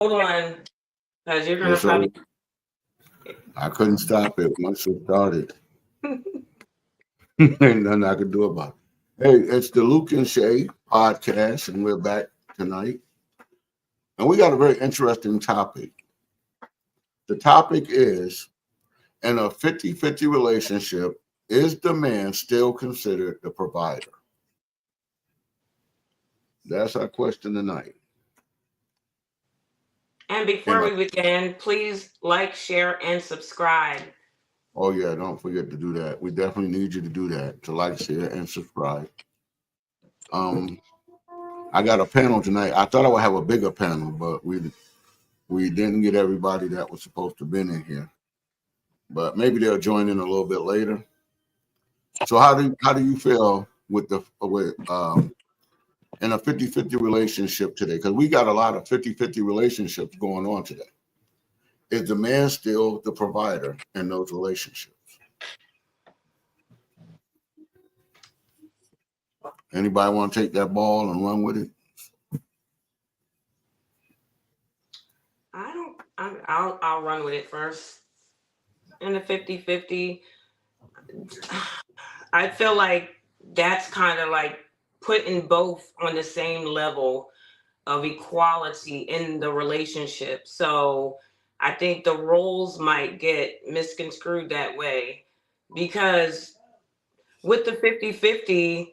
Hold on, because you're gonna Yes, sir. probably. I couldn't stop it once it started. Ain't nothing I could do about it. Hey, it's the Luke and Shay podcast, and we're back tonight. And we got a very interesting topic. The topic is, in a 50-50 relationship, is the man still considered the provider? That's our question tonight. And before And we begin, please like, share, and subscribe. oh yeah, don't forget to do that. We definitely need you to do that, to like, share, and subscribe. Um, I got a panel tonight. I thought I would have a bigger panel, but we didn't get everybody that was supposed to be in here. But maybe they'll join in a little bit later. So how do you feel with the with in a 50-50 relationship today? Because we got a lot of 50-50 relationships going on today. Is the man still the provider in those relationships? Anybody want to take that ball and run with it? I don't. I'll run with it first. In the 50-50, I feel like that's kind of like putting both on the same level of equality in the relationship. So I think the roles might get misconstrued that way because with the 50-50,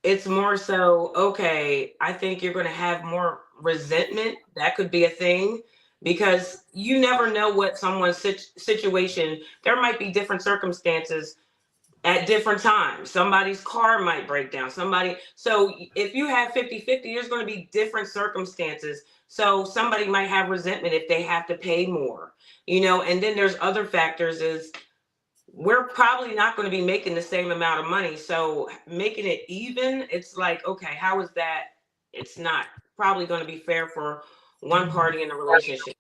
it's more so, okay, I think you're going to have more resentment. That could be a thing because you never know what someone's situation, there might be different circumstances at different times. Somebody's car might break down. So if you have 50-50, there's going to be different circumstances. So somebody might have resentment if they have to pay more, and then there's other factors is we're probably not going to be making the same amount of money. So making it even, it's like, okay, how is that? It's not probably going to be fair for one party in a relationship.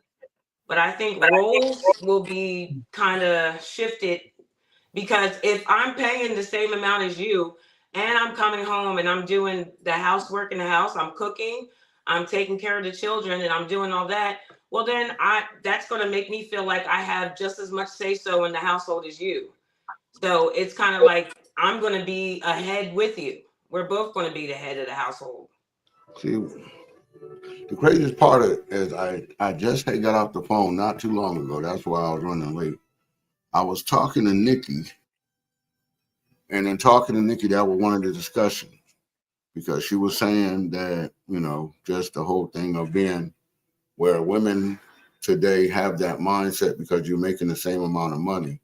But I think roles will be kind of shifted because if I'm paying the same amount as you and I'm coming home and I'm doing the housework in the house, I'm cooking, I'm taking care of the children and I'm doing all that, well then that's going to make me feel like I have just as much say so in the household as you. So it's kind of like I'm going to be ahead with you. We're both going to be the head of the household. See, the craziest part of it is I just had got off the phone not too long ago. That's why I was running late. I was talking to Nikki, and in talking to Nikki, that was one of the discussions because she was saying that, just the whole thing of being where women today have that mindset because you're making the same amount of money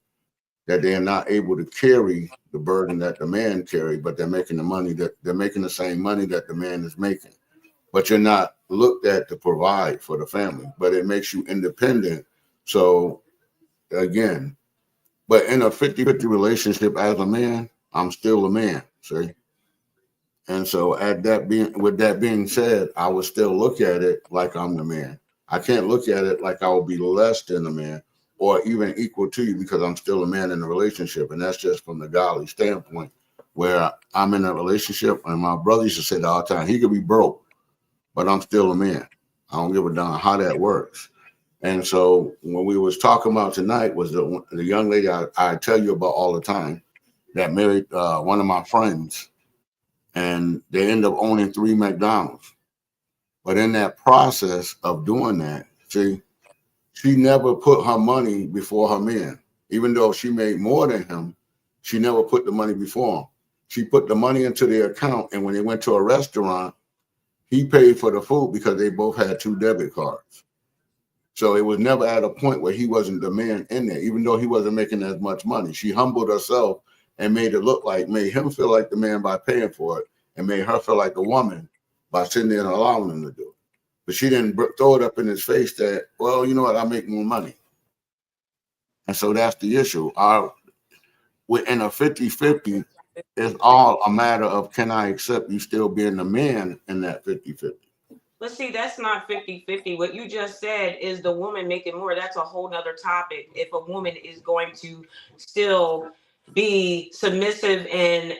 that they're not able to carry the burden that the man carry, but they're making the same money that the man is making. But you're not looked at to provide for the family, but it makes you independent. So again, but in a 50-50 relationship as a man, I'm still a man, see? And so with that being said, I would still look at it like I'm the man. I can't look at it like I will be less than a man or even equal to you because I'm still a man in a relationship. And that's just from the godly standpoint where I'm in a relationship and my brother used to say all the time, he could be broke, but I'm still a man. I don't give a damn how that works. And so when we was talking about tonight was the young lady I tell you about all the time that married one of my friends, and they end up owning 3 McDonald's. But in that process of doing that, see, she never put her money before her man. Even though she made more than him, she never put the money before him. She put the money into their account, and when they went to a restaurant, he paid for the food because they both had 2 debit cards. So it was never at a point where he wasn't the man in there, even though he wasn't making as much money. She humbled herself and made him feel like the man by paying for it, and made her feel like the woman by sitting there and allowing him to do it. But she didn't throw it up in his face that, well, you know what, I make more money. And so that's the issue. In a 50-50, it's all a matter of can I accept you still being the man in that 50-50. But see, that's not 50-50. What you just said is the woman making more. That's a whole nother topic. If a woman is going to still be submissive and,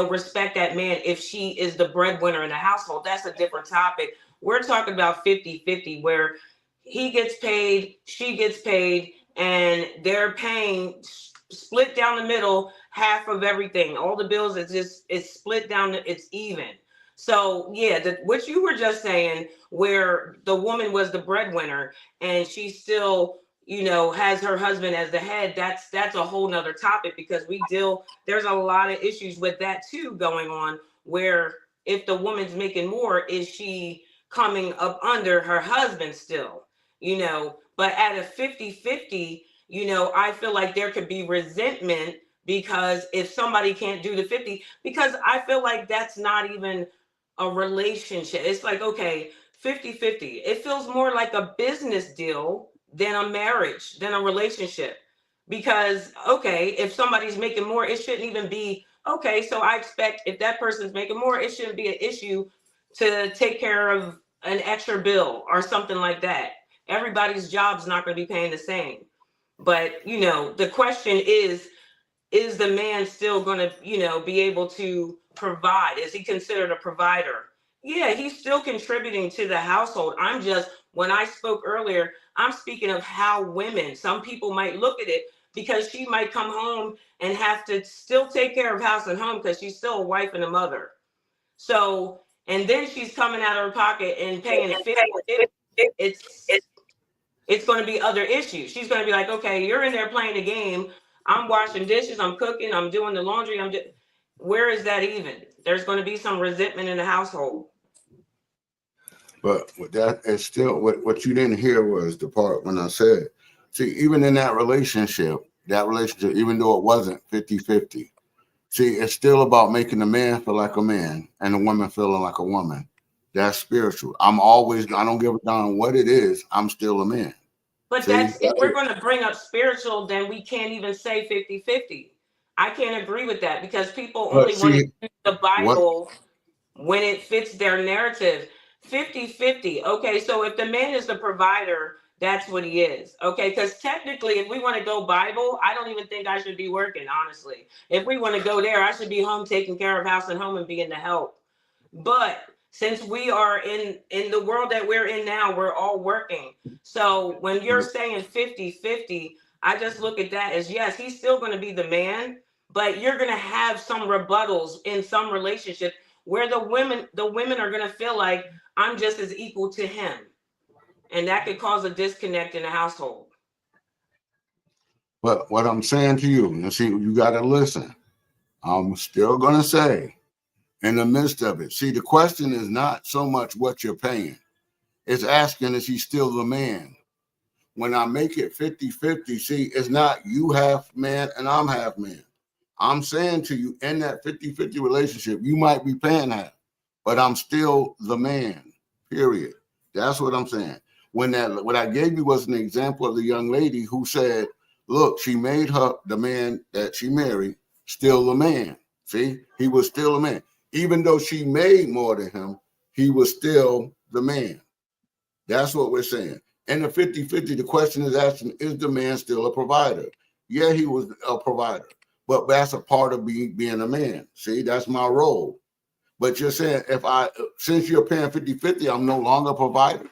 respect that man, if she is the breadwinner in the household, that's a different topic. We're talking about 50-50 where he gets paid, she gets paid, and they're paying split down the middle half of everything. All the bills is just it's split down. It's even. So yeah, what you were just saying, where the woman was the breadwinner and she still, has her husband as the head. That's a whole nother topic because there's a lot of issues with that too going on. Where if the woman's making more, is she coming up under her husband still? But at a 50-50, I feel like there could be resentment because if somebody can't do the 50, because I feel like that's not even a relationship. It's like, okay, 50-50. It feels more like a business deal than a marriage, than a relationship. Because, okay, if somebody's making more, it shouldn't even be, okay, so I expect if that person's making more, it shouldn't be an issue to take care of an extra bill or something like that. Everybody's job's not going to be paying the same. But, the question is the man still going to, be able to provide? Is he considered a provider? Yeah, he's still contributing to the household. When I spoke earlier, I'm speaking of how women, some people might look at it because she might come home and have to still take care of house and home because she's still a wife and a mother. So, and then she's coming out of her pocket and paying 50. It's it's going to be other issues. She's going to be like, okay, you're in there playing the game. I'm washing dishes. I'm cooking. I'm doing the laundry. Where is that even? There's going to be some resentment in the household. But with that, it's still what you didn't hear was the part when I said, see, even in that relationship, even though it wasn't 50-50, see, it's still about making the man feel like a man and the woman feeling like a woman. That's spiritual. I don't give a damn what it is. I'm still a man. But See, if we're going to bring up spiritual, then we can't even say 50-50. I can't agree with that because people but only want to see, use the what Bible when it fits their narrative. 50-50. Okay, so if the man is the provider, that's what he is. Okay, because technically, if we want to go Bible, I don't even think I should be working, honestly. If we want to go there, I should be home taking care of house and home and being the help. But since we are in the world that we're in now, we're all working. So when you're saying 50-50, I just look at that as, yes, he's still going to be the man, but you're going to have some rebuttals in some relationships where the women are going to feel like I'm just as equal to him, and that could cause a disconnect in the household. But what I'm saying to you, you see, you got to listen. I'm still going to say, in the midst of it, see, the question is not so much what you're paying. It's asking, is he still the man? When I make it 50-50, see, it's not you half man and I'm half man. I'm saying to you, in that 50-50 relationship, you might be paying half, but I'm still the man, period. That's what I'm saying. What I gave you was an example of the young lady who said, look, she made the man that she married still the man. See, he was still a man. Even though she made more than him, he was still the man. That's what we're saying. In the 50-50, the question is asking, is the man still a provider? Yeah, he was a provider, but that's a part of being a man. See, that's my role. But you're saying since you're paying 50-50, I'm no longer a provider?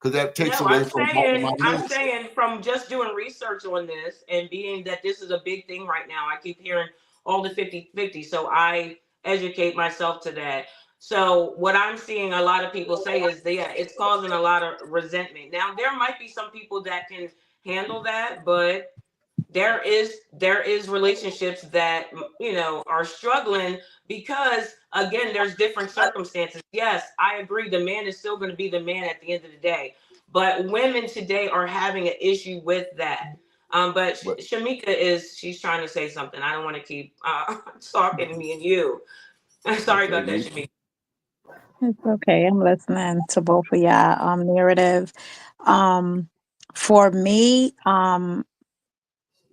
Because that takes No, away I'm from part of saying my I'm ministry. saying from just doing research on this and being that this is a big thing right now, I keep hearing all the 50-50. So I educate myself to that. So what I'm seeing a lot of people say is that, yeah, it's causing a lot of resentment. Now there might be some people that can handle that, but there is relationships that are struggling because again there's different circumstances. Yes, I agree, the man is still going to be the man at the end of the day, but women today are having an issue with that. But But she's trying to say something. I don't want to keep talking me and you. Sorry okay, about that, Shamika. It's okay. I'm listening to both of y'all narrative. Um for me,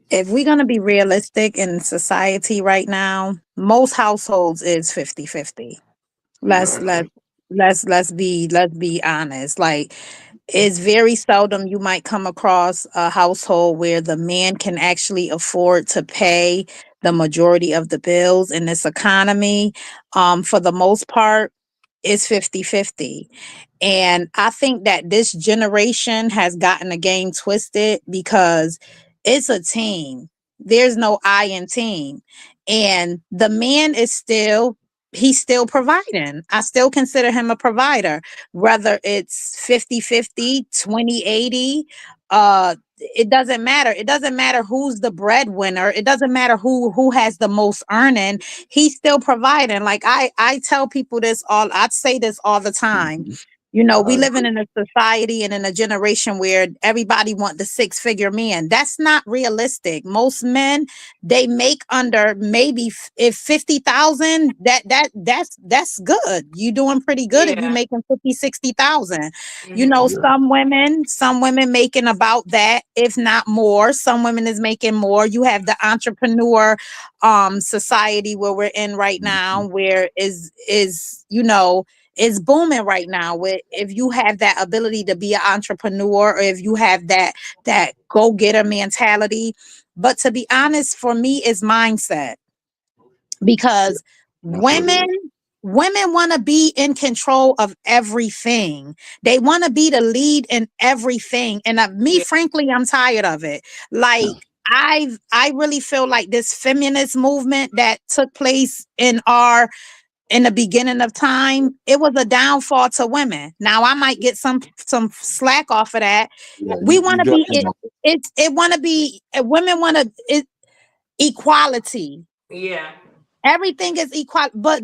if we're gonna be realistic in society right now, most households is 50-50. Let's right. let let's be honest. Like, it's very seldom you might come across a household where the man can actually afford to pay the majority of the bills in this economy. For the most part, is 50-50. And I think that this generation has gotten the game twisted because it's a team. There's no I in team. And the man is still, he's still providing. I still consider him a provider, whether it's 50-50, 20-80. It doesn't matter. It doesn't matter who's the breadwinner. It doesn't matter who has the most earning. He's still providing. Like I tell people this all, I say this all the time. Mhm. You know, we I living agree. in a society and in a generation where everybody want the six-figure man. That's not realistic. Most men, they make under maybe if 50,000, that's good. You doing pretty good if you Yeah. making 50, 60,000. You Hmm. know, Yeah. some women making about that, if not more. Some women is making more. You have the entrepreneur society where we're in right now, Mhm. where is you know, is booming right now. With if you have that ability to be an entrepreneur, or if you have that go-getter mentality. But to be honest, for me, is mindset, Yeah. because That's what it women is. women want to be in control of everything. They want to be the lead in everything. And me, Yeah. frankly, I'm tired of it. Like, I really feel like this feminist movement that took place in the beginning of time, it was a downfall to women. Now I might get some slack off of that. Yeah, We you want to be definitely don't. it want to be women want to equality. Yeah. Everything is equal, but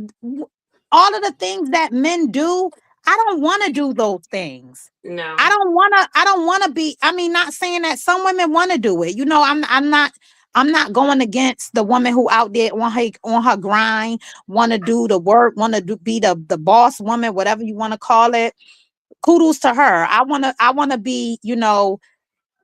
all of the things that men do, I don't want to do those things. No. I don't want to be, I mean, not saying that some women want to do it. You know, I'm not going against the woman who out there on her grind, want to do the work, want to be the boss woman, whatever you want to call it. Kudos to her. I want to be,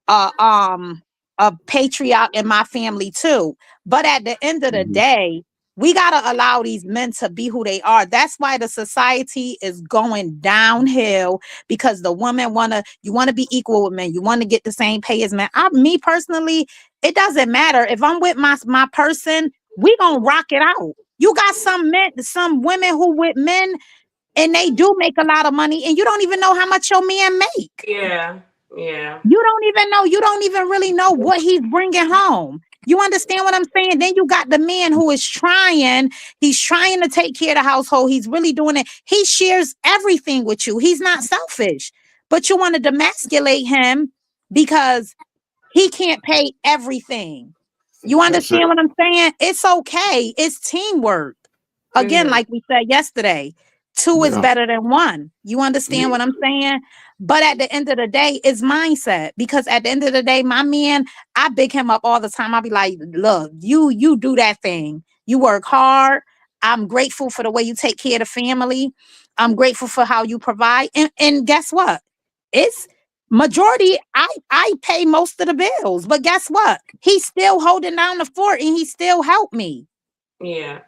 uh, um a patriarch in my family too. But at the end of the Mhm. day, we gotta allow these men to be who they are. That's why the society is going downhill, because the women you wanna be equal with men. You want to get the same pay as men. Me personally, it doesn't matter if I'm with my person. We gonna rock it out. You got some men, some women who with men, and they do make a lot of money, and you don't even know how much your man make. Yeah. Yeah. You don't even know. You don't even really know what he's bringing home. You understand what I'm saying? Then you got the man who is trying. He's trying to take care of the household. He's really doing it. He shares everything with you. He's not selfish, but you want to demasculate him because he can't pay everything. You That's it. understand what I'm saying? It's okay. It's teamwork. Again, Hmm. like we said yesterday, two is Yeah. better than one. You understand Yeah. what I'm saying? But at the end of the day, it's mindset. Because at the end of the day, my man, I big him up all the time. I'll be like, look, you do that thing. You work hard. I'm grateful for the way you take care of the family. I'm grateful for how you provide. And guess what? It's majority, I pay most of the bills. But guess what? He's still holding down the fort, and he still helped me. Yeah.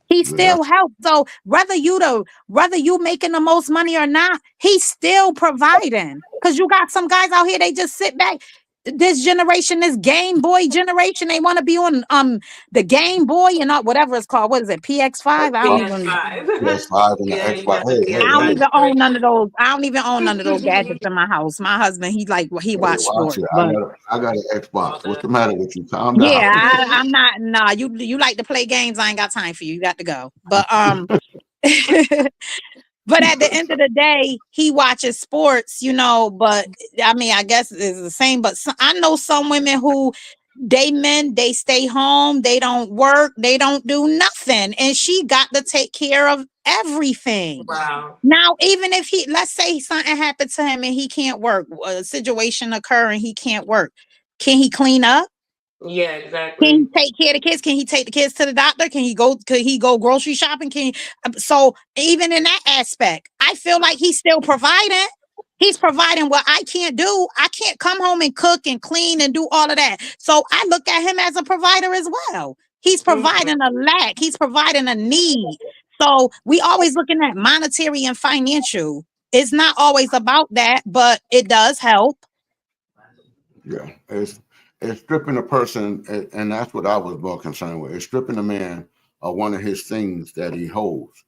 He Yeah, still helps. So whether you making the most money or not, he's still providing. Because you got some guys out here, they just sit back. This generation, this Game Boy generation, they want to be on the Game Boy and whatever it's called. What is it? PX5? I don't Xbox, even PS5. PS5, and the Yeah, you Xbox. got the I Hey, don't PS5 hey, even own none of generation. those. I don't even own none of those gadgets in my house. My husband, he hey, watch watch sports, it. but I got an All Xbox. What's the the matter with you? Calm down. yeah, I'm not. Nah, you like to play games. I ain't got time for you. You got to go. But But at the end of the day, he watches sports, but I mean, I guess it's the same. But I know some women who they stay home, they don't work, they don't do nothing. And she got to take care of everything. wow. Now, even if let's say something happened to him and he can't work, a situation occur and he can't work, can he clean up? Yeah, Can exactly. he take care of the kids? Can he take the kids to the doctor? Could he go grocery shopping? So even in that aspect, I feel like he's still providing. He's providing what I can't do. I can't come home and cook and clean and do all of that. So I look at him as a provider as well. He's Hmm. providing a lack. He's providing a need. So we always looking at monetary and financial. It's not always about that, but it does help. Yeah, it's stripping a person, and that's what I was more concerned with. It's stripping a man of one of his things that he holds,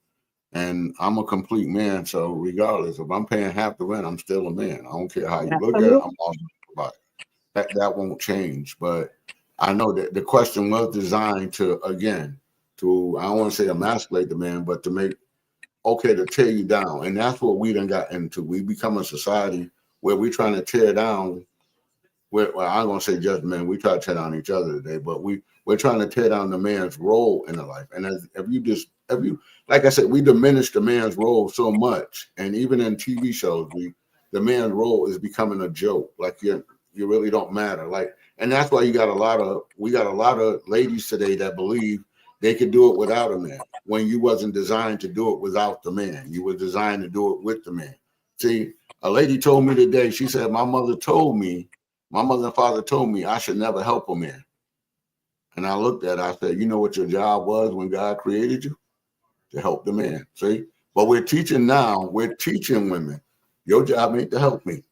And I'm a complete man, so regardless, if I'm paying half the rent, I'm still a man. I don't care how you look at it. Absolutely. I'm also providing. That won't change. But I know that the question was designed to, again, to, I don't want to say emasculate the man, but to make, okay, to tear you down. And that's what we done got into. We become a society where we're trying to tear down, well, I'm going to say just men. We try to tear down each other today, but we're trying to tear down the man's role in the life. And if you, like I said, we diminish the man's role so much. And even in TV shows, the man's role is becoming a joke. Like you really don't matter. Like, and that's why we got a lot of ladies today that believe they could do it without a man, when you wasn't designed to do it without the man. You were designed to do it with the man. See, a lady told me today, she said, my mother and father told me I should never help a man. And I looked at it, I said, you know what your job was when God created you? To help the man. See? But we're teaching women, your job ain't to help me.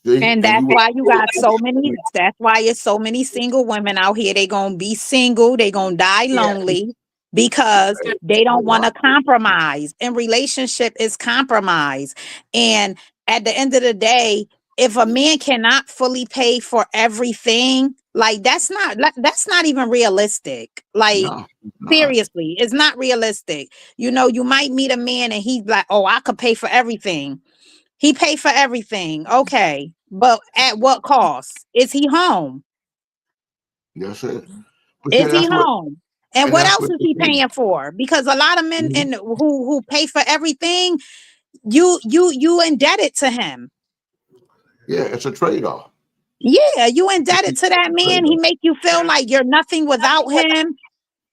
See? And And that's you why you got so will. many, that's why it's so many single women out here. They gonna be single, they gonna die Yeah. lonely because they don't want to compromise. And relationship is compromise. And at the end of the day, if a man cannot fully pay for everything, like that's not even realistic. Like No, it's not. seriously, it's not realistic. You know, you might meet a man and he's like, "Oh, I could pay for everything." He paid for everything. Okay. But at what cost? Is he home? That's it. But see, Is he home? And what that's else what is the he thing. paying for? Because a lot of men Mhm. in who pay for everything, you indebted to him. Yeah, it's a trade-off. Yeah, you It's indebted to a that man. He trade-off. make you feel like you're nothing without him.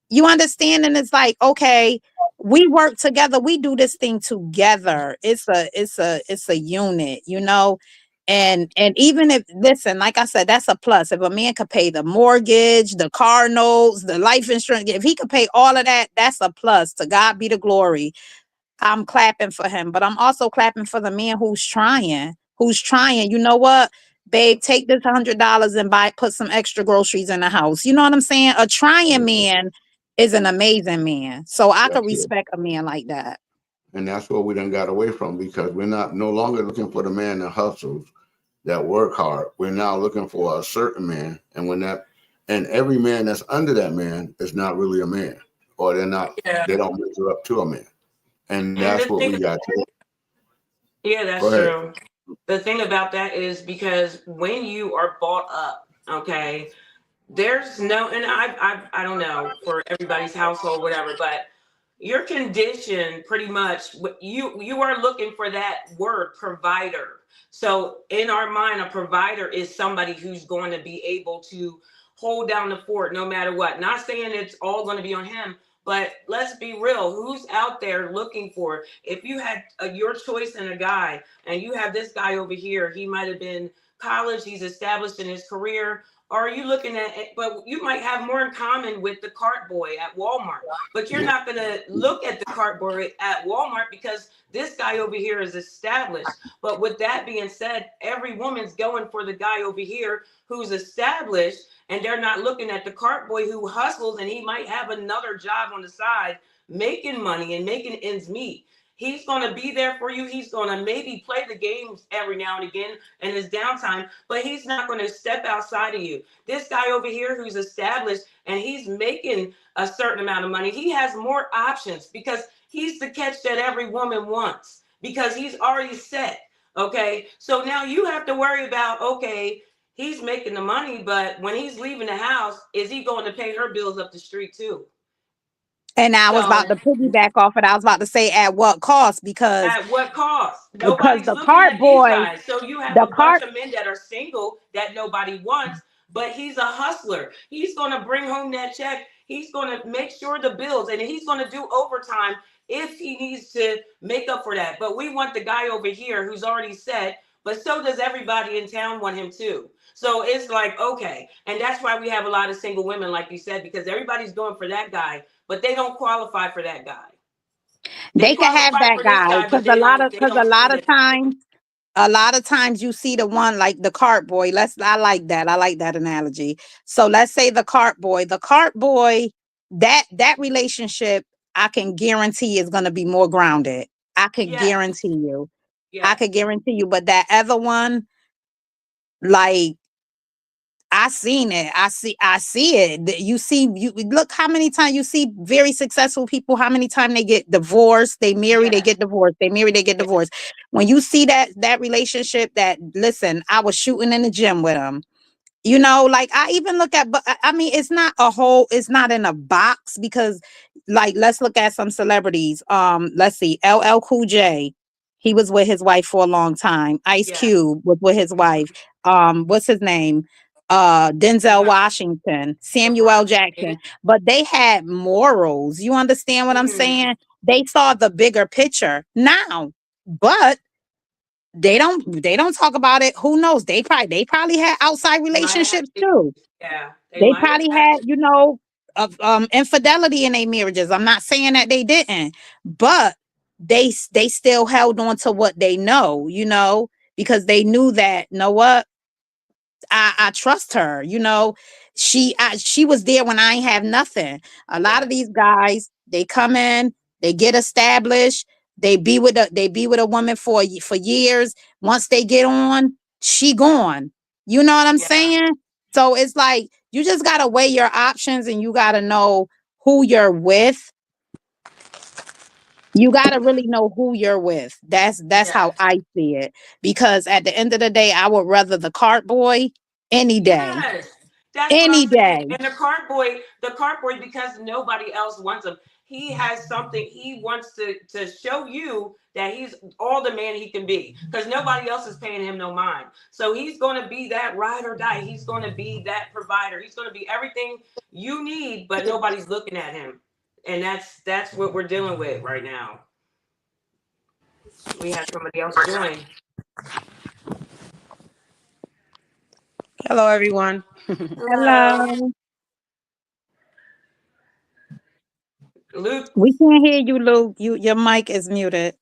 You understand? And it's like, okay, we work together, we do this thing together. It's a unit, you know. And even if, listen, like I said, that's a plus. If a man could pay the mortgage, the car notes, the life insurance, if he could pay all of that, that's a plus. To God be the glory. I'm clapping for him, but I'm also clapping for the man who's trying. Who's trying. You know what, babe? Take this $100 and put some extra groceries in the house. You know what I'm saying? A trying man is an amazing man. So I could That's it. respect a man like that. And that's what we done got away from, because we're not no longer looking for the man that hustles, that work hard. We're now looking for a certain man. And every man that's under that man is not really a man, or Yeah. they don't measure up to a man. And And that's the what we thing, got to. yeah, Go that's ahead. true. The thing about that is because when you are bought up, okay, there's no, and I don't know for everybody's household, whatever, but your condition pretty much, you are looking for that word provider. So in our mind, a provider is somebody who's going to be able to hold down the fort no matter what. Not saying it's all going to be on him, but let's be real. Who's out there looking for? If you had your choice in a guy, and you have this guy over here, he might have been college, he's established in his career. Or are you looking at it? But you might have more in common with the cart boy at Walmart. But you're Yeah. not going to look at the cart boy at Walmart because this guy over here is established. But with that being said, every woman's going for the guy over here who's established, and they're not looking at the cart boy who hustles, and he might have another job on the side making money and making ends meet. He's going to be there for you. He's going to maybe play the games every now and again in his downtime, but he's not going to step outside of you. This guy over here who's established and he's making a certain amount of money, he has more options because he's the catch that every woman wants because he's already set. Okay. So now you have to worry about, okay, he's making the money, but when he's leaving the house, is he going to pay her bills up the street too? And I was So about to piggyback off it. I was about to say at what cost, at what cost? because Nobody's looking at these guys. So you have the a bunch cart of men that are single that nobody wants, but he's a hustler. He's going to bring home that check. He's going to make sure the bills, and he's going to do overtime if he needs to make up for that. But we want the guy over here who's already set, but so does everybody in town want him too. So it's like, okay. And that's why we have a lot of single women, like you said, because everybody's going for that guy, but they don't qualify for that guy. They they can have qualify that for this guy, guy, but they don't. They don't see that. a lot of times you see the one like the cart boy. I like that. I like that analogy. So let's say the cart boy, that relationship, I can guarantee is going to be more grounded. I could Yes. guarantee you. I Yes. could guarantee you. But that other one, like, I seen it. I see it. You look how many times you see very successful people, how many times they get divorced, they marry, they Yes. get divorced, they marry, they get Yes. divorced. When you see that relationship, that listen, I was shooting in the gym with him. You know, like I even look at, but I mean, it's not in a box because, like, let's look at some celebrities. Let's see, LL Cool J, he was with his wife for a long time. Ice Yes. Cube was with his wife. What's his name? Denzel Yeah. Washington, Samuel L. LeBron James. Jackson, but they had morals. You understand what I'm Mhm. saying? They saw the bigger picture now, but they don't talk about it. Who knows? They probably had outside They might have had relationships too. issues. Yeah. They They might have probably had had, of infidelity in their marriages. I'm not saying that they didn't, but they still held on to what they know, because they knew that, know what, I trust her. She was there when I ain't have nothing. A lot of yes. these guys, they come in, they get established, they be with a woman for years. Once they get on, she gone. You know what I'm Yeah. saying? So it's like you just gotta weigh your options, and you gotta know who you're with. You gotta really know who you're with. That's how Yes. I see it. Because at the end of the day, I would rather the cart boy any day. Yes, that's what I'm Any saying. day. And the cardboard, because nobody else wants him. He has something he wants to show you that he's all the man he can be, because nobody else is paying him no mind. So he's going to be that ride or die. He's going to be that provider. He's going to be everything you need, but nobody's looking at him. And that's what we're dealing with right now. We had somebody else join. Hello, everyone. Hello, Hello. Luke. We can't hear you, Luke. Your mic is muted.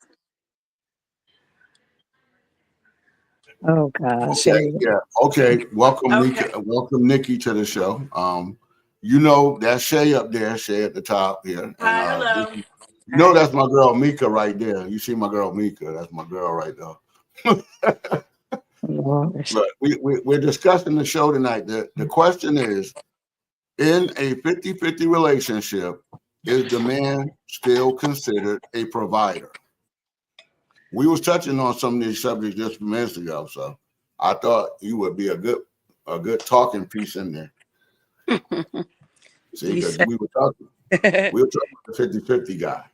Oh gosh. Here Okay, we yeah. Okay. Welcome, Okay. Mika. Welcome, Nikki, to the show. That's Shay up there, Shay at the top here. And Hi. Hello. that's my girl Mika right there. You see my girl Mika, that's my girl right there. go. But we're discussing the show tonight. The question is, in a 50-50 relationship, is the man still considered a provider? We was touching on some of these subjects just minutes ago, so I thought you would be a good talking piece in there. See, You because said we were talking about the 50-50 guy.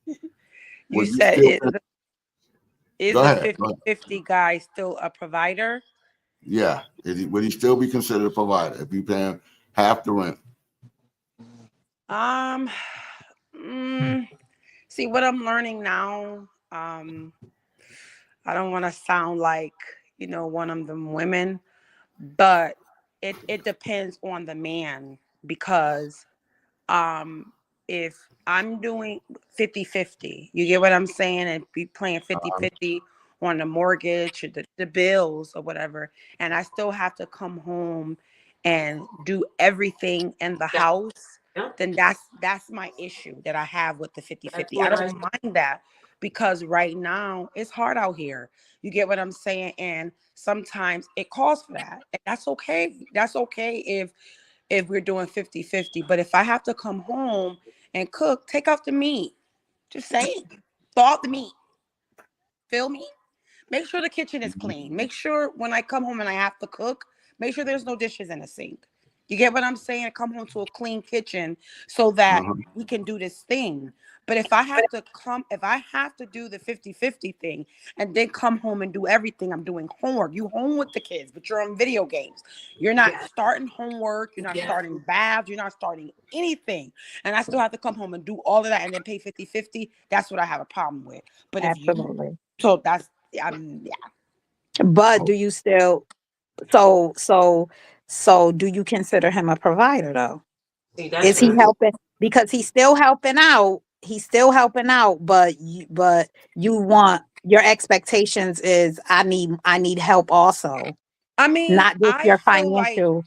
you Would you said still is go the ahead? 50-50 guy still a provider? Yeah. Would he still be considered a provider if you pay him half the rent? Um, mm, See what I'm learning now. I don't want to sound like one of them women, but it depends on the man because um if I'm doing 50-50, you get what I'm saying, and be playing 50-50 on the mortgage or the bills or whatever, and I still have to come home and do everything in the That, house, yep, then that's my issue that I have with the that's 50-50. I what I. don't mind that because right now it's hard out here. You get what I'm saying? And sometimes it calls for that. And that's okay. That's okay if we're doing 50-50. But if I have to come home and cook, take out the meat. Just saying. Thaw out the meat. Feel me? Make sure the kitchen is clean. Make sure when I come home and I have to cook, make sure there's no dishes in the sink. You get what I'm saying? Come home to a clean kitchen so that Uh-huh. we can do this thing. But if I have to do the 50-50 thing and then come home and do everything, I'm doing homework. You home with the kids, but you're on video games. You're not Yes. starting homework. You're not Yes. starting baths. You're not starting anything. And I still have to come home and do all of that and then pay 50-50. That's what I have a problem with. But if you, Absolutely. so that's, yeah. But do you still so do you consider him a provider though? See, that's Is he what. Yeah. helping? Because he's still helping out. He's still helping out, but you want your expectations is I need help also, I mean, not just I your feel like financial.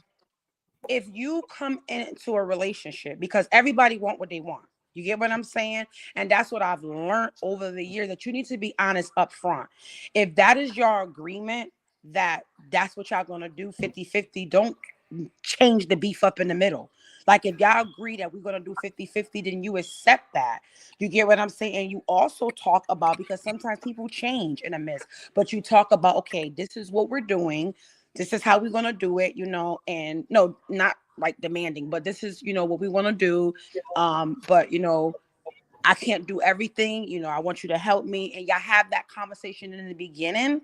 if you come into a relationship, because everybody want what they want. You get what I'm saying? And that's what I've learned over the years, that you need to be honest up front. If that is your agreement, that that's what y'all gonna do 50-50, don't change the beef up in the middle. Like if y'all agree that we're gonna do 50-50, then you accept that. You get what I'm saying? And you also talk about, because sometimes people change in a midst, but you talk about, okay, this is what we're doing, this is how we're gonna do it, and no, not like demanding, but this is, what we want to do. But I can't do everything. I want you to help me. And y'all have that conversation in the beginning.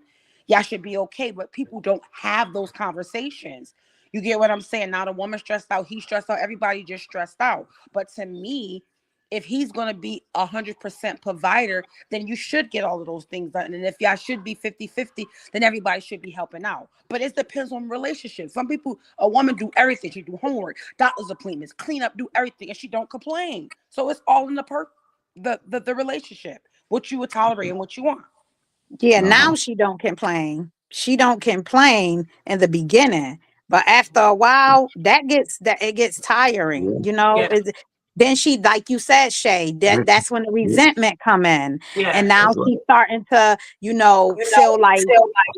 Y'all should be okay. But people don't have those conversations. You get what I'm saying? Now the woman stressed out, he's stressed out, everybody just stressed out. But to me, if he's going to be 100% provider, then you should get all of those things done. And if y'all should be 50-50, then everybody should be helping out. But it depends on relationships. Some people, a woman do everything. She do homework, doctor's appointments, clean up, do everything, and she don't complain. So it's all in the relationship, what you would tolerate and what you want. Yeah, Uh-huh. now she don't complain. She don't complain in the beginning, but after a while, that it gets tiring. Yeah. Yeah. Then she, like you said, Shay, that's when the Yeah. resentment come in, and Yes. now That's she's right. starting to, feel like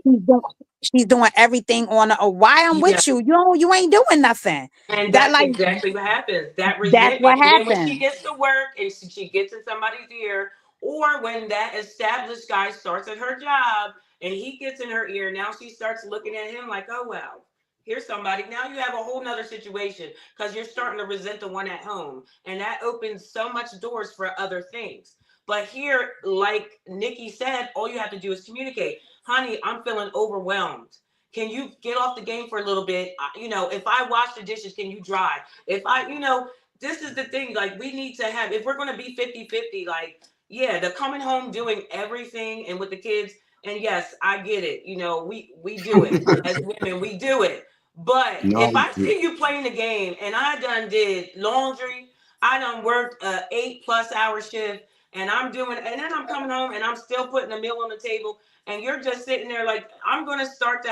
she's doing, she's doing everything on why I'm Yeah. with you. You ain't doing nothing. And That that's like exactly what happens. That that's what resentment. And then when she happened. gets to work and she gets in somebody's ear, or when that established guy starts at her job and he gets in her ear, now she starts looking at him like, oh, well, here's somebody. Now you have a whole nother situation because you're starting to resent the one at home. And that opens so much doors for other things. But here, like Nikki said, all you have to do is communicate. Honey, I'm feeling overwhelmed. Can you get off the game for a little bit? If I wash the dishes, can you dry? If I, this is the thing. Like, we need to have, if we're going to be 50-50, like, yeah, the coming home doing everything and with the kids. And yes, I get it. We do it as women, we do it. But No, if I see you playing the game and I done did laundry, I done worked a 8+ hour shift, and and then I'm coming home and I'm still putting a meal on the table, and you're just sitting there like, I'm gonna start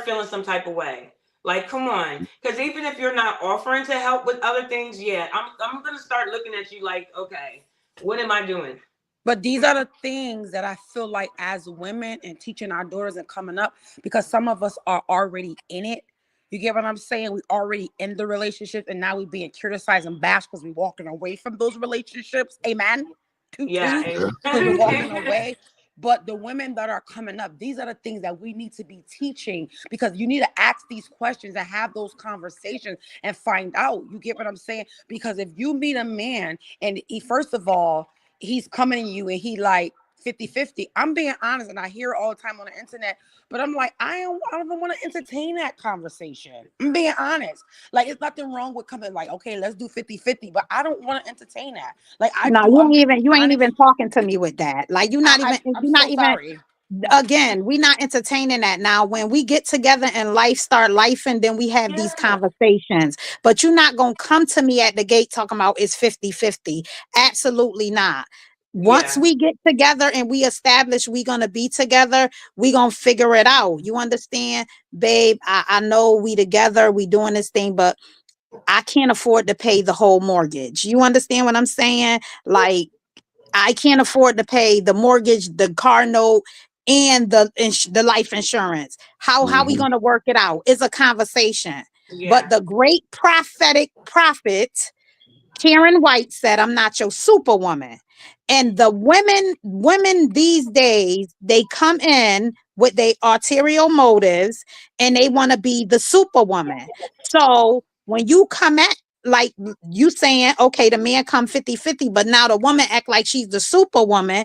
feeling some type of way. Like, come on, because even if you're not offering to help with other things, yeah, I'm gonna start looking at you like, okay, what am I doing? But these are the things that I feel like, as women and teaching our daughters and coming up, because some of us are already in it. You get what I'm saying? We already in the relationship, and now we being criticized and bashed because we walking away from those relationships. Amen. Toot Yeah, toot. yeah. Because we're amen. walking Amen. away. But the women that are coming up, these are the things that we need to be teaching, because you need to ask these questions and have those conversations and find out. You get what I'm saying? Because if you meet a man and he, first of all, he's coming to you and he like 50-50. I'm being honest, and I hear it all the time on the internet, but I'm like, I don't even want to entertain that conversation. I'm being honest. Like, it's nothing wrong with coming like, okay, let's do 50-50, but I don't want to entertain that. Like, I No, do, I'm being you ain't honest. even talking to me with that. Like I'm you're not so even sorry. But again, we not entertaining that. Now when we get together and life start life, and then we have these Yeah, conversations, but you're not gonna come to me at the gate talking about it's 50-50. Absolutely not. Once yeah, we get together and we establish we gonna be together, we gonna figure it out. You understand, babe? I know we together, we doing this thing, but I can't afford to pay the whole mortgage. You understand what I'm saying? Like, I can't afford to pay the mortgage, the car note, and the life insurance. How we Mm-hmm. gonna work it out? It's a conversation. But yeah, the great prophetic prophet Karen White said, "I'm not your superwoman." And the women these days, they come in with their arterial motives and they want to be the superwoman. So when you come at, like you saying, okay, the man come 50-50, but now the woman act like she's the superwoman,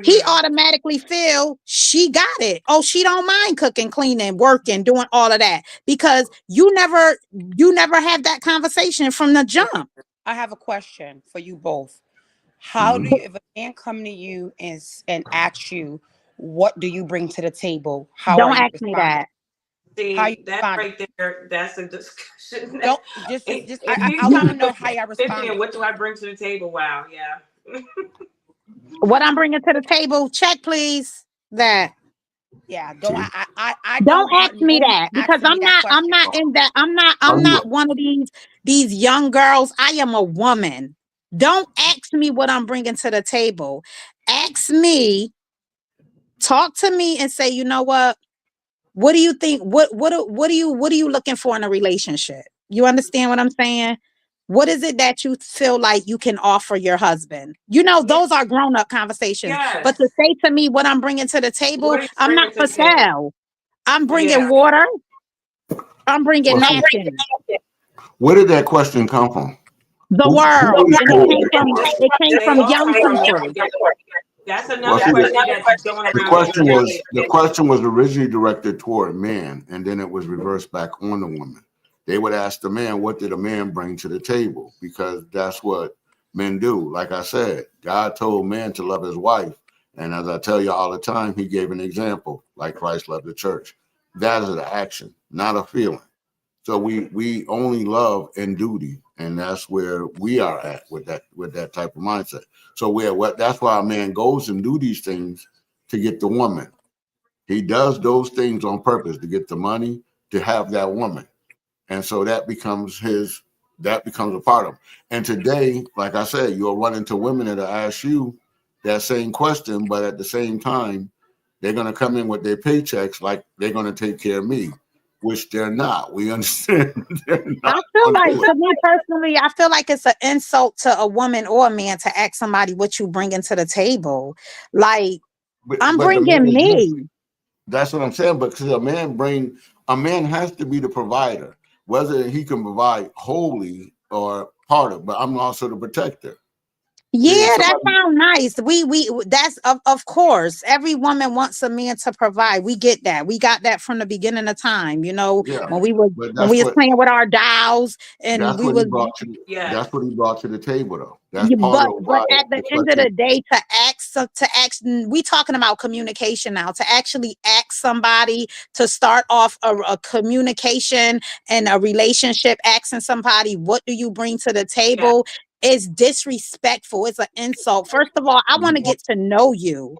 he hmm automatically feel she got it. Oh, she don't mind cooking, cleaning, working, doing all of that, because you never had that conversation from the jump. I have a question for you both. How do Mm-hmm. you, if a man come to you and asks you, what do you bring to the table? How are Don't you ask me responding? that. How you See, that responding? right there, that's a discussion. Don't just if, just if he's I want to coming know with how y'all 50 and responding. what do I bring to the table? Wow, yeah. What I'm bringing to the table, check please. That Yeah, don't See, I don't don't ask want me no man that, because asking me that I'm question. not in that. I'm I'm not one of these young girls. I am a woman. Don't ask me what I'm bringing to the table. Ask me, talk to me and say, you know what do you think? What are you looking for in a relationship? You understand what I'm saying? What is it that you feel like you can offer your husband? You know, Yeah. those are grown-up conversations. But to Yes. say to me what I'm bringing to the What table, are you I'm not bringing to for the table? sale. I'm bringing Yeah. water. I'm bringing Well, see, napkins. where did that question come from? The Who world, was and told? it came They from all young come from the. people. That's Well, another see, question that's going the around every question was day. the question was originally directed toward men, and then it was reversed back on the woman. They would ask the man, "What did a man bring to the table?" Because that's what men do. Like I said, God told man to love his wife, and as I tell you all the time, He gave an example, like Christ loved the church. That is an action, not a feeling. So we only love in duty, and that's where we are at with that type of mindset. So that's why a man goes and do these things to get the woman. He does those things on purpose to get the money to have that woman, and so that becomes a part of him. And today, like I said, you'll run into women that'll ask you that same question, but at the same time, they're going to come in with their paychecks like they're going to take care of me, which they're not. We understand they're I not feel going to like, do it. to me personally, I feel like it's an insult to a woman or a man to ask somebody what you bringing to the table. Like, I'm But the man bringing is not. me. That's what I'm saying. But because a man has to be the provider, whether he can provide wholly or part of. But I'm also the protector. See, Yeah, that somebody, sounds nice. We that's of course. Every woman wants a man to provide. We get that. We got that from the beginning of time. You know, yeah. But when we was playing with our dolls and that's we what he was. brought to Yes. that's what he brought to the table, though. That's Yeah, part of but why, at the end of especially. the day, we talking about communication now. To actually ask somebody to start off a communication and a relationship, asking somebody what do you bring to the Yeah. table is disrespectful. It's an insult. First of all, I want to get to know you.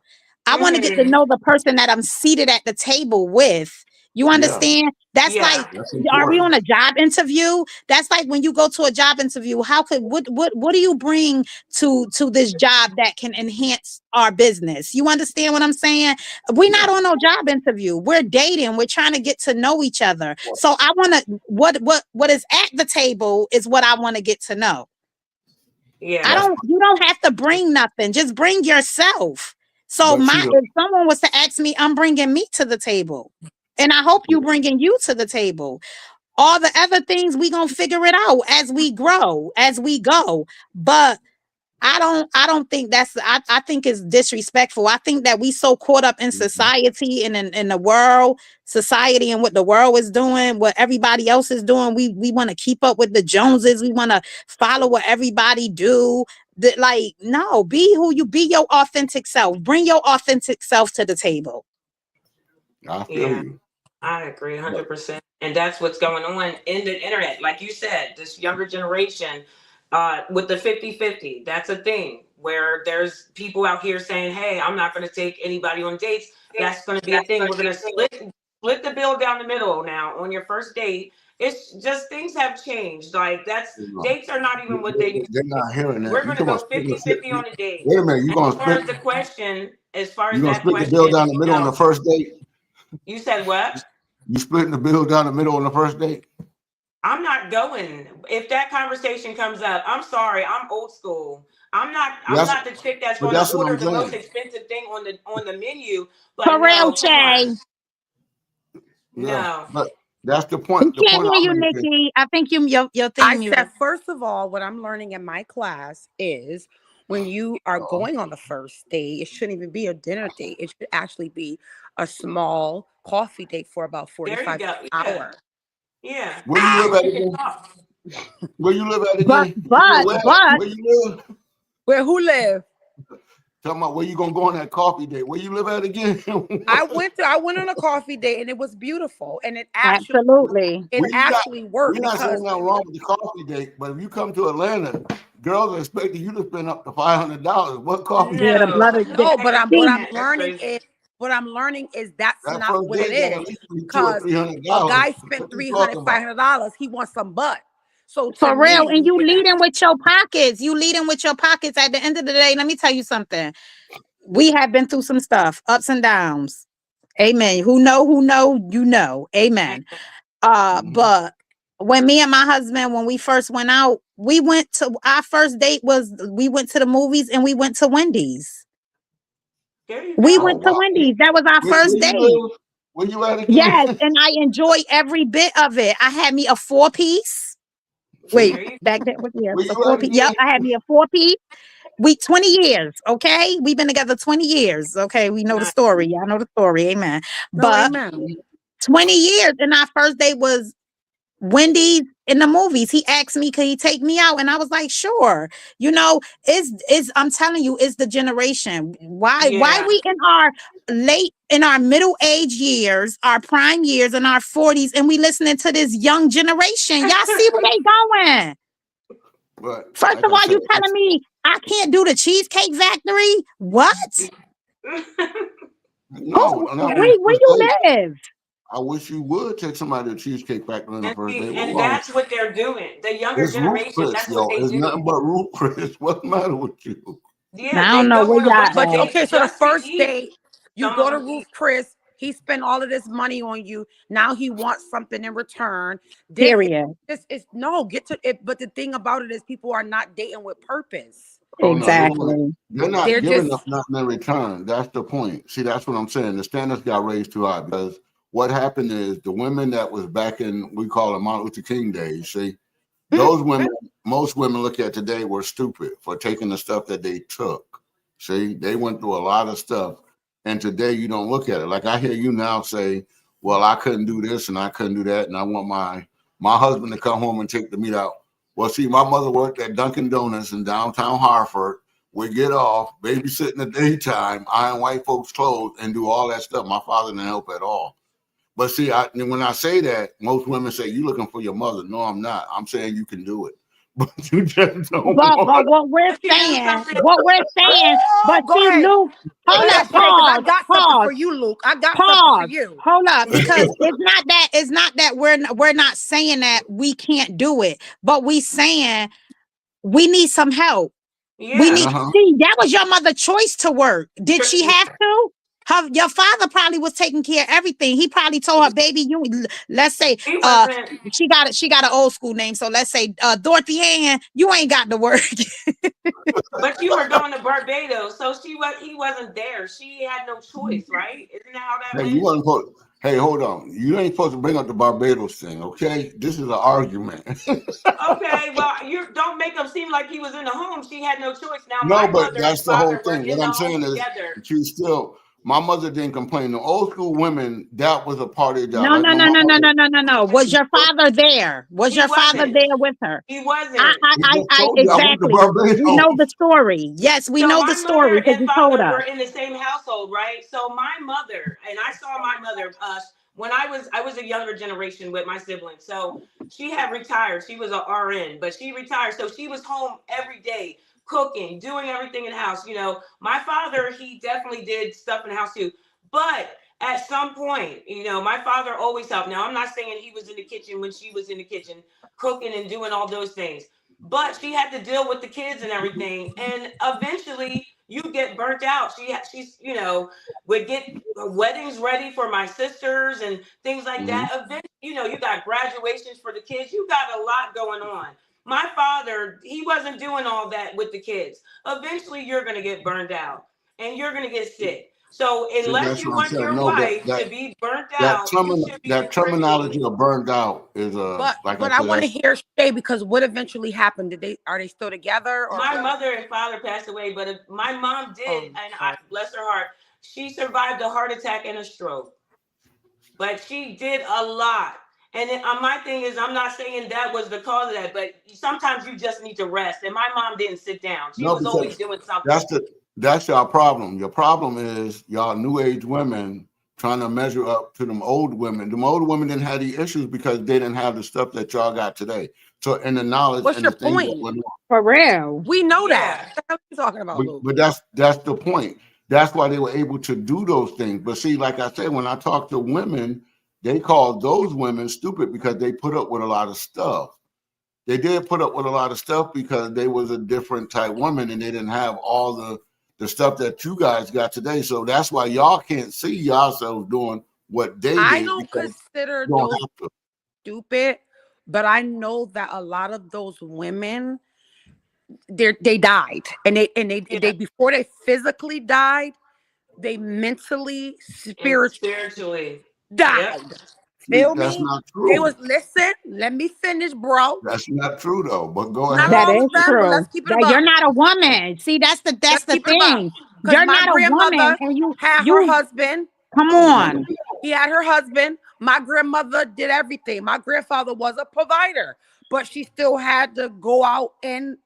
I want to get to Hmm. know the person that I'm seated at the table with. You Yeah, understand? That's like, Yeah. that's are we on important. a job interview? That's like when you go to a job interview. How could what do you bring to this job that can enhance our business? You understand what I'm saying? We're not Yeah. on no job interview. We're dating. We're trying to get to know each other. So I want to what is at the table is what I want to get to know. I Yeah. That's don't You don't have to bring nothing. Just bring yourself. So but see the if someone was to ask me, I'm bringing me to the table. And I hope you bringing you to the table. All the other things we gonna figure it out as we grow, as we go. But I don't think I think it's disrespectful. I think that we so caught up in society and in the world, society and what the world is doing, what everybody else is doing. We want to keep up with the Joneses. We want to follow what everybody do. That, like, no, be who you be, your authentic self. Bring your authentic self to the table. I feel Yeah. you. I agree But 100%. And that's what's going on in the internet. Like you said, this younger generation with the 50-50, that's a thing where there's people out here saying, hey, I'm not going to take anybody on dates. That's going to be a thing. We're going to split the bill down the middle now on your first date. It's just things have changed. Like you know, dates are not even what they used they're to be. not hearing that. We're You going to talking about go split 50-50 on a date. wait a minute, As far as the question, as far you as gonna that split the bill question, down the middle on the first date? you said what? You splitting the bill down the middle on the first date? I'm not going. If that conversation comes up, I'm sorry. I'm old school. I'm That's not the chick that's but going to that's what order I'm the most saying. expensive thing on the menu. But For real, no, come Shay. on. Yeah, No. but that's the We point. The can't point hear I'm you, making. Nikki. I think your I theme said, music. first of all, what I'm learning in my class is when you are Uh, going on the first date, it shouldn't even be a dinner date. It should actually be a small coffee date for about There you 45 go. minutes, an Yeah. hour. Yeah. where you live So at you can again? talk. Where you live at But again? You know but where? but Where you live? Where who live? Talking about where you gonna go on that coffee date? Where you live at again? I went on a coffee date and it was beautiful. And absolutely. it we not actually worked we not saying because nothing wrong with the coffee date, but if you come to Atlanta, girls are expecting you to spend up to $500. What coffee Yeah, date? the No. blood is no, but see, That's crazy. what I'm learning is that's That not first what it date got at is. least be two or Because three hundred a dollars. guy spent What you 300, talking about? $500, he wants some butt. So to For real. And me, you Yeah. leading with your pockets. You leading with your pockets. At the end of the day, let me tell you something. We have been through some stuff, ups and downs. Amen. Who know, you know. Amen. Mhm. But when me and my husband, when we first went out, we went to our first date was we went to the movies and we went to Wendy's. There you We Oh go. went to wow. Wendy's. That was our Where first you date. live? Where you at Yes, again? and I enjoy every bit of it. I had me a 4-piece. Wait, See? There you back then, yeah, it Where was a you at 4-piece. Yep, again? I had me a 4-piece. We 20 years, okay? We've been together 20 years, okay? We know the nice. story. Y'all know the story, amen. no, But amen. 20 years, and our first date was Wendy's in the movies. He asked me, could he take me out? And I was like, sure. You know, it's I'm telling you, it's the generation. Why Yeah. we in our middle age years, our prime years, in our 40s, and we listening to this young generation. Y'all see where they going. But First like of I all, said, you telling me I can't do the Cheesecake Factory? What? no, Who not on Yeah. the where first you date. live? I wish you would take somebody to Cheesecake Factory on the And first see, date. What's and wrong with that's what they're doing. The you? younger It's Ruth generation, Chris, that's what yo. they It's do. nothing but Ruth Chris. What's the matter with you? Yeah, Now I don't they know go where on a bunch y'all of But at. okay, dates so the just to first eat. date, you Some of go to them Ruth eat. Chris. He spent all of this money on you. Now he wants something in return. Period. This is no get to it. But the thing about it is, people are not dating with purpose. Oh no, Exactly. they're not They're giving just up nothing in return. That's the point. See, that's what I'm saying. The standards got raised too high because what happened is the women that was back in we call it Martin Luther King days. See, those women, most women look at today were stupid for taking the stuff that they took. See, they went through a lot of stuff, and today you don't look at it. Like I hear you now say, "Well, I couldn't do this and I couldn't do that, and I want my husband to come home and take the meat out." Well, see, my mother worked at Dunkin' Donuts in downtown Hartford. We get off, babysit in the daytime, iron white folks' clothes, and do all that stuff. My father didn't help at all. But see, when I say that, most women say, "You looking for your mother?" No, I'm not. I'm saying you can do it, but you just don't But want. But you know something? but go see, ahead. Luke, hold Yes, up, Shay, because I pause, got something pause, for you, Luke. I got something for pause, you. hold up, because it's not that we're not saying that we can't do it, but we saying we need some help. We Yeah. need Uh-huh. see that was your mother's choice to work. Did she Tr- have to? Your father probably was taking care of everything. He probably told her, baby, you let's say He wasn't, she got an old school name. So let's say Dorothy Ann, you ain't got to work. but you were going to Barbados, so he wasn't there. She had no choice, right? Isn't that how that Hey, you went? wasn't supposed. Hey, hold on. You ain't supposed to bring up the Barbados thing, okay? This is an argument. Okay, well, you don't make him seem like he was in the home. She had no choice. Now, No, my but mother and that's the whole father were thing. in What the I'm home saying is, together. she still. My mother didn't complain. The old school women, that was a part of their job. No, Like no, when no, my no, no, mother, no, no, no, no. Was your father there? Was He your father wasn't. there with her? He wasn't. he just told you I went to Exactly. We know Barbados. the story. Yes, we So know the my mother story because and you told father were us. in the same household, right? So my mother and I saw my mother when I was a younger generation with my siblings. So she had retired. She was a RN, but she retired. So she was home every day, cooking, doing everything in the house. You know, my father, he definitely did stuff in the house too. But at some point, you know, my father always helped. Now, I'm not saying he was in the kitchen when she was in the kitchen cooking and doing all those things, but she had to deal with the kids and everything, and eventually you get burnt out. She's would get weddings ready for my sisters and things like Mhm. that. Eventually, you got graduations for the kids. You got a lot going on. My father, he wasn't doing all that with the kids. Eventually you're going to get burned out and you're going to get sick. So See, unless that's you what I'm want saying. your No, wife to be burnt out, you should be that terminology contributing. of burned out is like I But I said, want to that's hear Shay because what eventually happened? Are they still together or My what? mother and father passed away, but my mom did, Oh, and I sorry. bless her heart, she survived a heart attack and a stroke. But she did a lot. And my thing is, I'm not saying that was the cause of that, but sometimes you just need to rest. And my mom didn't sit down; she no, was always because doing something. that's the that's your problem. Your problem is y'all new age women trying to measure up to them old women. Them old women didn't have the issues because they didn't have the stuff that y'all got today. So and the knowledge What's and the your things that point? went on. For real. We know that. Yeah, What the hell are you talking about, Luke? But that's the point. That's why they were able to do those things. But see, like I said, when I talk to women, they call those women stupid because they put up with a lot of stuff. they did put up with a lot of stuff because they was a different type woman and they didn't have all the stuff that you guys got today. So that's why y'all can't see yourselves doing what they I did don't because consider you don't those have to. stupid, but I know that a lot of those women, they died, and they before they physically died, they mentally, And spiritually spiritually. died. Yep. Feel That's me? not They true. was listen. Let me finish, bro. That's not true though. But go Nothing ahead. That wrong is with them, but true. let's keep it That you're about. not a woman. See, that's Let's the keep it about. thing. Because You're my not a woman, grandmother and had her you husband. come Mhm. on. He had her husband. My grandmother did everything. My grandfather was a provider, but she still had to go out and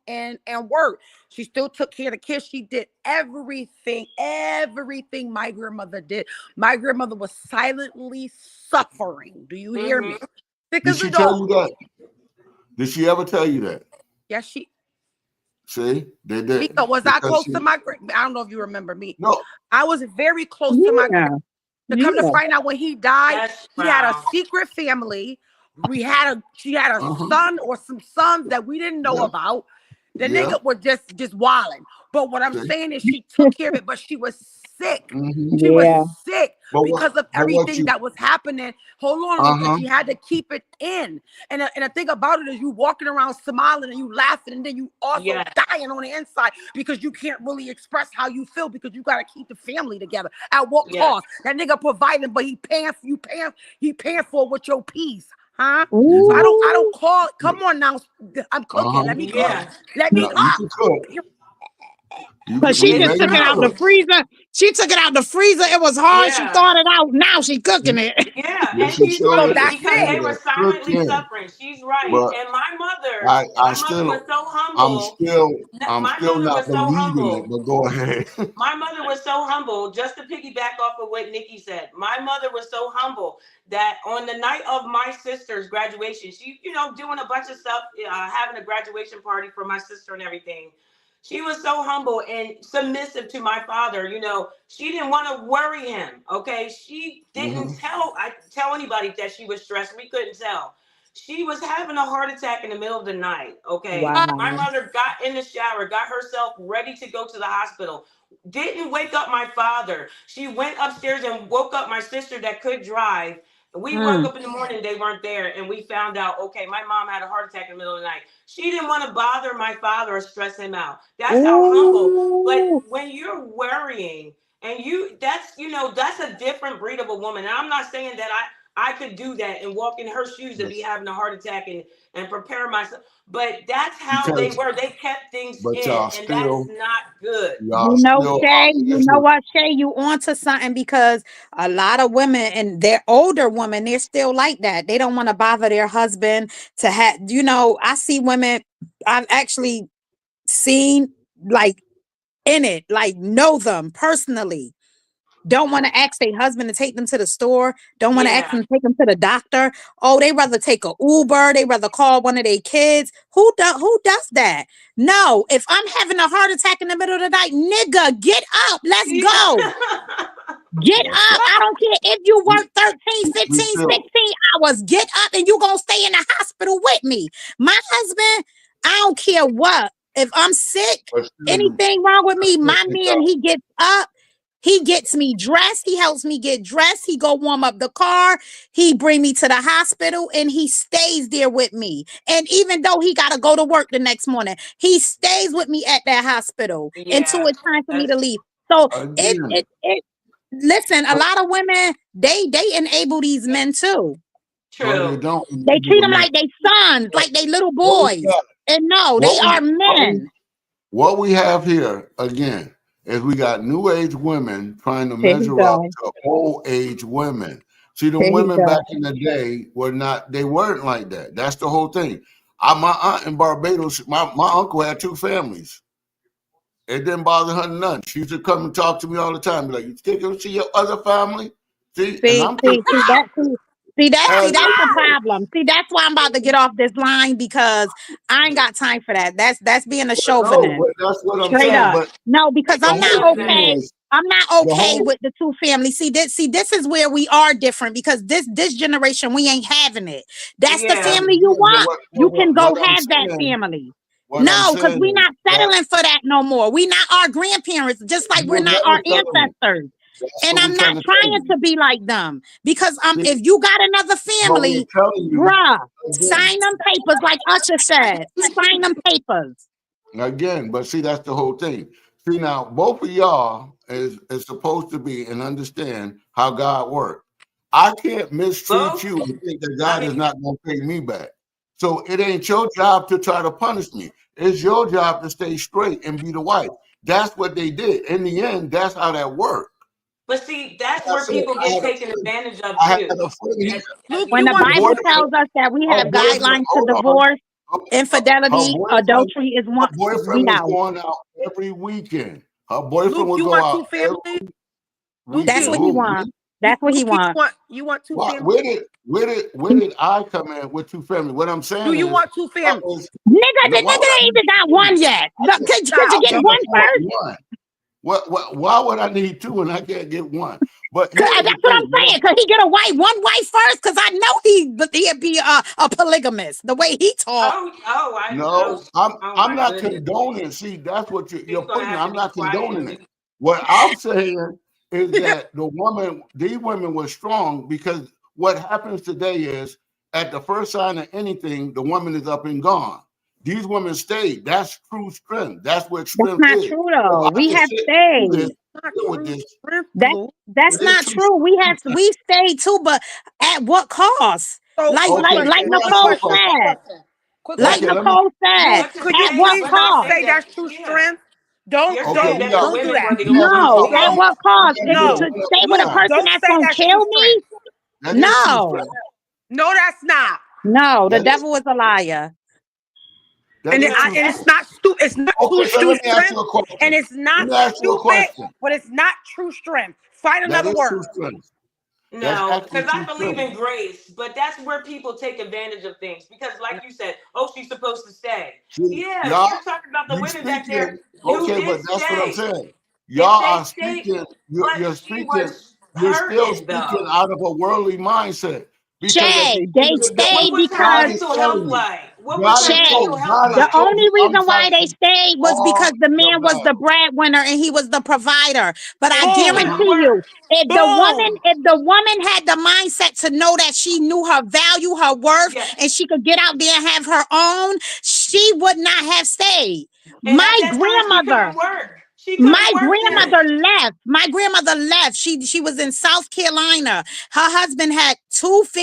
work. She still took care of the kids. She did everything my grandmother did. My grandmother was silently suffering. Do you hear me? Sick Did as a she tell dog. you that? Did she ever tell you that? Yes, she. See, they did Mika, was I because close she to my? I don't know if you remember me. no. I was very close to my. Yeah. To come to Yeah. find out when he died, That's he had a wow. secret family. She had a Uh-huh. son or some sons that we didn't know Yeah. about. The Yeah. nigga was just wilding. But what I'm See. saying is she took care of it, but she was sick. Mm-hmm. She was Yeah. sick But because of what everything you that was happening. Hold on, Luca. uh-huh. She had to keep it in. And the thing about it is you walking around smiling and you laughing and then you also Yeah. dying on the inside because you can't really express how you feel because you got to keep the family together. At what Yeah. cost? That nigga providing, but he paying for with your peace. Huh? So I Ooh. don't call. Come on now. I'm cooking. Uh-huh. Let me cook. Yeah. Let me No, you cook. can cook. You But can she we It's just made took you it out the true. cook. freezer. She took it out the freezer. It was hard. She Yeah. thought it out. Now she cooking it. Yeah, But and she she's showed So right us that's because it. they were that silently cooking. suffering. She's right. But And I my mother was still so I'm humble. still I'm My still mother not was so believing it, humble. but go ahead. My mother was so humble, just to piggyback off of what Nikki said. My mother was so humble that on the night of my sister's graduation, she, doing a bunch of stuff, having a graduation party for my sister and everything. She was so humble and submissive to my father. She didn't want to worry him. Okay, she didn't Mm-hmm. tell anybody that she was stressed. We couldn't tell. She was having a heart attack in the middle of the night. Okay, my Wow. mother got in the shower, got herself ready to go to the hospital. Didn't wake up my father. She went upstairs and woke up my sister that could drive. We woke Mm. up in the morning, they weren't there, and we found out, okay, my mom had a heart attack in the middle of the night. She didn't want to bother my father or stress him out. That's how humble. But Ooh. when you're worrying and that's a different breed of a woman. And I'm not saying that I could do that and walk in her shoes and be having a heart attack and prepare myself. But that's how they Because were. They kept things but in, and that's not good. y'all still Shay, you know listen. what, Shay, you onto something because a lot of women and they're older women, they're still like that. They don't want to bother their husband to have, I see women I've actually seen like in it, like know them personally. Don't want to ask their husband to take them to the store. Don't want to ask Yeah. them to take them to the doctor. Oh, they rather take a Uber. They rather call one of their kids. Who does that? No, if I'm having a heart attack in the middle of the night, nigga, get up. Let's go. Yeah. Get That's up. I don't care if you we, work 13, we 15, still 16 hours. Get up and you going to stay in the hospital with me. My husband, I don't care what. If I'm sick, but still you anything wrong with me, still my pick man, up. he gets up. He gets me dressed. He helps me get dressed. He go warm up the car. He bring me to the hospital and he stays there with me. And even though he got to go to work the next morning, he stays with me at that hospital until Yeah. it's time for me to That's leave. So Again. listen, a But lot of women, they enable these men too. no, they true. don't They enable treat the them men. like they sons, But like they little what we boys. got And no, they what are we what we men. what we have here again is we got new age women trying to Here he measure up go. to old age women. See, the Here he women back go. in the day they weren't like that. That's the whole thing. My aunt in Barbados, my uncle had two families. It didn't bother her none. She used to come and talk to me all the time. Be like, you think you'll see your other family? See, and See, I'm see, thinking, see, hell that's the yeah. problem. See, that's why I'm about to get off this line because I ain't got time for that. That's being a But no, chauvinist. but that's what I'm Straight saying. Yeah. up. But No, because the I'm whole not thing okay. Listen. is I'm not The okay whole with the two families. This is where we are different because this generation we ain't having it. That's the Yeah. family you but want. You can go what I'm have that saying, family. what I'm No, because saying we is not that settling for that no more. We not our grandparents, just like you we're will not our never settle. ancestors. That's And what we're I'm not trying to tell trying you. to be like them because See, if you got another but we're family, telling you bruh, again. sign them papers like Usher said. Sign them papers. Again, but see, that's the whole thing. See, now both of y'all is supposed to be and understand how God works. I can't mistreat Both. you and think that I God is mean, not going to pay me back. So it ain't your job to try to punish me. It's your job to stay straight and be the wife. That's what they did. In the end, that's how that worked. but see, that's I where said, people I get had a taken friend. advantage of I had too. a friend. As Luke, we When you the The want Bible two boyfriend, tells families? us that we her have boyfriend, guidelines to hold on. divorce, Her infidelity, boyfriend, adultery is her one. We boyfriend was out. going out every weekend. Her boyfriend Luke, would you go want out two every families? That's weekend. what Lukey, he Who? wants. Me? That's what he Lukey, wants. you want two Why, families? where did I come in with two families? What I'm Do saying you is, want two families? Nigga, the no, why would nigga I ain't need even got two? one yet. I Look, can't, could you I get can't one afford first? one. Why would I need two and I can't get one? But here's That's the what thing. I'm saying. Could he get one wife first? Because I know he'd be a polygamist. The way he talk. No, oh I'm my not goodness. condoning. See, that's what you're He's gonna putting. have to I'm be not quiet condoning when it. you. What I'm saying is that these women were strong because what happens today is at the first sign of anything, the woman is up and gone. These women stayed. That's true strength. That's what That's strength not is. true If though. I We can have sit through this, stayed. Not deal with true this, strength, That Luke. that's it is not true true. strength. We stayed too, but at what cost? So, Like quick like Okay, let like question, me quick ask you a Nicole question, question. quick said. question, quick Like Okay, question. let me. Nicole said. Luke, What you're could you At saying, what please what you're don't cost? saying say that, that's true yeah, strength? Don't you're Okay, saying don't let me that the ask don't you do a women that. were question. the Let me ask only you a ones No. question. At staying. what cost? Let me ask you To No, one stay at with a a Luke, time. person don't that's say gonna that's kill true me? strength. That is true No. strength. No, that's not. No, the That is devil is a liar. that is true And strength. it's not stupid. It's not Okay, so true let me ask you strength, a and question. it's not Let me ask you a stupid, question. but it's not true strength. Find That another is true word. strength. That's No, actually because I true believe strength. in grace, but that's where people take advantage of things. Because, like you said, oh, she's supposed to stay. See, Yeah, y'all, you're talking about the you women that there speaking, who okay, did but that's what I'm stay. saying. If Y'all they are stayed, speaking, but you're she speaking, was you're still hurting speaking though. out of a worldly mindset. Because at the Shay, end they of the day, stayed What was her God because is mental telling health you. like? What was God her is Shay, mental told, health God is the like? showing only you, I'm reason why they fighting stayed was all because the the man was the battle. breadwinner and he was the provider. But I And she Boom, couldn't guarantee work. you, boom. if the woman had the mindset to know that she knew her value, her worth, Yes. and she could get out there and have her own, she would not have stayed. And at My that time, she grandmother, couldn't work. She couldn't work then. my grandmother left. She was in South Carolina. Her husband had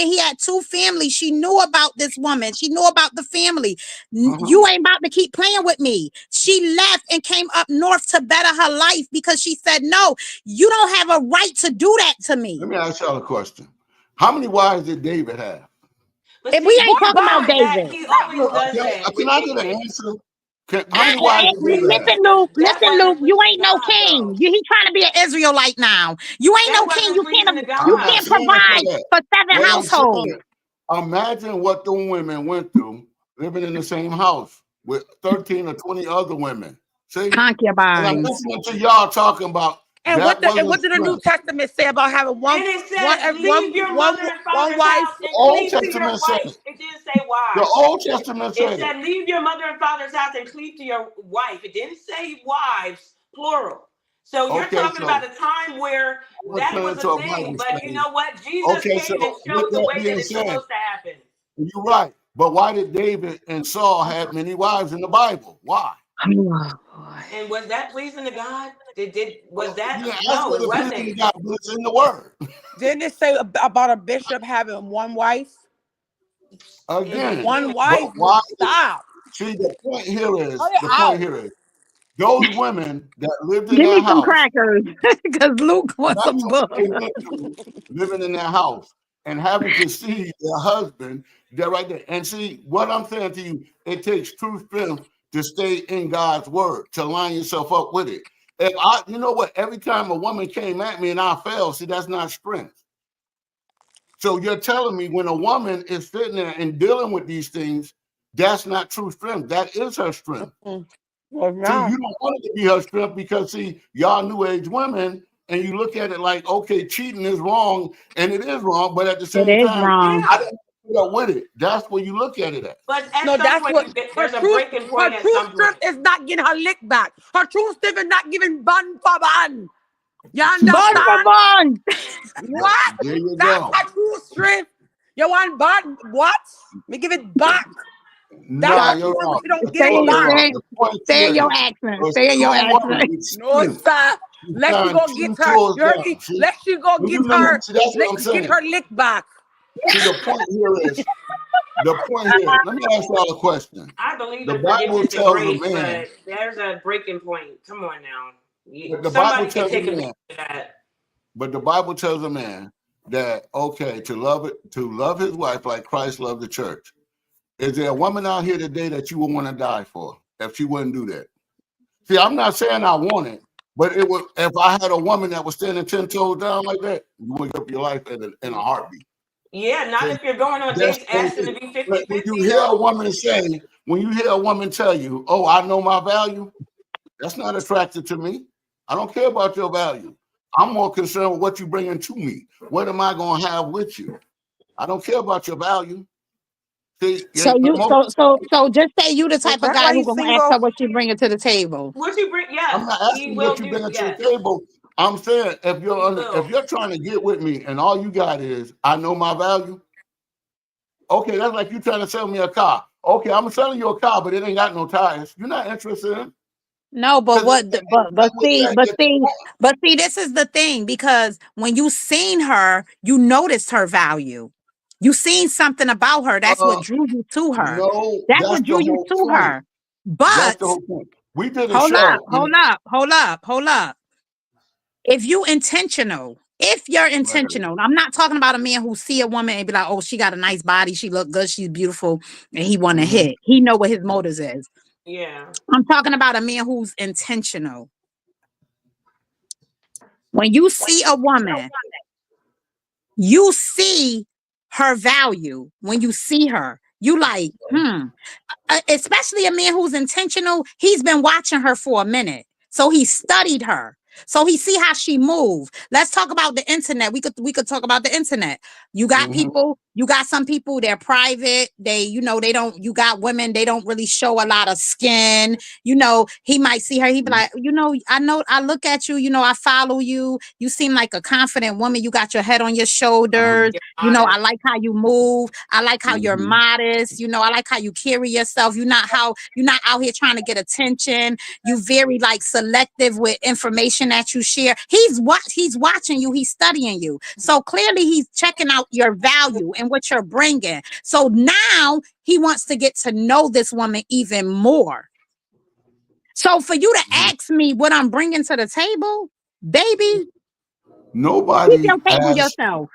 he had two families. She knew about this woman. She knew about the family. Uh-huh. You ain't about to keep playing with me. She left and came up north to better her life because she said, no, you don't have a right to do that to Let me. me ask y'all a question. How many wives did David have? But And we see, Boy, ain't talking about bye. David. he Stop, always Luke. does that Can with I get an David. answer? How many wives did David have? Listen, Luke. That Listen, Luke. wasn't You pleasing ain't no God, king. though. He trying to be an Israelite now. You ain't That no king. wasn't pleasing to You I'm God. not can't saying it for provide that. for seven What I'm households. saying, imagine what the women went through living in the same house with 13 or 20 other women. See? And I'm Concubines. listening to y'all talking about And that what wasn't did the New strength. Testament say about having And it says, leave your mother and one father's wife? house The and Old cleave to your Testament said wife. it. It didn't say The wives. Old Testament It said it. said, leave your mother and father's house and cleave to your wife. It didn't say wives, plural. So you're Okay, talking so about a time where I'm going to that turn was a into a thing. Bible But you study. know what? Jesus Okay, so came and with showed the that way that being it's said, supposed to happen. you're right. But why did David and Saul have many wives in the Bible? Why? Oh, boy. And was that pleasing to God? Was You that? didn't ask No, for it the pleasing wasn't. of God, but it's in the word. Didn't it say about a bishop having one wife? Again, One but wife? why? Stop. See, the point here Cut is it out. those women that lived in Give that me some house. crackers because Luke wants Imagine some what butter. they went through living in their house and having to see their husband there right there. And see, what I'm saying to you, it takes true strength to stay in God's word, to line yourself up with it. You know what, every time a woman came at me and I fell, see, that's not strength. So you're telling me when a woman is sitting there and dealing with these things, that's not true strength. That is her strength. Mm. Well, See, no. you don't want it to be her strength because, see, y'all new age women, and you look at it like, okay, cheating is wrong, and it is wrong, but at the It same is time, wrong. I didn't put up with it. That's where you look at it at. But at No, some that's point, what her there's a true breaking point at some strength point. is not getting her lick back. Her true strength is not giving bun for bun. You Bun for understand? bun. What? There you That's go. her true strength. You want bun? What? Me give it back. Nah, That's you're her wrong. she don't give Stay it in, back. stay, The point stay in here your is, accent. a Stay in your true woman accent. is No, strength. sir. She's Let she tying go two get her. toes You heard down. me? See, Let she go when get you know, her. see, that's what I'm Get saying. her lick back. See, the point here is, the point here. Let me ask y'all a question. I believe The in Bible forgiveness and tells a grace, man, but there's a breaking point. Come on now. the Bible Somebody can tells a take advantage man, of that. but the Bible tells a man that, okay, to love his wife like Christ loved the church. Is there a woman out here today that you would want to die for if she wouldn't do that? See, I'm not saying I want it, but it would. If I had a woman that was standing 10 toes down like that, you would give up your life in a heartbeat. Yeah, not See, if you're going on that's dates the whole asking to thing. be But 50-50, when you hear a woman say, when you hear a woman tell you, "Oh, I know my value," that's not attractive to me. I don't care about your value. I'm more concerned with what you bringing to me. What am I going to have with you? I don't care about your value. See, So you, so just say you the Is type of that guy why who he's gonna ask single? her what she bringing to the table. What you bring? I'm Yes, not he asking what will you do. bring to the Yes, table. I'm saying if he will. you're trying to get with me and all you got is I know my value. Okay, that's like you trying to sell me a car. Okay, I'm selling you a car, but it ain't got no tires. You're not interested in it. No, but 'Cause but see, this is the thing because when you seen her, you noticed her value. You seen something about her. That's what drew you to her. no, That's that's what the drew you whole to point. her. That's But the whole point. We did a hold up, show. hold up, hold up, hold up. If you're intentional, I'm not talking about a man who see a woman and be like, oh, she got a nice body, she look good, she's beautiful, and he want to Mhm. hit. He know what his motives is. Yeah. I'm talking about a man who's intentional. When you see a woman, you see her value. When you see her, you like, especially a man who's intentional. He's been watching her for a minute, so he studied her, so he see how she move. Let's talk about the internet. We could talk about the internet. You got Mhm. people, you got some people, they're private, they don't, you got women, they don't really show a lot of skin. He might see her, he be like, I look at you, I follow you, you seem like a confident woman, you got your head on your shoulders, You're I honest. like how you move, I like how you're Mhm. modest, I like how you carry yourself, you're not out here trying to get attention, you very like selective with information that you share. He's watching you, he's studying you, so clearly he's checking out your value and what you're bringing. So now he wants to get to know this woman even more. So for you to ask me what I'm bringing to the table, baby, keep Nobody your table asked. yourself.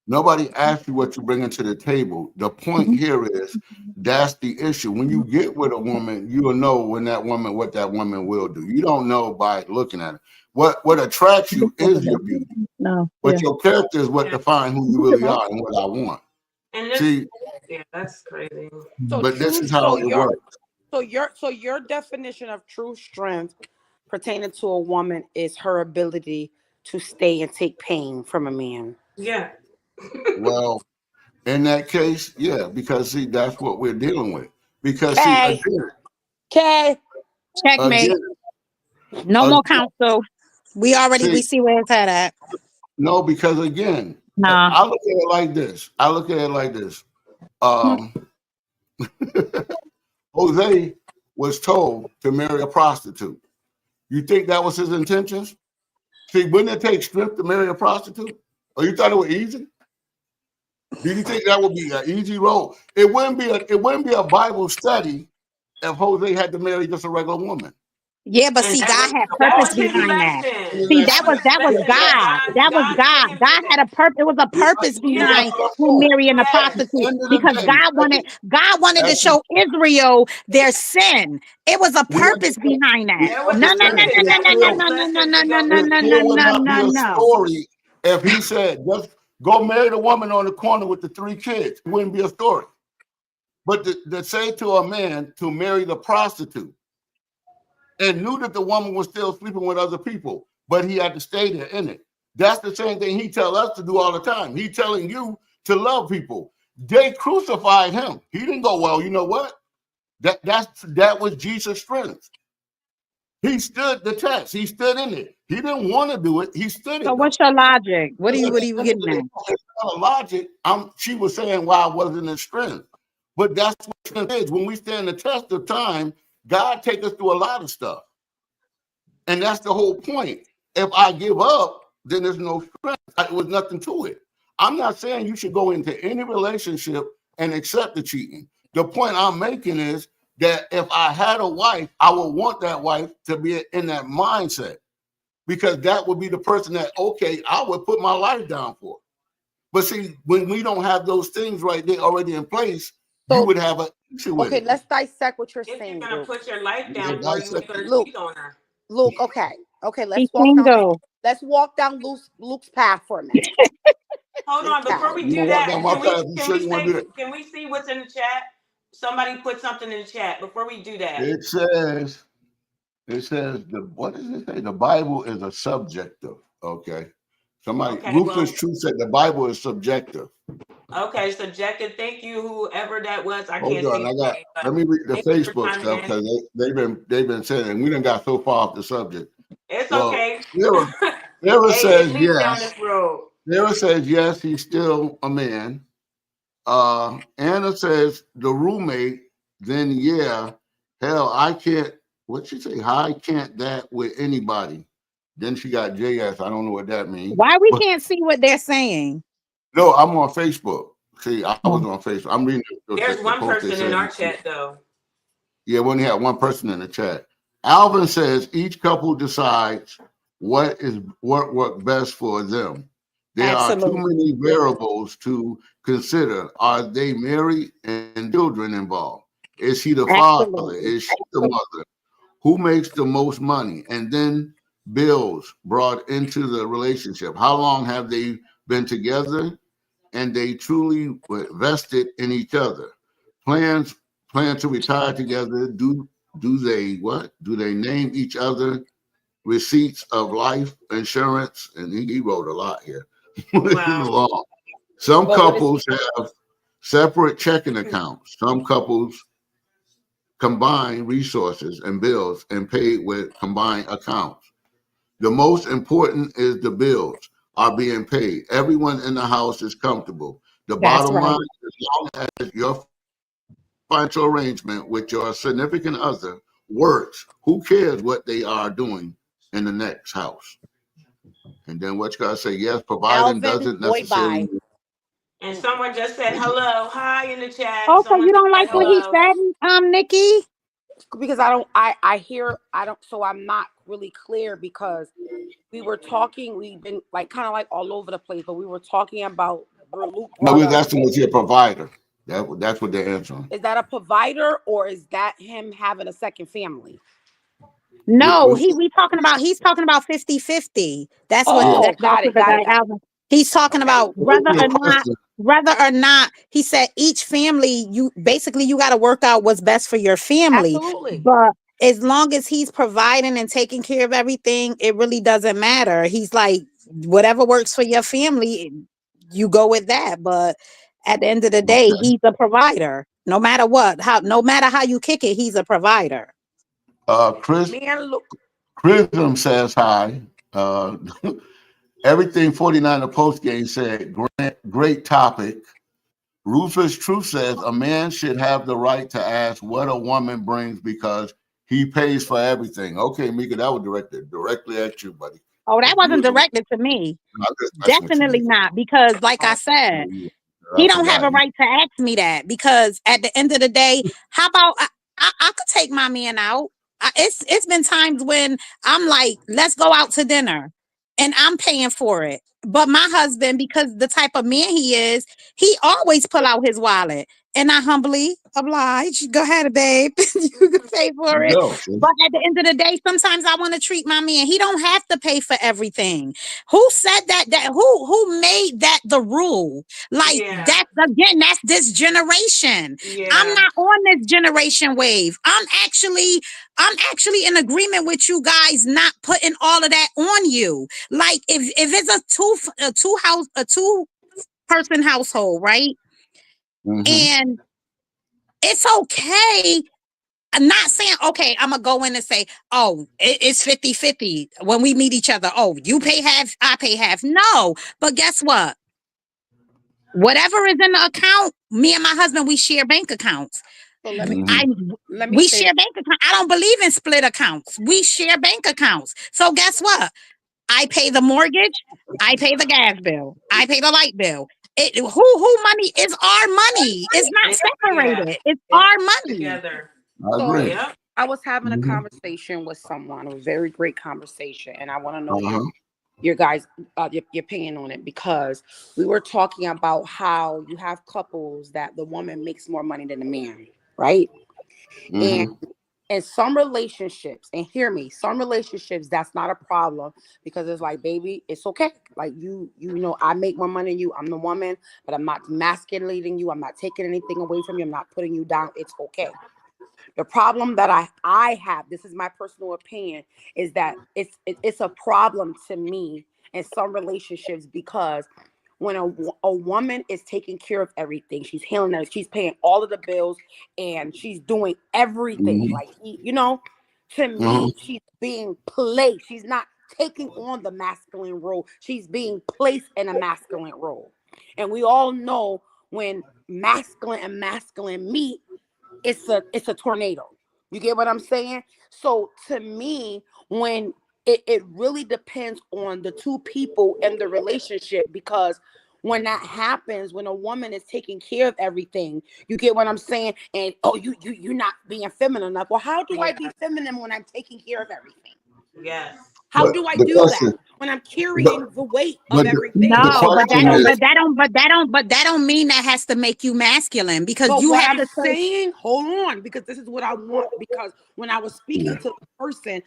Nobody asked you what you bring to the table. The point here is that's the issue. When you get with a woman, you'll know what that woman will do. You don't know by looking at it. What attracts you is your beauty, No, yeah. but your character is what Yeah. defines who you really are and what I want. And this, See, yeah, that's crazy. So but this true. is how it works. So your definition of true strength pertaining to a woman is her ability to stay and take pain from a man. Yeah. Well, in that case, yeah, because see, that's what we're dealing with. Because see, Okay. Okay. Checkmate. again, No more again, counsel. We see, see where it's at. no, because again, Nah. I look at it like this. Um, Jose was told to marry a prostitute. You think that was his intentions? See, wouldn't it take strength to marry a prostitute? Or you thought it was easy? Did you think that would be an easy road? It wouldn't be a Bible study if Jose had to marry just a regular woman. Yeah, but And see, that God was had that purpose was his behind that. lesson. See, That was his that was lesson. Yeah, God. That was God God. put him God through had a that. purpose. It was a purpose Yeah. behind That's what I'm him saying. marrying a At the Yes. prostitute end of the because day, God wanted to show Israel their sin. It was a we purpose behind that. There was No, a no, no, purpose. no, That no, was no, his no, no, no, lesson no, to no, go no, it no, through. no, still would no, not be no, a no. story if he said, just go marry the woman on the corner with the 3 kids. It wouldn't be a story. But to say to a man to marry the prostitute, and knew that the woman was still sleeping with other people, but he had to stay there in it. That's the same thing he tell us to do all the time. He telling you to love people. They crucified him. He didn't go, well, you know what? That was Jesus' strength. He stood the test. He stood in it. He didn't want to do it. He stood So it. what's your logic? What are you getting at? It's not a logic. She was saying why I wasn't in strength. But that's what strength is. When we stand the test of time, God take us through a lot of stuff. And that's the whole point. If I give up, then there's no strength. It was nothing to it. I'm not saying you should go into any relationship and accept the cheating. The point I'm making is that if I had a wife, I would want that wife to be in that mindset, because that would be the person that, okay, I would put my life down for. But see, when we don't have those things right there already in place, you would have an issue with it. Let's dissect what you're If saying. you're gonna put your life down, Yeah, or you're gonna Luke, cheat on her. Luke, okay, He's single. let's walk down Luke's path for a minute. Hold on, before we You do gonna walk that, down my path? You sure you want to do that? can we see what's in the chat? Somebody put something in the chat before we do that. It says what does it say? The Bible is a subjective. Okay. Somebody, Okay, Rufus True said the Bible is subjective. Okay, subjective. Thank you, whoever that was. I Hold can't on, see. let me read the thank you for Facebook chiming stuff, in. because they've been saying, and we done got so far off the subject. It's Well, okay. Sarah Hey, says it leads down yes. this road. Sarah says yes, he's still a man. Anna says the roommate, then yeah, hell, I can't, what'd she say? I can't that with anybody. Then she got JS. I don't know what that means. Why we can't see what they're saying? No, I'm on Facebook. See, I was on Facebook. I'm reading There's one person in our chat though. Yeah, we only had one person in the chat. Alvin says each couple decides what worked best for them. There are too many variables to consider. Are they married and children involved? Is he the father? Is she the mother? Who makes the most money? And then bills brought into the relationship. How long have they been together? And they truly vested in each other. Plan to retire together. Do they what? Do they name each other receipts of life insurance? And he wrote a lot here. Wow. Some couples have separate checking accounts. Some couples combine resources and bills and pay with combined accounts. The most important is the bills are being paid. Everyone in the house is comfortable. The bottom line, as long as your financial arrangement with your significant other works, who cares what they are doing in the next house? And then what you gotta say, yes, providing doesn't necessarily. And someone just said hello, hi in the chat. Oh, so Someone you don't like hello. what he said, Nikki? Because I don't, so I'm not really clear, because we were talking, we've been like kind of like all over the place, but we were talking about Luke. No, we was asking was he a provider? That's what they're answering. Is that a provider, or is that him having a second family? No, he's talking about 50-50. That's what got it. He's talking about whether or not he said each family, you got to work out what's best for your family. Absolutely. But as long as he's providing and taking care of everything, it really doesn't matter. He's like, whatever works for your family, you go with that. But at the end of the day, he's a provider. No matter what, no matter how you kick it, he's a provider. Chrism says hi. Everything 49 the post game said, great topic. Rufus True says a man should have the right to ask what a woman brings because he pays for everything. Okay, Mika, that was directly at you, buddy. Oh, that wasn't directed to me. Definitely not, because like I said, he don't have a right to ask me that, because at the end of the day, how about I could take my man out. It's been times when I'm like, let's go out to dinner and I'm paying for it. But my husband, because the type of man he is, he always pull out his wallet. And I humbly oblige. Go ahead, babe. You can pay for it. Go. See? But at the end of the day, sometimes I want to treat my man. He don't have to pay for everything. Who said that? Who made that the rule? Like Yeah. that's this generation. I'm Yeah. not on this generation wave. I'm actually in agreement with you guys not putting all of that on you. Like if it's a two person household, right? And it's okay. I'm not saying, okay, I'm going to go in and say, oh, it's 50-50 when we meet each other. Oh, you pay half, I pay half. No, but guess what? Whatever is in the account, me and my husband, we share bank accounts. So let me We say share bank accounts. I don't believe in split accounts. We share bank accounts. So guess what? I pay the mortgage. I pay the gas bill. I pay the light bill. Who money is our money. It's not separated. It's our money. Together. I agree. Yep. I was having a conversation with someone, a very great conversation, and I want to know your guys' your opinion on it, because we were talking about how you have couples that the woman makes more money than the man, right? And in some relationships, and hear me, some relationships that's not a problem, because it's like, baby, it's okay. Like you know, I make more money than you. I'm the woman, but I'm not emasculating you. I'm not taking anything away from you. I'm not putting you down. It's okay. The problem that I have, this is my personal opinion, is that it's a problem to me in some relationships, because when a woman is taking care of everything, she's handling that, she's paying all of the bills, and she's doing everything. Like, you know, to me, she's being placed. She's not taking on the masculine role. She's being placed in a masculine role. And we all know when masculine and masculine meet, it's a tornado. You get what I'm saying? So to me, when it really depends on the two people in the relationship, because when that happens, when a woman is taking care of everything, you get what I'm saying? And you're not being feminine enough. Well, how do I be feminine when I'm taking care of everything? Yes. How do I do that when I'm carrying the weight of everything? No, but that don't mean that has to make you masculine, because But you what have I'm to say, saying, hold on, because this is what I want. Because when I was speaking to the person,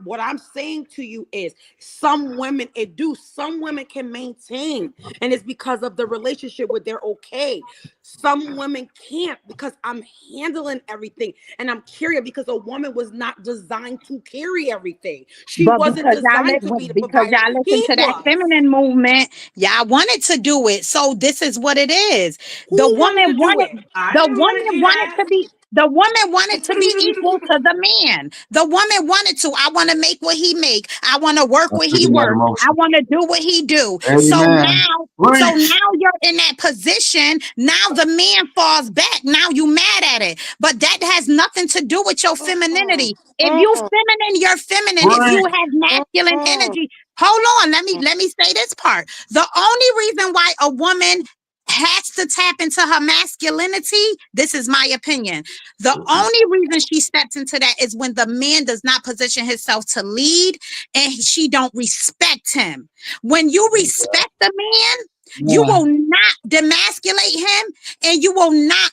what I'm saying to you is, some women some women can maintain, and it's because of the relationship where they're okay. Some women can't, because I'm handling everything and I'm carrying, because a woman was not designed to carry everything. She but wasn't designed to be the provider. listen to that feminine movement, y'all wanted to do it. So this is what it is. The Who wanted to woman do it? I the didn't want to woman do wanted that. to be the woman wanted to be equal to the man. The woman wanted to. I want to make what he make. I want to work what he work. I want to do what he do. So Amen. now you're in that position. Now the man falls back. Now you mad at it. But that has nothing to do with your femininity. If you feminine, you're feminine. If you have masculine energy, hold on. Let me say this part. The only reason why a woman has to tap into her masculinity, this is my opinion. The only reason she steps into that is when the man does not position himself to lead and she don't respect him. When you respect the man, you will not demasculate him, and you will not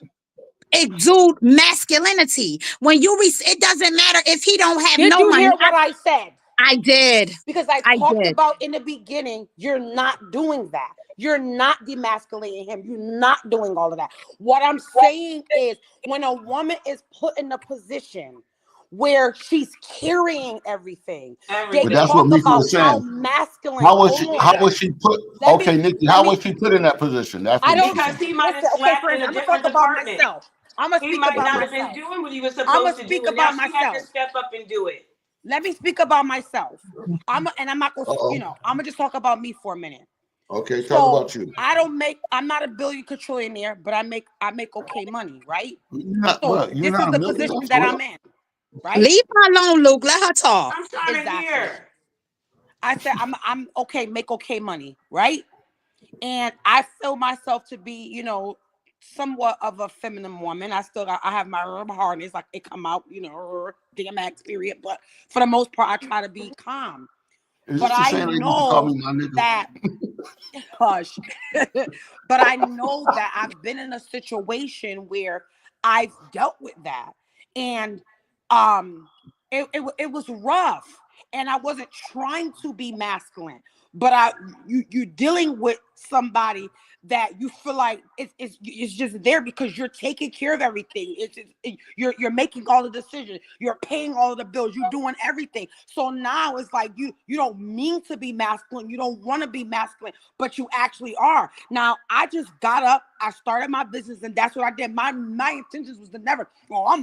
exude masculinity. When you it doesn't matter if he don't have Did no you money. hear what I said? I did. Because I talked about in the beginning, you're not doing that. You're not demasculating him. You're not doing all of that. What I'm saying is, when a woman is put in a position where she's carrying everything, they But that's talk what Mika about was how saying. masculine. How was she put? Okay, Nikki, how was she put in that position? That's what Because he might have slept in a I'm gonna different talk about department. myself. I'm gonna He speak might about not have been myself. doing what he was I'm supposed gonna to speak do, and now about she had to myself. step up and do it. Let me speak about myself. I'm not gonna, I'm gonna just talk about me for a minute. Okay, talk So about you. I'm not a billion quadrillionaire, but I make okay money, right? You're not, So you're this is not the a million. position that I'm in, right? Leave her alone, Luke. Let her talk. I'm trying to hear. I said I'm okay, make okay money, right? And I feel myself to be, somewhat of a feminine woman. I have my hardness, like it come out, DMX period. But for the most part, I try to be calm. Is But this the I same lady you call know me my nigga? that hush. But I know that I've been in a situation where I've dealt with that, and it was rough, and I wasn't trying to be masculine, but you're dealing with somebody that you feel like it's just there because you're taking care of everything. You're making all the decisions, you're paying all the bills, you're doing everything. So now it's like you don't mean to be masculine, you don't want to be masculine, but you actually are. Now I just got up, I started my business, and that's what I did. My intentions was to never, well, I'm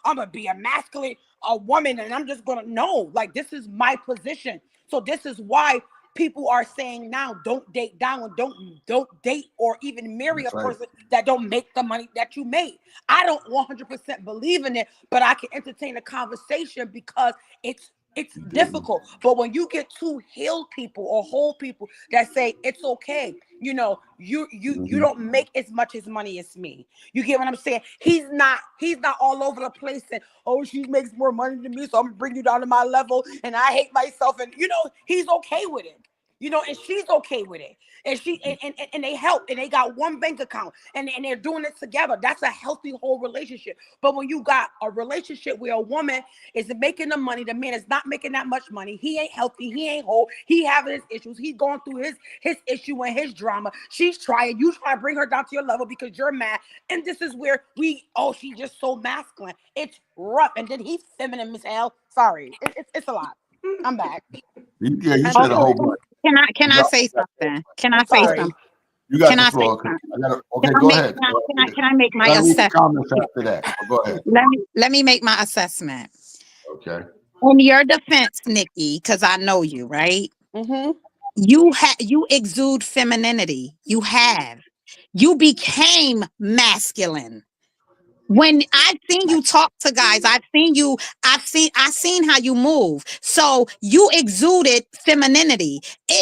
gonna be a masculine woman, and I'm just gonna know, like, this is my position. So this is why people are saying now, don't date down, and don't date or even marry a person that don't make the money that you make. I don't 100% believe in it, but I can entertain a conversation because it's difficult. But when you get two healed people or whole people that say it's okay, you don't make as much as money as me. You get what I'm saying? He's not all over the place and, oh, she makes more money than me, so I'm gonna bring you down to my level and I hate myself. And he's okay with it. And she's okay with it. And and they help, and they got one bank account, and they're doing it together. That's a healthy whole relationship. But when you got a relationship where a woman is making the money, the man is not making that much money, he ain't healthy, he ain't whole, he having his issues, he's going through his issue and his drama. You try to bring her down to your level because you're mad. And this is where she's just so masculine. It's rough. And then he's feminine as hell. Sorry. It's a lot. I'm back. Yeah, you said a whole bunch. Can I say something? Can I say something? You got Can the I floor. say Okay, go ahead. Can I make my assessment? Comments after that. Go ahead. Let me make my assessment. Okay. In your defense, Nikki, because I know you, right? Mm-hmm. You exude femininity. You became masculine. When I've seen you talk to guys, I've seen how you move. So you exuded femininity.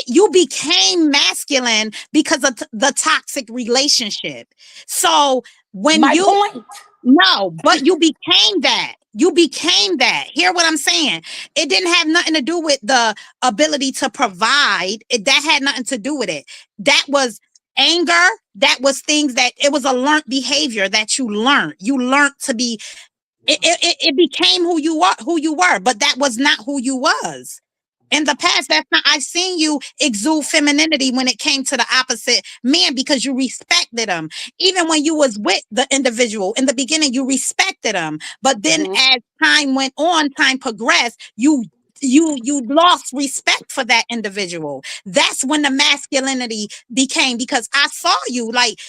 You became masculine because of the toxic relationship. So when My point. No, but you became that. You became that. Hear what I'm saying? It didn't have nothing to do with the ability to provide. That had nothing to do with it. That was anger. That was things that it was a learned behavior that you learned. You learned to be. It became who you were, but that was not who you was. In the past, that's not. I've seen you exude femininity when it came to the opposite man because you respected him. Even when you was with the individual in the beginning, you respected him. But then, as time went on, time progressed, you lost respect for that individual. That's when the masculinity became, because I saw you like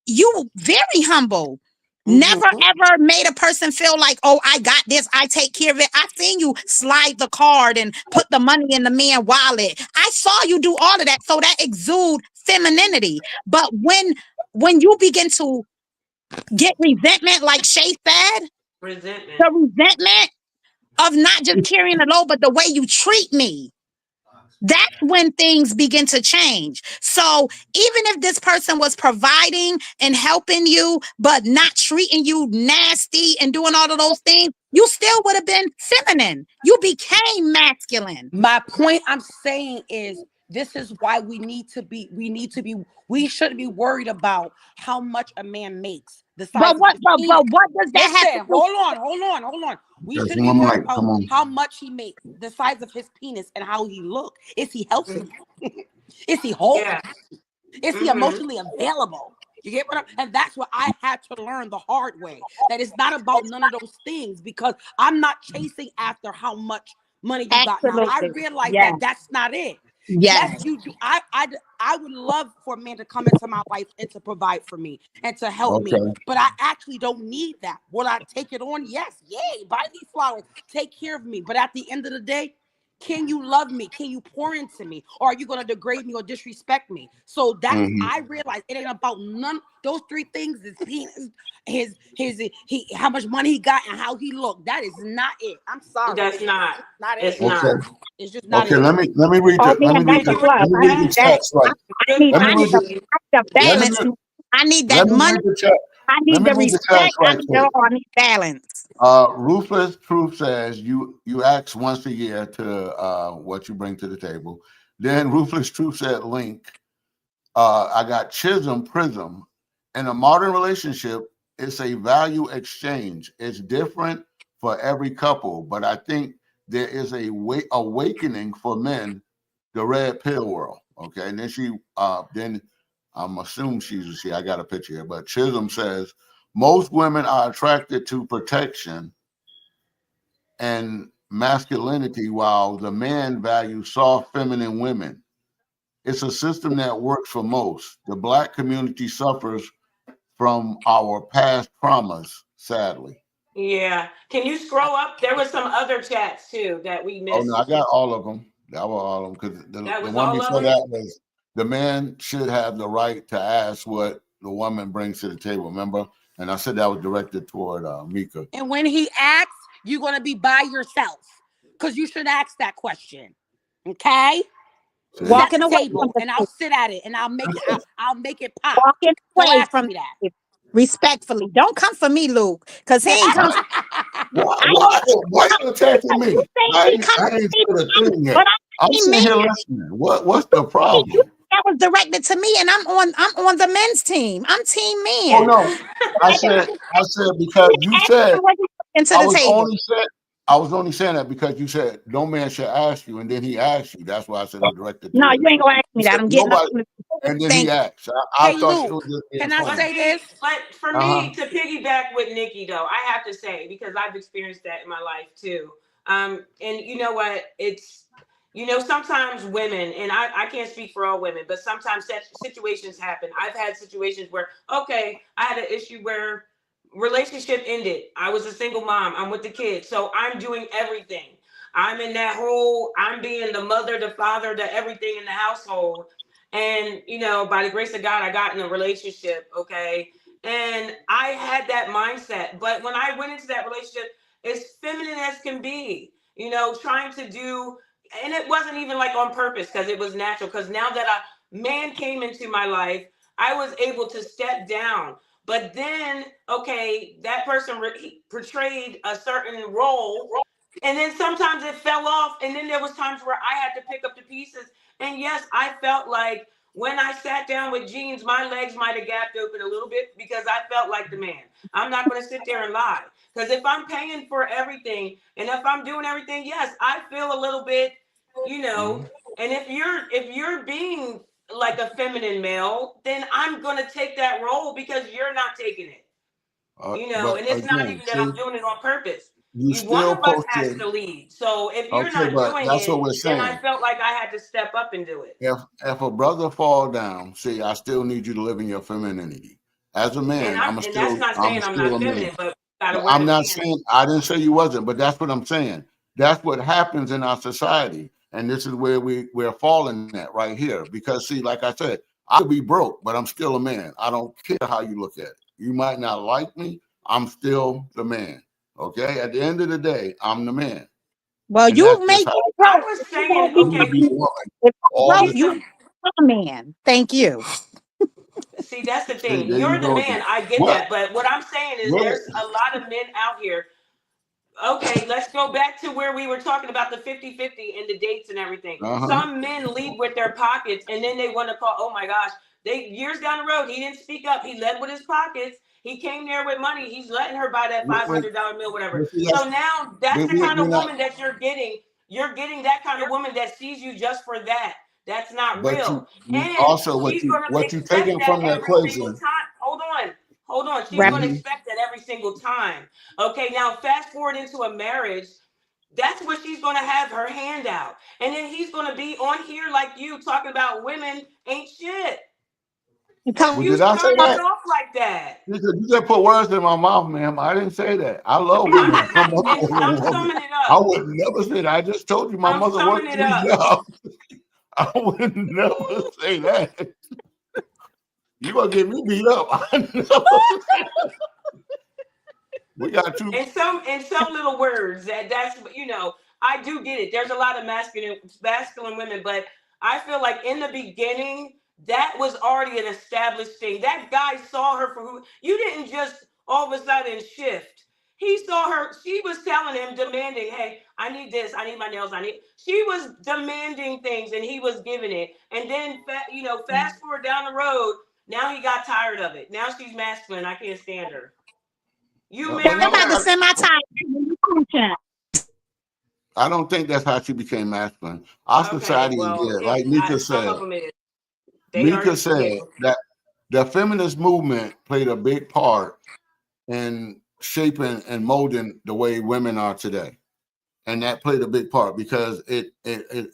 you very humble. Never ever made a person feel like, oh, I got this, I take care of it. I seen you slide the card and put the money in the man's wallet. I saw you do all of that. So that exude femininity. But when you begin to get resentment, like Shay said, the resentment of not just carrying the load, but the way you treat me, that's when things begin to change. So even if this person was providing and helping you, but not treating you nasty and doing all of those things, you still would have been feminine. You became masculine. My point I'm saying is, this is why we shouldn't be worried about how much a man makes. But what does that have to do? Hold on. We shouldn't be worried about how much he makes, the size of his penis, and how he look. Is he healthy? Is he whole? Yeah. Is he emotionally available? You get what and that's what I had to learn the hard way. That it's not about none of those things, because I'm not chasing after how much money you got. Now I realize that that's not it. Yes, you do. I would love for a man to come into my life and to provide for me and to help me, but I actually don't need that. Will I take it on? Yes. Yay. Buy these flowers. Take care of me. But at the end of the day, can you love me? Can you pour into me? Or are you going to degrade me or disrespect me? So that's, I realize it ain't about none. Those three things: his penis, how much money he got, and how he looked. That is not it. I'm sorry. That's not it. It's not. It's just not it. Let me read the text. I need the balance. I need that money. I Let need me the read the text respect. I right need it quick. all. I need balance. Ruthless Truth says you ask once a year to what you bring to the table. Then Ruthless Truth said link. I got Chisholm Prism. In a modern relationship, it's a value exchange. It's different for every couple, but I think there is a awakening for men, the red pill world. Okay, and then then I'm assuming she's she. I got a picture here, but Chisholm says most women are attracted to protection and masculinity, while the man values soft, feminine women. It's a system that works for most. The Black community suffers from our past traumas, sadly. Yeah. Can you scroll up? There was some other chats too that we Oh no, I missed. got all of them. That were all of them because That the was one all of before them. that was the man should have the right to ask what the woman brings to the table. Remember? And I said that was directed toward Mika. And when he asks, you're gonna be by yourself because you should ask that question. Okay. See? Set Walking the away from table the and I'll sit at it and I'll make it. I'll make it pop. walking Don't away ask from me that. the respectfully. Don't come for me, Luke, because he ain't come. Why? I Why? Why you attacking you me? say he come I for ain't me, said a thing but yet. I I'm see sitting me. here listening. What's the problem? That was directed to me, and I'm on the men's team. I'm team Oh men. no, I said because you Ask said him what he bring to I the was table. only said I was only saying that because you said no man should ask you, and then he asked you. That's why I said I'm directed No, toward you ain't you. gonna ask You me said that. I'm getting up nobody, from the table. and then he Thank you. asked. I Hey thought it Luke, was just being can I funny. say this? But for Uh-huh. me, to piggyback with Nikki, though, I have to say, because I've experienced that in my life too. And you know what? Sometimes women, and I can't speak for all women, but sometimes situations happen. I've had situations where, okay, I had an issue where relationship ended. I was a single mom. I'm with the kids. So I'm doing everything. I'm in that whole, I'm being the mother, the father, the everything in the household. And, by the grace of God, I got in a relationship. Okay. And I had that mindset. But when I went into that relationship, as feminine as can be, trying to do, and it wasn't even like on purpose because it was natural. Because now that a man came into my life, I was able to step down. But then, okay, that person portrayed a certain role, and then sometimes it fell off, and then there was times where I had to pick up the pieces. And yes, I felt like when I sat down with jeans, my legs might have gapped open a little bit because I felt like the man. I'm not going to sit there and lie, because if I'm paying for everything and if I'm doing everything, yes, I feel a little bit, you know. Mhm. And if you're being like a feminine male, then I'm going to take that role because you're not taking it. But And it's not again, even that see, I'm doing it on purpose. you One still of us has posted. to lead. So if you're Okay, not but doing that's what it, we're then I saying. felt like I had to step up and do it. If a brother fall down, see, I still need you to live in your femininity. As a And man, and that's not I'm saying I'm still not a man. feminine, but gotta No, wear I'm the not pants. saying I didn't say you wasn't, but that's what I'm saying. That's what happens in our society, and this is where we're falling at right here. Because see, like I said, I could be broke, but I'm still a man. I don't care how you look at it. You might not like me. I'm still the man. Okay. At the end of the day, I'm the man, Well, and that's you just make how it I broke. was You saying, won't be you to okay, be a woman if you all broke. the see, You time. a man. Thank you. see, that's the See, thing. there you You're the go man. again. I get What? that. But what I'm saying is What? there's a lot of men out here. Okay, let's go back to where we were talking about the 50-50 and the dates and everything. Uh-huh. Some men lead with their pockets and then they want to call, oh my gosh, they years down the road, he didn't speak up. He led with his pockets. He came there with money. He's letting her buy that $500 meal, whatever. See, So now that's the kind we're of not. woman that you're getting. You're getting that kind of woman that sees you just for that. That's not But real. you And also she's going to what you expect taking that from the every single equation. time. Hold on. Hold on. She's Right. going to Mhm. expect that every single time. Okay, now fast forward into a marriage. That's what she's going to have her hand out. And then he's going to be on here like you talking about women ain't shit. You When talk Well, you did I say started that? it off like that. You just put words in my mouth, ma'am. I didn't say that. I love I'm women to come up just, with a I'm woman. summing it I up. would never say that. I just told you my I'm mother summing worked it 3 up. jobs. I would never say that. You gonna get me beat up. I know. We got two. In some little words that's I do get it. There's a lot of masculine women, but I feel like in the beginning that was already an established thing. That guy saw her for who you didn't just all of a sudden shift. He saw her, she was telling him, demanding, hey, I need this, I need my nails, she was demanding things and he was giving it. And then, fast forward down the road, now he got tired of it. Now she's masculine, I can't stand her. You married I'm about to her. send my time. I don't think that's how she became masculine. Our society is there, like Mika said. Some of them is. Mika said that the feminist movement played a big part in shaping and molding the way women are today. And that played a big part because it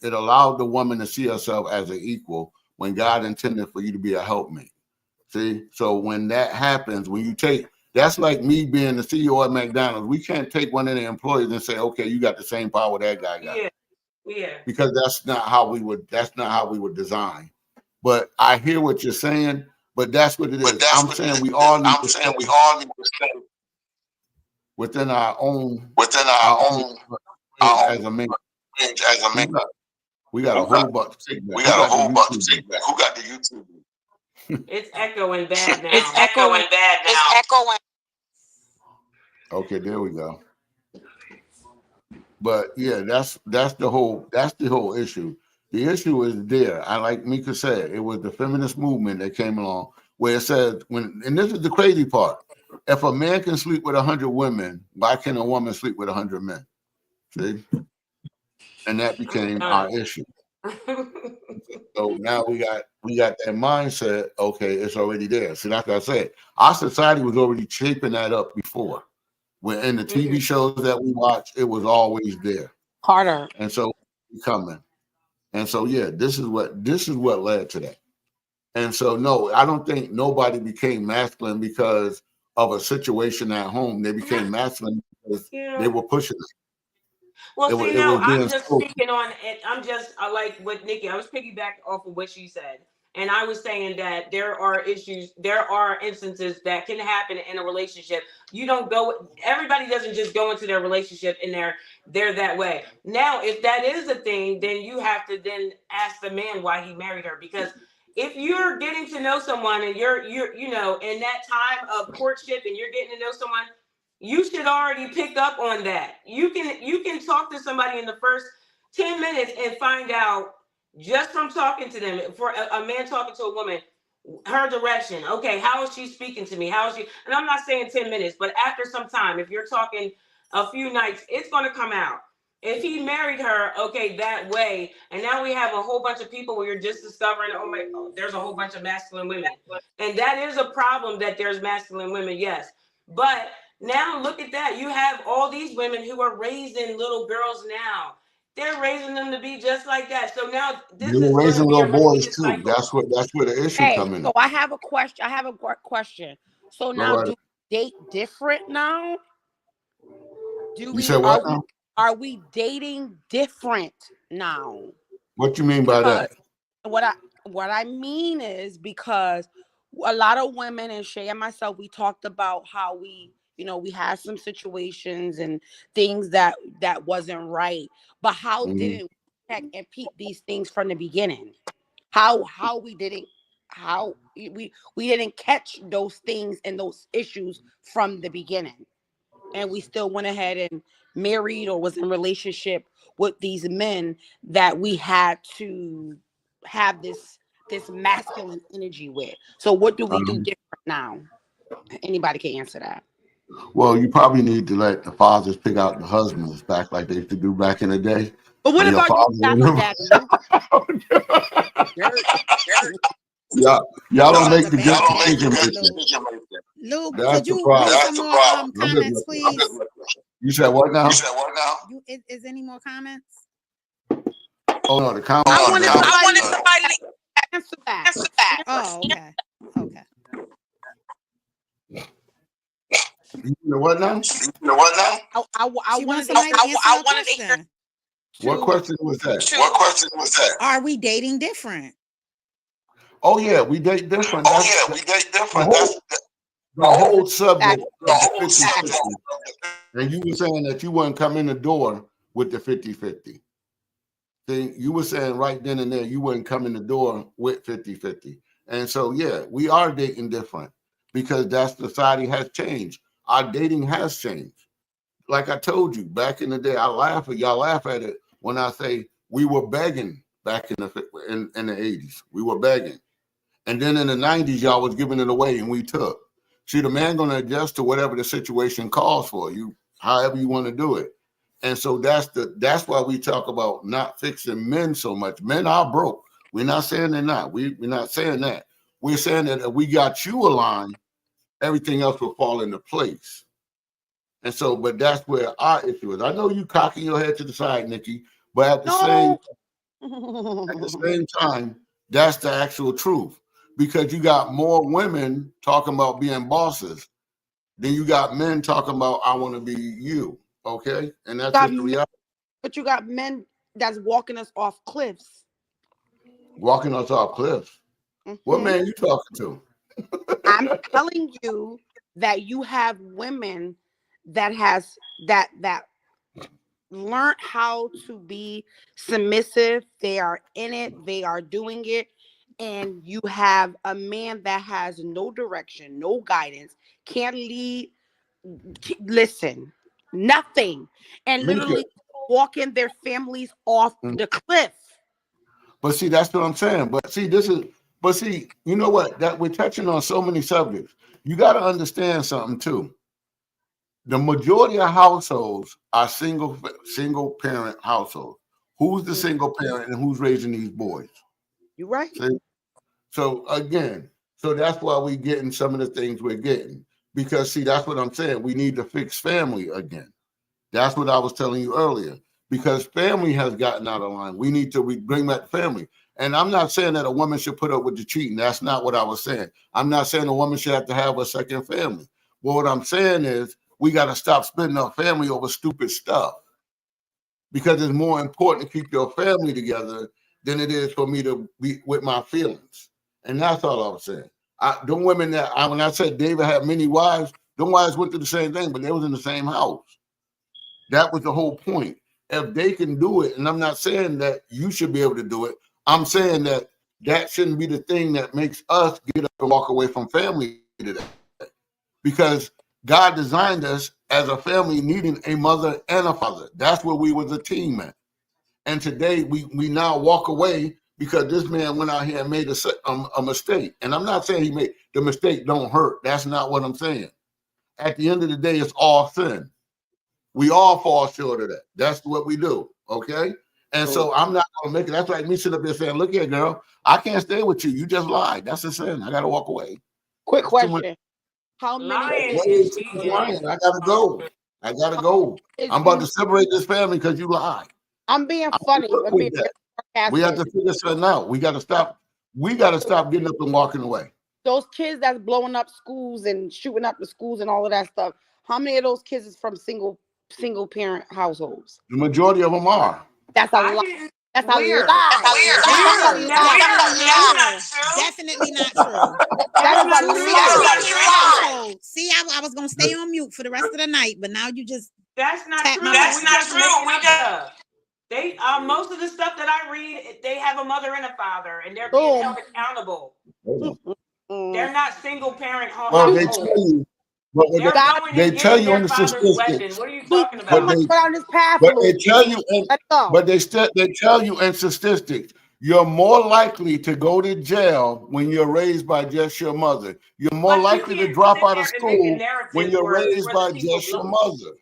allowed the woman to see herself as an equal when God intended for you to be a helpmate. See? So when that happens, when you take, that's like me being the CEO at McDonald's. We can't take one of the employees and say, okay, you got the same power that guy got. Yeah. Because that's not how we would design. But I hear what you're saying, but that's what it is. I'm saying we all need to stay within our own as a man. We got a whole bunch of feedback. Who got the YouTube? It's echoing bad now. Okay, there we go. But yeah, that's the whole issue. The issue is there. I like Mika said, it was the feminist movement that came along where it said and this is the crazy part. If a man can sleep with 100 women, why can't a woman sleep with 100 men? See? And that became our issue. So now we got that mindset. Okay, it's already there. See, like I said, our society was already shaping that up before. When in the TV shows that we watch, it was always there. Harder. And so coming. And so yeah, this is what led to that. And so no, I don't think nobody became masculine because of a situation at home. They became masculine because they were pushing it. Well, I'm just speaking on it. I'm just like with Nikki. I was piggybacking off of what she said, and I was saying that there are instances that can happen in a relationship. Everybody doesn't just go into their relationship and they're that way. Now, if that is a thing, then you have to then ask the man why he married her, because if you're getting to know someone and you're in that time of courtship and you're getting to know someone, you should already pick up on that. You can talk to somebody in the first 10 minutes and find out just from talking to them, for a man talking to a woman, her direction. Okay, how is she speaking to me? How is she? And I'm not saying 10 minutes, but after some time, if you're talking a few nights, it's going to come out. If he married her, okay, that way, and now we have a whole bunch of people where you're just discovering, there's a whole bunch of masculine women. And that is a problem, that there's masculine women, yes. But now look at that. You have all these women who are raising little girls now. They're raising them to be just like that. So now you're raising little boys too. That's where the issue comes in. So I have a question. So now, do we date different now? Are we dating different now? What you mean by that? What I mean is, because a lot of women, and Shay and myself, we talked about how we had some situations and things that wasn't right, but how didn't we check and peep these things from the beginning? How we didn't catch those things and those issues from the beginning, and we still went ahead and married or was in relationship with these men that we had to have this masculine energy with. So what do we do different now? Anybody can answer that. Well, you probably need to let the fathers pick out the husbands back like they used to do back in the day. But what about y'all don't make the good decision. Luke, could you read some more comments, please? You said what now? Is any more comments? Oh no, the comments. I wanted somebody to answer that. Oh, okay. You know what now? I wanted to answer. What question was that? Are we dating different? Oh yeah, we date different. The whole subject of the 50-50. And you were saying that you wouldn't come in the door with the 50-50. See, you were saying right then and there you wouldn't come in the door with 50-50. And so, yeah, we are dating different because that society has changed. Our dating has changed. Like I told you back in the day, I laugh at y'all laugh at it when I say we were begging back in the 80s. We were begging. And then in the 90s, y'all was giving it away and we took. See, the man gonna adjust to whatever the situation calls for you, however you want to do it. And so that's why we talk about not fixing men so much. Men are broke. We're not saying they're not. We're not saying that. We're saying that if we got you aligned, everything else will fall into place. And so, but that's where our issue is. I know you cocking your head to the side, Nikki, but at the same time, that's the actual truth. Because you got more women talking about being bosses than you got men talking about I want to be you. Okay? And that's just the reality. But you got men that's walking us off cliffs. Walking us off cliffs. What man you talking to? I'm telling you that you have women that has that learned how to be submissive. They are in it, they are doing it. And you have a man that has no direction, no guidance, can't lead, listen, nothing, and literally walking their families off the cliff. But see, that's what I'm saying. But see, you know what? That we're touching on so many subjects. You got to understand something too. The majority of households are single parent households. Who's the single parent and who's raising these boys? You're right. See? So again, that's why we're getting some of the things we're getting. Because see, that's what I'm saying. We need to fix family again. That's what I was telling you earlier. Because family has gotten out of line. We need to bring back family. And I'm not saying that a woman should put up with the cheating. That's not what I was saying. I'm not saying a woman should have to have a second family. Well, what I'm saying is we got to stop splitting our family over stupid stuff. Because it's more important to keep your family together than it is for me to be with my feelings. And that's all I was saying. Them women when I said David had many wives, them wives went through the same thing, but they was in the same house. That was the whole point. If they can do it, and I'm not saying that you should be able to do it, I'm saying that shouldn't be the thing that makes us get up and walk away from family today. Because God designed us as a family needing a mother and a father. That's where we was a team at. And today we now walk away because this man went out here and made a mistake. And I'm not saying he made the mistake don't hurt. That's not what I'm saying. At the end of the day, it's all sin. We all fall short of that. That's what we do. Okay. And so I'm not going to make it. That's like me sitting up there saying, look here, girl, I can't stay with you. You just lied. That's a sin. I got to walk away. Quick question. How many? Lying. I got to go. I'm about to separate this family because you lied. I'm being funny. We have to figure something out. We got to stop. We got to stop getting up and walking away. Those kids that's blowing up schools and shooting up the schools and all of that stuff. How many of those kids is from single parent households? The majority of them are. That's a lie. That's a lie. Definitely not true. That's not true. See, I was gonna stay on mute for the rest of the night, but now you just that's not true. That's not true. They most of the stuff that I read, they have a mother and a father, and they're being held accountable. They're not single parent households. They tell you in the statistics. What are you talking about? But they tell you in statistics, you're more likely to go to jail when you're raised by just your mother. You're more likely to drop out of school when you're raised by just your mother.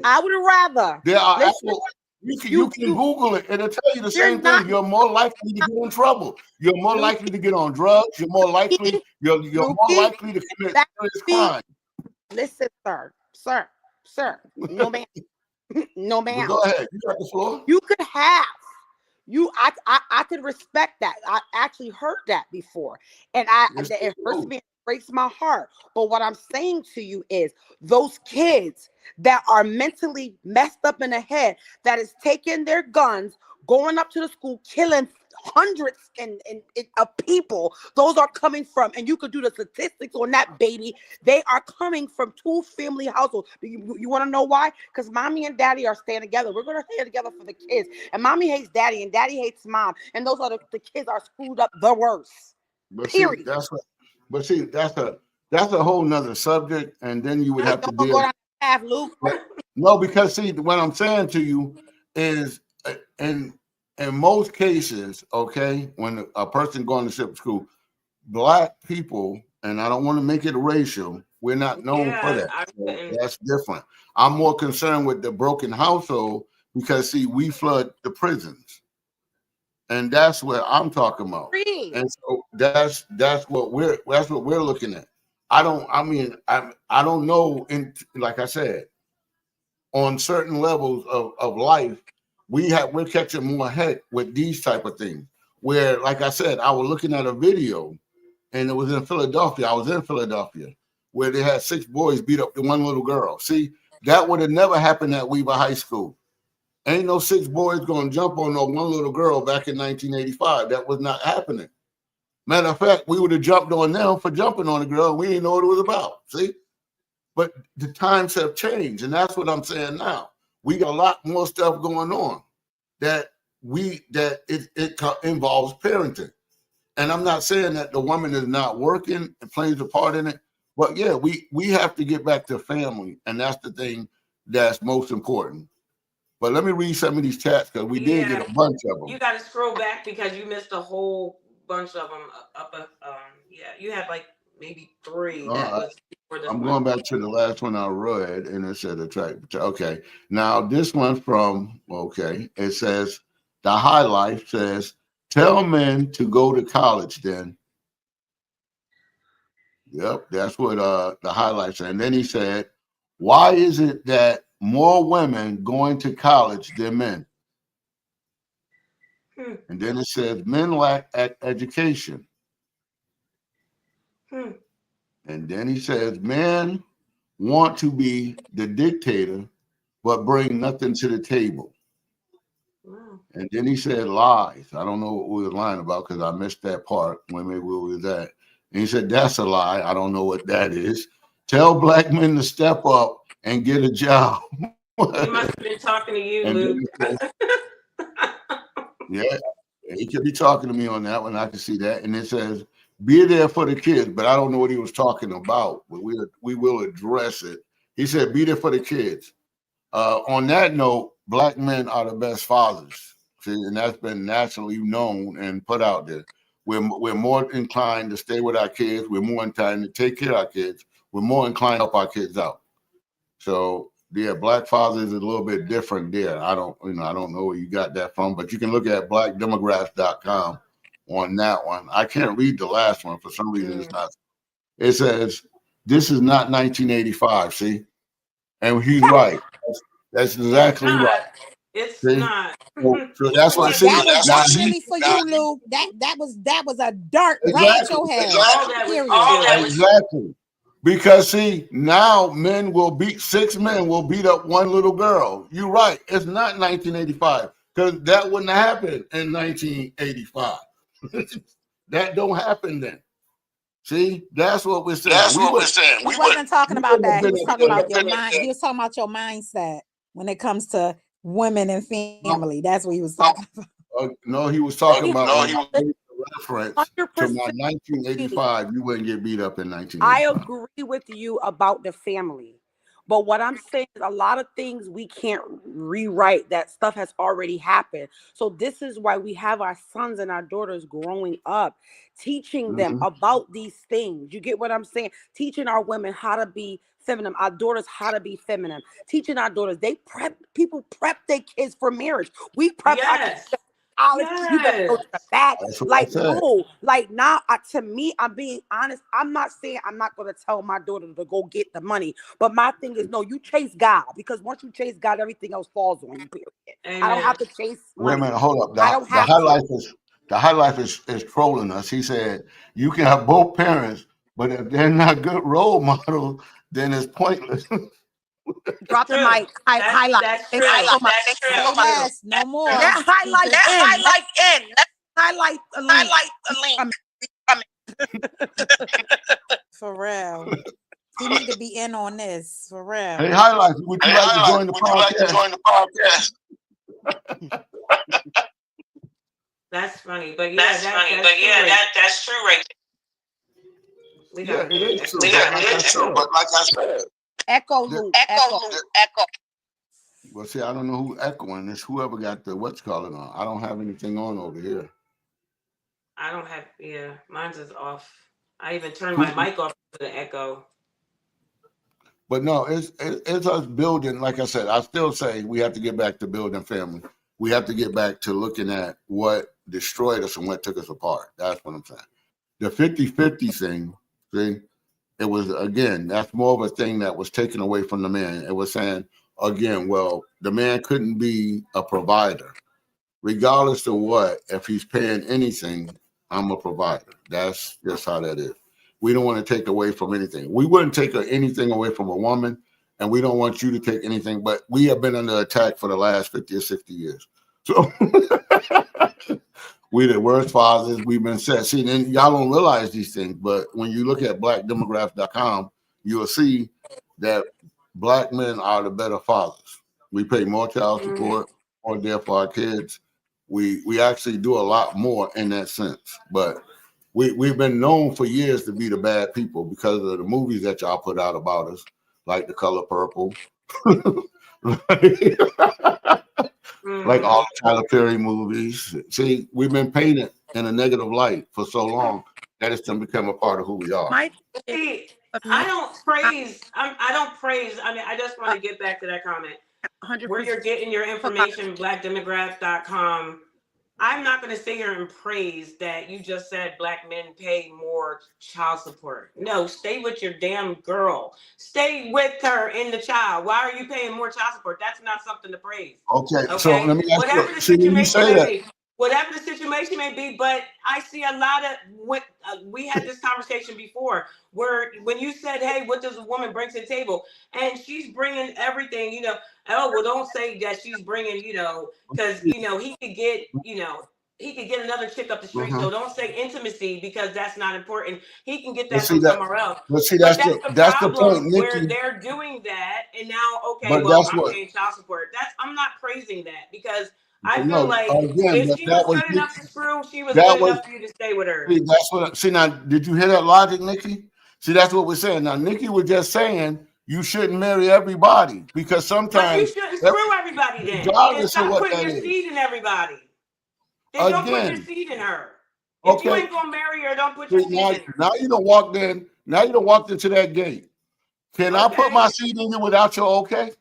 I would rather. There are you can Google it and it'll tell you the same thing. You're more likely to get in trouble. You're more likely to get on drugs. You're more likely you're more likely to commit serious crime. Listen, sir, no ma'am, no ma'am. Go ahead. You got the floor. You could have. I could respect that. I actually heard that before, and it hurts me, it breaks my heart. But what I'm saying to you is, those kids that are mentally messed up in the head, that is taking their guns, going up to the school, killing hundreds of people, those are coming from, and you could do the statistics on that, baby. They are coming from 2-family households. You want to know why? Because mommy and daddy are staying together. We're going to stay together for the kids. And mommy hates daddy, and daddy hates mom. And those are the kids are screwed up the worst. But see, Period. that's a whole nother subject, and then you would have to Don't go deal. down that path, Luke. No, because see, what I'm saying to you is, in most cases, okay, when a person going to ship school, Black people, and I don't want to make it racial, we're not known for Yeah, that. I So couldn't. that's different. I'm more concerned with the broken household because see, we flood the prisons, and that's what I'm talking about. Free. And so that's what we're looking at. I don't know. Like I said, on certain levels of life, we're catching more heck with these type of things. Where, like I said, I was looking at a video, and it was in Philadelphia. I was in Philadelphia, where they had 6 boys beat up the one little girl. See, that would have never happened at Weaver High School. Ain't no 6 boys gonna jump on no one little girl back in 1985. That was not happening. Matter of fact, we would have jumped on them for jumping on the girl. We didn't know what it was about. See? But the times have changed, and that's what I'm saying now. We got a lot more stuff going on that involves parenting. And I'm not saying that the woman is not working and plays a part in it, but yeah, we have to get back to family, and that's the thing that's most important. But let me read some of these chats because we did get a bunch of them. You got to scroll back because you missed a whole bunch of them. Yeah, you had like maybe 3 that was for this. I'm going back to the last one I read, and it said attract. Okay, now this one from it says the highlight says tell men to go to college. Then, yep, that's what the highlight said. And then he said, why is it that more women going to college than men? And then it says men lack education. And then he says men want to be the dictator, but bring nothing to the table. Wow. And then he said lies. I don't know what we were lying about because I missed that part when maybe we was at. And he said, that's a lie. I don't know what that is. Tell Black men to step up and get a job. He must have been talking to you, Luke. Yeah, he could be talking to me on that one. I can see that. And it says, be there for the kids, but I don't know what he was talking about, but we will address it. He said, be there for the kids. On that note, Black men are the best fathers. See, and that's been nationally known and put out there. We're more inclined to stay with our kids. We're more inclined to take care of our kids. We're more inclined to help our kids out. So yeah, Black fathers is a little bit different there. I don't know where you got that from, but you can look at blackdemographics.com on that one. I can't read the last one for some reason. It's not. It says this is not 1985. See, and he's right. That's exactly right. It's not. So that's what I see. That was really for you, Luke. That was a dart right at your head. Exactly. Because see, now 6 men will beat up one little girl. You're right. It's not 1985 because that wouldn't have happened in 1985. That don't happen then. See, that's what we're saying. We wasn't talking about that. He was talking about your mind. He was talking about your mindset when it comes to women and family. That's what he was talking about. No, he was talking about reference 100%. To my 1985. You wouldn't get beat up in 1985. I agree with you about the family. But what I'm saying is a lot of things we can't rewrite. That stuff has already happened. So this is why we have our sons and our daughters growing up, teaching them about these things. You get what I'm saying? Teaching our women how to be feminine, our daughters how to be feminine. Teaching our daughters, people prep their kids for marriage. We prep our kids for college. You better go to the back. Like, no, like now, to me, I'm being honest. I'm not saying I'm not going to tell my daughter to go get the money. But my thing is, no, you chase God, because once you chase God, everything else falls on you, period. Amen. I don't have to chase money. Wait a minute, hold up. The high life is trolling us. He said, you can have both parents, but if they're not good role models, then it's pointless. Drop the mic. Highlight. That's true. Yes, no more. Highlight in. Highlight the link. For real. You need to be in on this. For real. Hey, Highlight, would you like to join the podcast? That's funny. But yeah, that's true right We Yeah, got it is true. echo. But like I said, Echo the- loop. Echo. well, see, I don't know who echoing. It's whoever got the what's calling on. I don't have anything on over here. I don't have, yeah, mine's is off. I even turned Who- my mic off to the echo. But no, it's us building. Like I said, I still say we have to get back to building family. We have to get back to looking at what destroyed us and what took us apart. That's what I'm saying. The 50-50 thing, see, it was, again, that's more of a thing that was taken away from the man. It was saying, again, well, the man couldn't be a provider. Regardless of what, if he's paying anything, I'm a provider. That's just how that is. We don't want to take away from anything. We wouldn't take anything away from a woman, and we don't want you to take anything, but we have been under attack for the last 50 or 60 years. So we the worst fathers. We've been set. See, and y'all don't realize these things, but when you look at blackdemographics.com, you will see that black men are the better fathers. We pay more child support, more there for our kids. We actually do a lot more in that sense. But we've been known for years to be the bad people because of the movies that y'all put out about us, like The Color Purple. Like all the Tyler Perry movies. See, we've been painted in a negative light for so long that it's to become a part of who we are. See, I don't praise. I don't praise. I mean, I just want to get back to that comment. 100%. Where you're getting your information, blackdemographics.com. I'm not going to sit here and praise that you just said black men pay more child support. No, stay with your damn girl. Stay with her and the child. Why are you paying more child support? That's not something to praise. Okay, so let me ask whatever you. the See, when you situation say may that, be, whatever the situation may be, but I see a lot of what we had this conversation before, where when you said, "Hey, what does a woman bring to the table?" and she's bringing everything, you know. Oh, well, don't say that she's bringing, you know, because you know he could get, you know, he could get another chick up the street. So don't say intimacy because that's not important. He can get that from somewhere else. But see, But that's that's the the point, problem where Nikki. they're doing that, and now okay, But well, that's I'm what. paying child support. I'm not praising that because I feel No, like again, if but she that was was good enough to screw, she was that good was. enough for you to stay with her. See, that's what. See, now, did you hear that logic, Nikki? See, that's what we're saying. Now, Nikki was just saying you shouldn't marry everybody because But sometimes, you shouldn't screw everybody then, and regardless of stop what putting that your is, seed in everybody. Then don't put your again, seed in her. If you okay. ain't gonna marry her, don't put your seed in her. Now you don't walk in. Now you don't walk into that gate. Can I put my seed in you without your okay?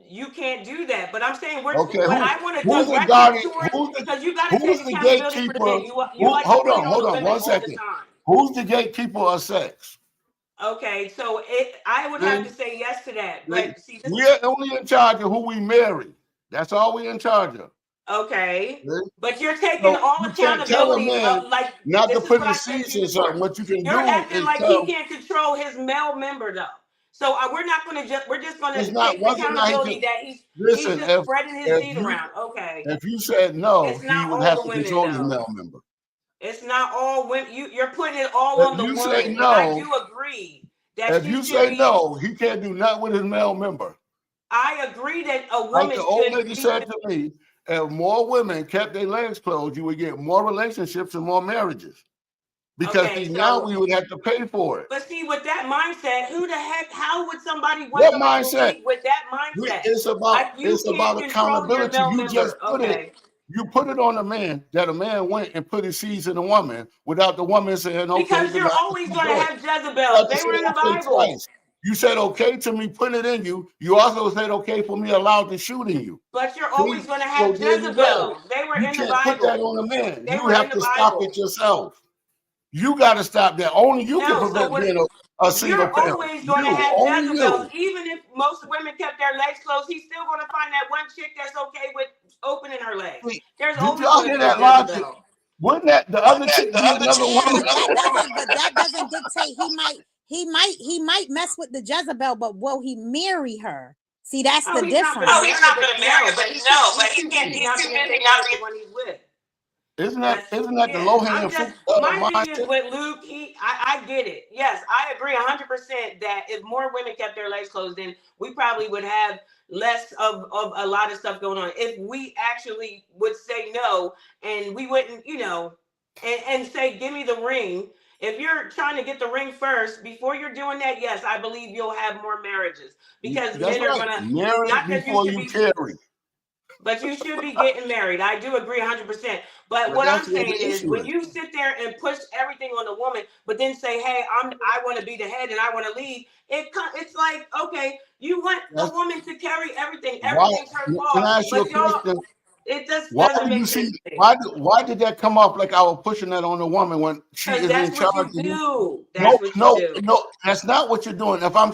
You can't do that. But I'm saying what Okay, I want to who's the direct you guardian? towards, because you got to Who's take the accountability for the gatekeeper? men. You like to Hold put it on the on, women one all the second. time. Who's the gatekeeper of sex? Okay, so I would have to say yes to that. But see, we're only in charge of who we marry. That's all we're in charge of. Okay, but you're taking So all you can't tell a accountability man of, like, not this to is put what I his said to seeds you in before. something. What you can You're do acting is like tell. he can't control his male member though. So we're not going to we're just going It's to not take the whether or not he accountability can. that he's Listen, just spreading his seed you around. Okay, if you said no, it's he not would all have the to women control his though. male member. It's not all women. You're putting it all If on the you woman, say and I no, do agree that if she you should say be. no, he can't do nothing with his male member. I agree that a Like woman the old should lady be. said to me, if more women kept their legs closed, you would get more relationships and more marriages. Because Okay, now so we would have to pay for it. but see, with that mindset, who the heck? How would somebody want What somebody to mindset? lead with that mindset? It's Like you can't about control your accountability. male You just member. put it. Okay, You put it on a man that a man went and put his seeds in a woman without the woman saying, okay, because then you're I always can going to do it. have You have Jezebels. to They say were in the okay Bible. twice. You said okay to me putting it in you. You also said okay for me allowed to shoot in you. But you're See? always going to So have there you go. Jezebels. They were You in the can't put that Bible. on a man. They You were in have the to stop Bible. it yourself. You got to stop that. Only you can No, so prevent what? being a single You're parent. always going to You, have only Jezebels. you. Even if most women kept their legs closed, he's still going to find that one chick that's okay with opening her legs. There's Did always y'all going to hear be a that logic? Jezebel. Wouldn't that the other chick be another Yeah, woman? but that doesn't dictate. He might mess with the Jezebel, but will he marry her? See, that's the Oh, he's not going difference. to marry her, but he's too busy not being taken with the one he's with. Isn't that the Yeah, low hanging I'm fruit just, my thing is mindset? with Luke, I get it. Yes, I agree 100% that if more women kept their legs closed, then we probably would have less of a lot of stuff going on. If we actually would say no and we wouldn't, you know, and say, give me the ring. If you're trying to get the ring first, before you're doing that, yes, I believe you'll have more marriages because That's men are right. gonna, Marriage not that you before should you be, carry. but you should be getting married. I do agree 100%. But But what I'm that's what saying the is, issue when is. you sit there and push everything on the woman, but then say, "Hey, I want to be the head and I want to lead," it's like, okay, you want the That's woman to carry everything. why. Everything's her Can fault, I ask you a but y'all, question? it just Why doesn't do you make see? sense to me. Why did that come off like I was pushing that on the woman when she Because is in that's what charge? you do. No, That's what you no, do. no. That's not what you're doing. If I'm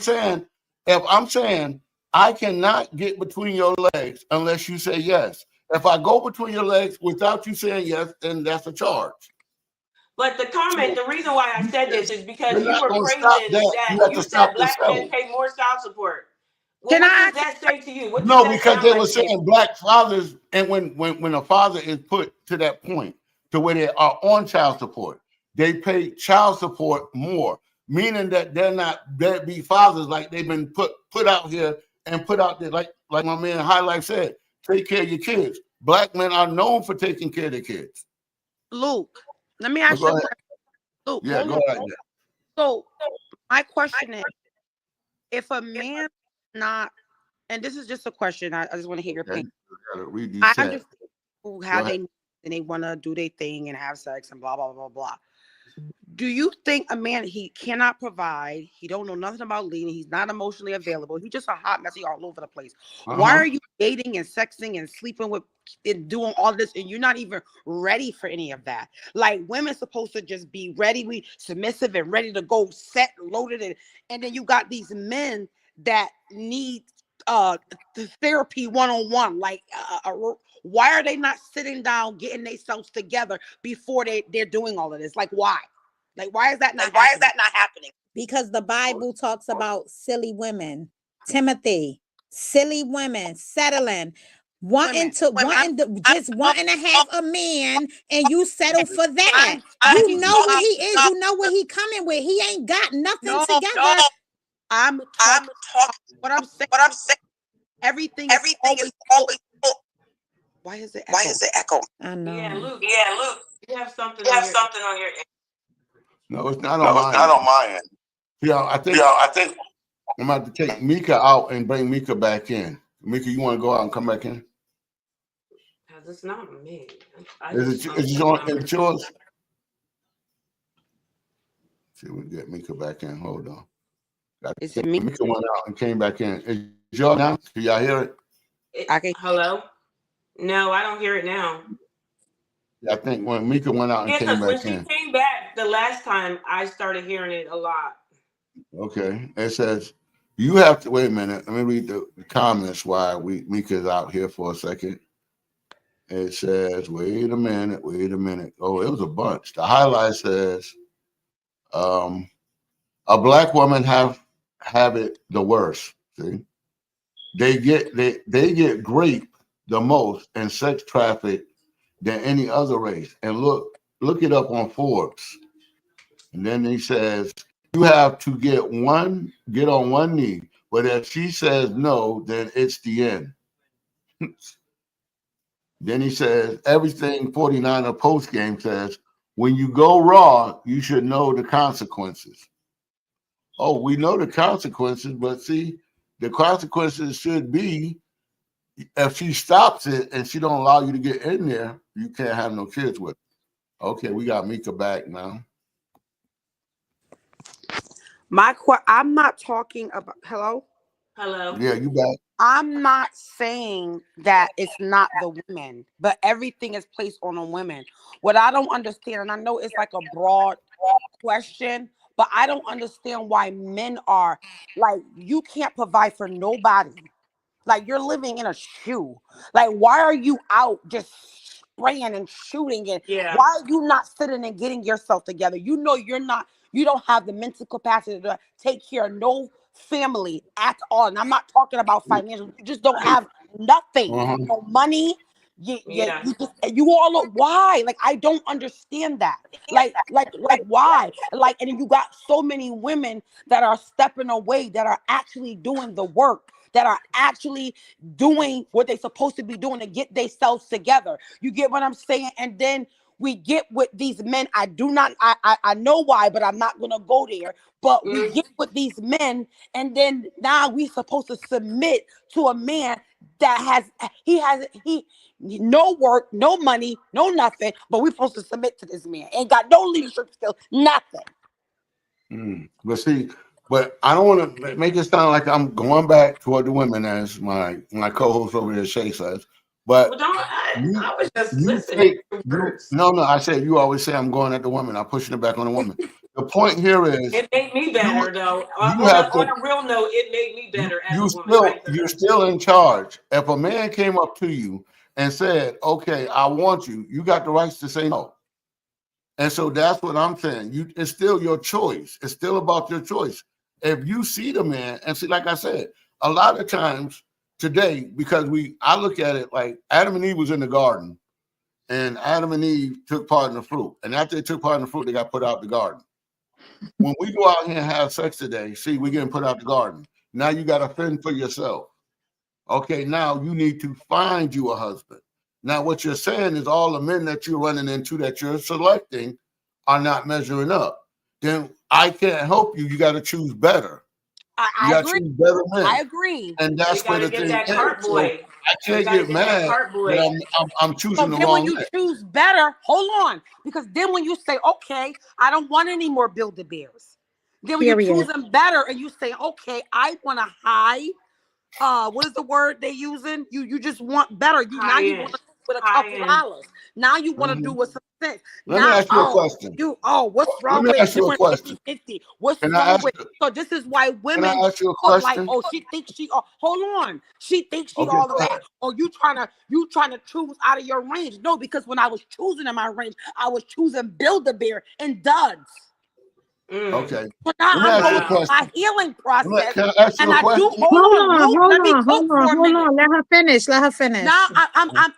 saying I cannot get between your legs unless you say yes. If I go between your legs without you saying yes, then that's a charge. But the reason why I said this is because You're you not were going to stop praising that. that You have to you said stop the black men settle. pay more child support. Well, Can what I does ask? that say to you? What does No, that because sound they like were to you? saying black fathers, and when a father is put to that point to where they are on child support, they pay child support more, meaning that they're not deadbeat fathers like they've been put out here and put out there, like my man High Life said, take care of your kids. Black men are known for taking care of their kids. Luke, let me But ask go you a ahead. question. Luke, Yeah, hold go on. ahead. So my question is, if a man not, and this is just a question, I just want to hear your Yeah, opinion. you gotta read these I chats. understand who Go have ahead. they and they want to do their thing and have sex and blah blah blah blah. Do you think a man, he cannot provide, he don't know nothing about leading, he's not emotionally available, he's just a hot mess, he all over the place? Why are you dating and sexing and sleeping with and doing all this and you're not even ready for any of that? Like, women's supposed to just be ready, we submissive and ready to go, set, loaded, and then you got these men that need the therapy one-on-one. Like, why are they not sitting down getting themselves together before they're doing all of this? Like, why? Like, why is that not happening? Because the Bible talks about silly women. Timothy, silly women settling, wanting to have a man, and you settle for that. You know what he is. You know what he coming with. He ain't got nothing together. I'm talking. What I'm saying. Everything is always. Why is it echo? I know. Yeah, Luke. Luke. You have something on your end. No, it's not on my end. Yeah, I think I'm about to take Mika out and bring Mika back in. Mika, you want to go out and come back in? Because it's not me. Is it yours? See, we get Mika back in. Hold on. Is it me? Mika went out and came back in. Is yours now? Can y'all hear it? Hello? No, I don't hear it now. I think when Mika went out and came when back she in. came back the last time, I started hearing it a lot. Okay. It says, you have to, wait a minute. Let me read the comments while Mika's out here for a second. It says, wait a minute. Oh, it was a bunch. The highlight says, a black woman have it the worst. See, they get raped the most and sex trafficked than any other race. And look it up on Forbes. And then he says, you have to get on one knee, but if she says no, then it's the end. Then he says, everything 49er post game says, when you go raw, you should know the consequences. Oh, we know the consequences, but see, the consequences should be if she stops it and she don't allow you to get in there, you can't have no kids with her. Okay, we got Mika back now. I'm not talking about. Hello. Yeah, you back. I'm not saying that it's not the women, but everything is placed on the women. What I don't understand, and I know it's like a broad question, but I don't understand why men are like, you can't provide for nobody. Like, you're living in a shoe. Like, why are you out just spraying and shooting? And why are you not sitting and getting yourself together? You know, you don't have the mental capacity to take care of no family at all. And I'm not talking about financial. You just don't have nothing. No money. You all look, why? Like, I don't understand that. Like why? Like, and then you got so many women that are stepping away, that are actually doing the work, that are actually doing what they're supposed to be doing to get themselves together. You get what I'm saying? And then we get with these men. I do not, I know why, but I'm not gonna go there. But we Mm. get with these men, and then now we supposed to submit to a man that he no work, no money, no nothing, but we're supposed to submit to this man. Ain't got no leadership skills, nothing. But see, but I don't want to make it sound like I'm going back toward the women, as my co-host over there Shay says. Well, But don't you I was just you listening take to you words. no no I said you always say I'm going at the woman. I'm pushing it back on the woman. The point here is It made me you better though. you have On to a real note, it made me you, better as you a woman still right you're there. still in charge. If a man came up to you and said, "Okay, I want you," you got the rights to say no. And so that's what I'm saying. It's still your choice. It's still about your choice. If you see the man, and see, like I said, a lot of times today, because I look at it like Adam and Eve was in the garden, and Adam and Eve took part in the fruit. And after they took part in the fruit, they got put out the garden. When we go out here and have sex today, see, we're getting put out the garden. Now you got to fend for yourself. Okay, now you need to find you a husband. Now, what you're saying is all the men that you're running into that you're selecting are not measuring up. Then I can't help you. You got to choose better. You I got to agree. choose better I men. agree. And We that's where got to the get thing that is. cart So boy. I We can't got to get get that mad cart that boy. I'm So choosing the then when wrong you man. choose better, hold on. Because then when you say, okay, I don't want any more Build-A-Bears. Then when you choose Period. them better and you say, okay, I want a high, what is the word they using? You just want better. Now High you want end. to do with a High couple end. dollars. Now you want to do Mhm. with some sense. Let me Now, ask you a question. what's Let wrong me with ask you a doing question. 50-50? What's Can I wrong ask with you, so this is why can I women ask you a put like, question? oh, she thinks she hold on. She thinks she Okay, all of go that. ahead. Or you trying to choose out of your range. No, because when I was choosing in my range, I was choosing Build-A-Bear and duds. Mm. Okay. So now Let me I'm ask you a going through Wow. my question. healing process. Can I ask you And a I do question? hold Hold on, on, Luke. hold Let me on, cook hold for on, a hold minute. on. Let her finish. Let her Now finish.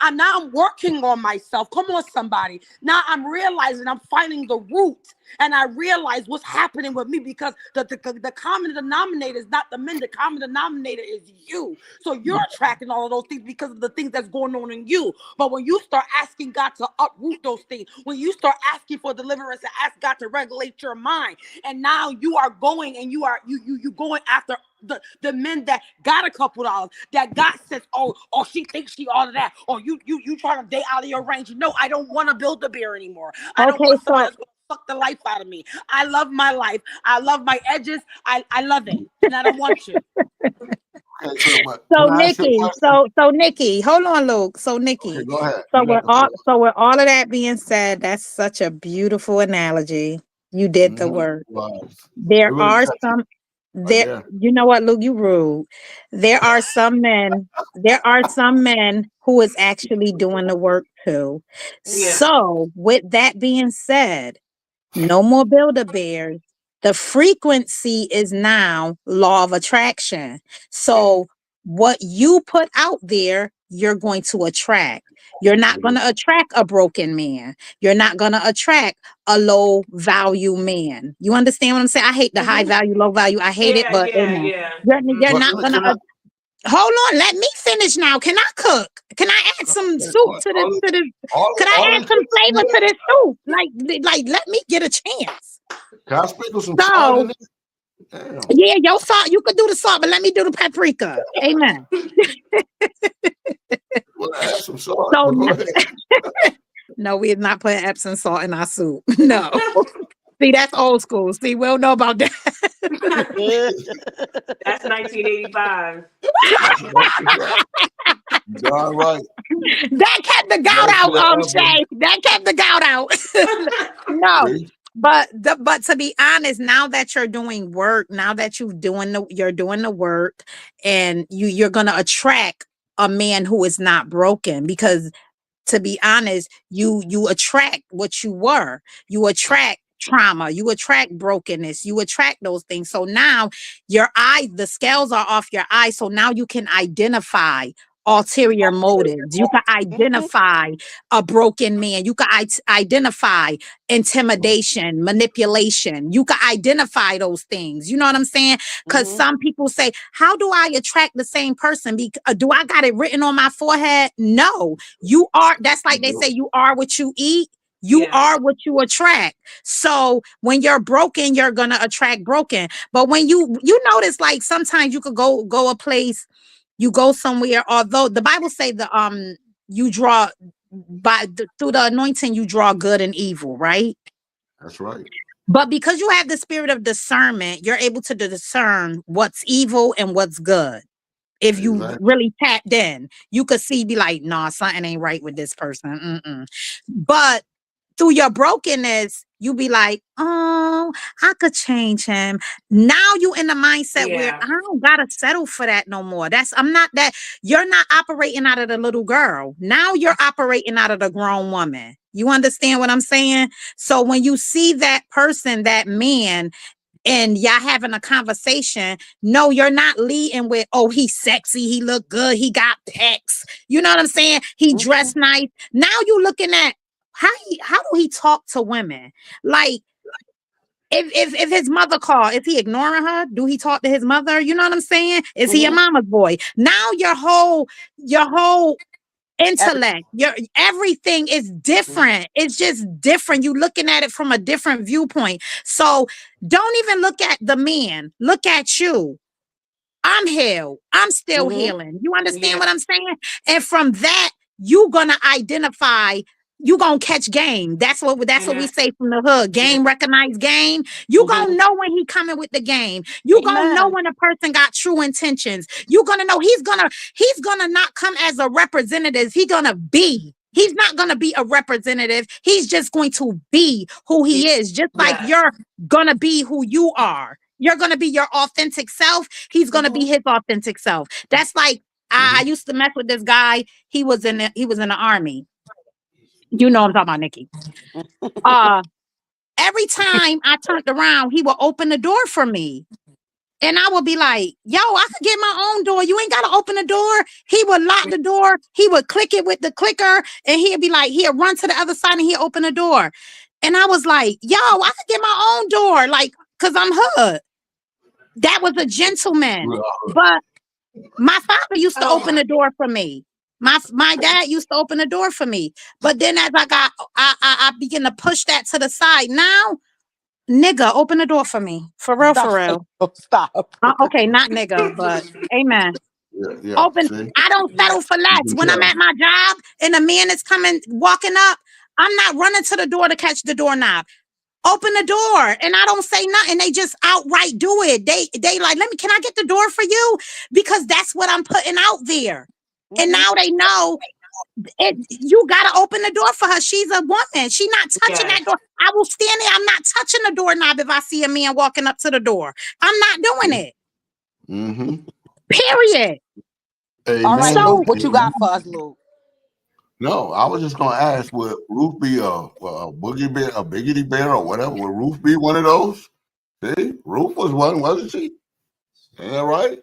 I'm working on myself. Come on, somebody. Now I'm realizing I'm finding the root, and I realize what's happening with me because the common denominator is not the men. The common denominator is you. So you're attracting all of those things because of the things that's going on in you. But when you start asking God to uproot those things, when you start asking for deliverance and ask God to regulate your mind, and now you are going and you going after the men that got a couple dollars, that God says, oh, she thinks she all of that, or you trying to date out of your range. No, I don't want to build a beer anymore. I don't Okay, want somebody so that's gonna suck the life out of me. I love my life. I love my edges. I love it, and I don't want you. Okay, so but so can I ask you a Nikki, question? so Nikki, hold on, Luke. So Okay, Nikki, go ahead. so You got the floor. with all of that being said, that's such a beautiful analogy. You did the work. Wow. It There really are touched me some right there. there. You know what, Luke? You rude. There are some men. There are some men who is actually doing the work too. Yeah. So, with that being said, no more Build-A-Bears. The frequency is now law of attraction. Mm. So what you put out there, you're going to attract. You're not going to attract a broken man. You're not going to attract a low value man. You understand what I'm saying? I hate the high Mhm. value, low value. I hate it, Yeah, but yeah, amen. yeah. You're Mm. But not going to. can I Hold on, let me finish now. Can I cook? Can I add some soup to the all, to the could I all add it some takes flavor is to this soup? Like let me get a chance. can I sprinkle some salt So in it? Damn. yeah, your salt, you could do the salt, but let me do the paprika. Amen. Well, I have some salt, So but go ahead. no, we have not put Epsom salt in our soup. No. See, that's old school. See, we don't know about that. That's 1985. That's right. You darn right. That kept the gout Better out, put an album. Shay. That kept the gout out. No. See? But to be honest, now that you're doing work, now that you're doing the work, and you're gonna attract a man who is not broken, because to be honest, you attract what you were. You attract trauma, you attract brokenness, you attract those things. So now your eyes, the scales are off your eyes. So now you can identify ulterior motives. You can Mhm. identify a broken man. You can identify intimidation, manipulation. You can identify those things. You know what I'm saying? Because Mhm. some people say, how do I attract the same person? Do I got it written on my forehead? No, you are. That's like they say, you are what you eat. You are what you attract. So when you're broken, you're gonna attract broken. But when you notice, like sometimes you could go a place, you go somewhere. Although the Bible say you draw through the anointing, you draw good and evil, right? That's right. But because you have the spirit of discernment, you're able to discern what's evil and what's good. If you Exactly. really tapped in, you could see, be like, nah, something ain't right with this person. But through your brokenness, you be like, oh, I could change him. Now you in the mindset where I don't gotta settle for that no more. I'm not that. You're not operating out of the little girl. Now you're operating out of the grown woman. You understand what I'm saying? So when you see that person, that man, and y'all having a conversation, no, you're not leading with, oh, he's sexy, he look good, he got pecs. You know what I'm saying? He dressed nice. Now you looking at how do he talk to women? Like, if his mother called, is he ignoring her? Do he talk to his mother? You know what I'm saying? Is he a mama's boy? Now your whole intellect, your everything is different. It's just different. You looking at it from a different viewpoint. So don't even look at the man. Look at you. I'm healed. I'm still healing. You understand what I'm saying? And from that, you gonna identify. You gonna catch game. That's what we say from the hood. Game recognize game. You gonna know when he coming with the game. You gonna know when a person got true intentions. You gonna know he's gonna not come as a representative. He's not gonna be a representative. He's just going to be who he is. Just like you're gonna be who you are. You're gonna be your authentic self. He's gonna be his authentic self. That's like I used to mess with this guy. He was in the army. You know I'm talking about, Nikki. Every time I turned around, he would open the door for me. And I would be like, yo, I could get my own door. You ain't got to open the door. He would lock the door. He would click it with the clicker. And he'd be like, he'd run to the other side and he'd open the door. And I was like, yo, I could get my own door. Like, because I'm hood. That was a gentleman. But my father used to open the door for me. My dad used to open the door for me. But then as I began to push that to the side. Now, nigga, open the door for me. For real, for real. Stop. Okay, not nigga, but amen. Yeah. Open. See? I don't settle for less. When I'm at my job and a man is walking up, I'm not running to the door to catch the doorknob. Open the door, and I don't say nothing. They just outright do it. They like, can I get the door for you? Because that's what I'm putting out there. And now they know you gotta open the door for her. She's a woman. She's not touching that door. I will stand there. I'm not touching the doorknob if I see a man walking up to the door. I'm not doing it. Period. All right, So, Luke, what you got for us, Luke? No, I was just gonna ask, would Ruth be a boogie bear, a biggity bear, or whatever? Would Ruth be one of those? See, Ruth was one, wasn't she? Ain't that right?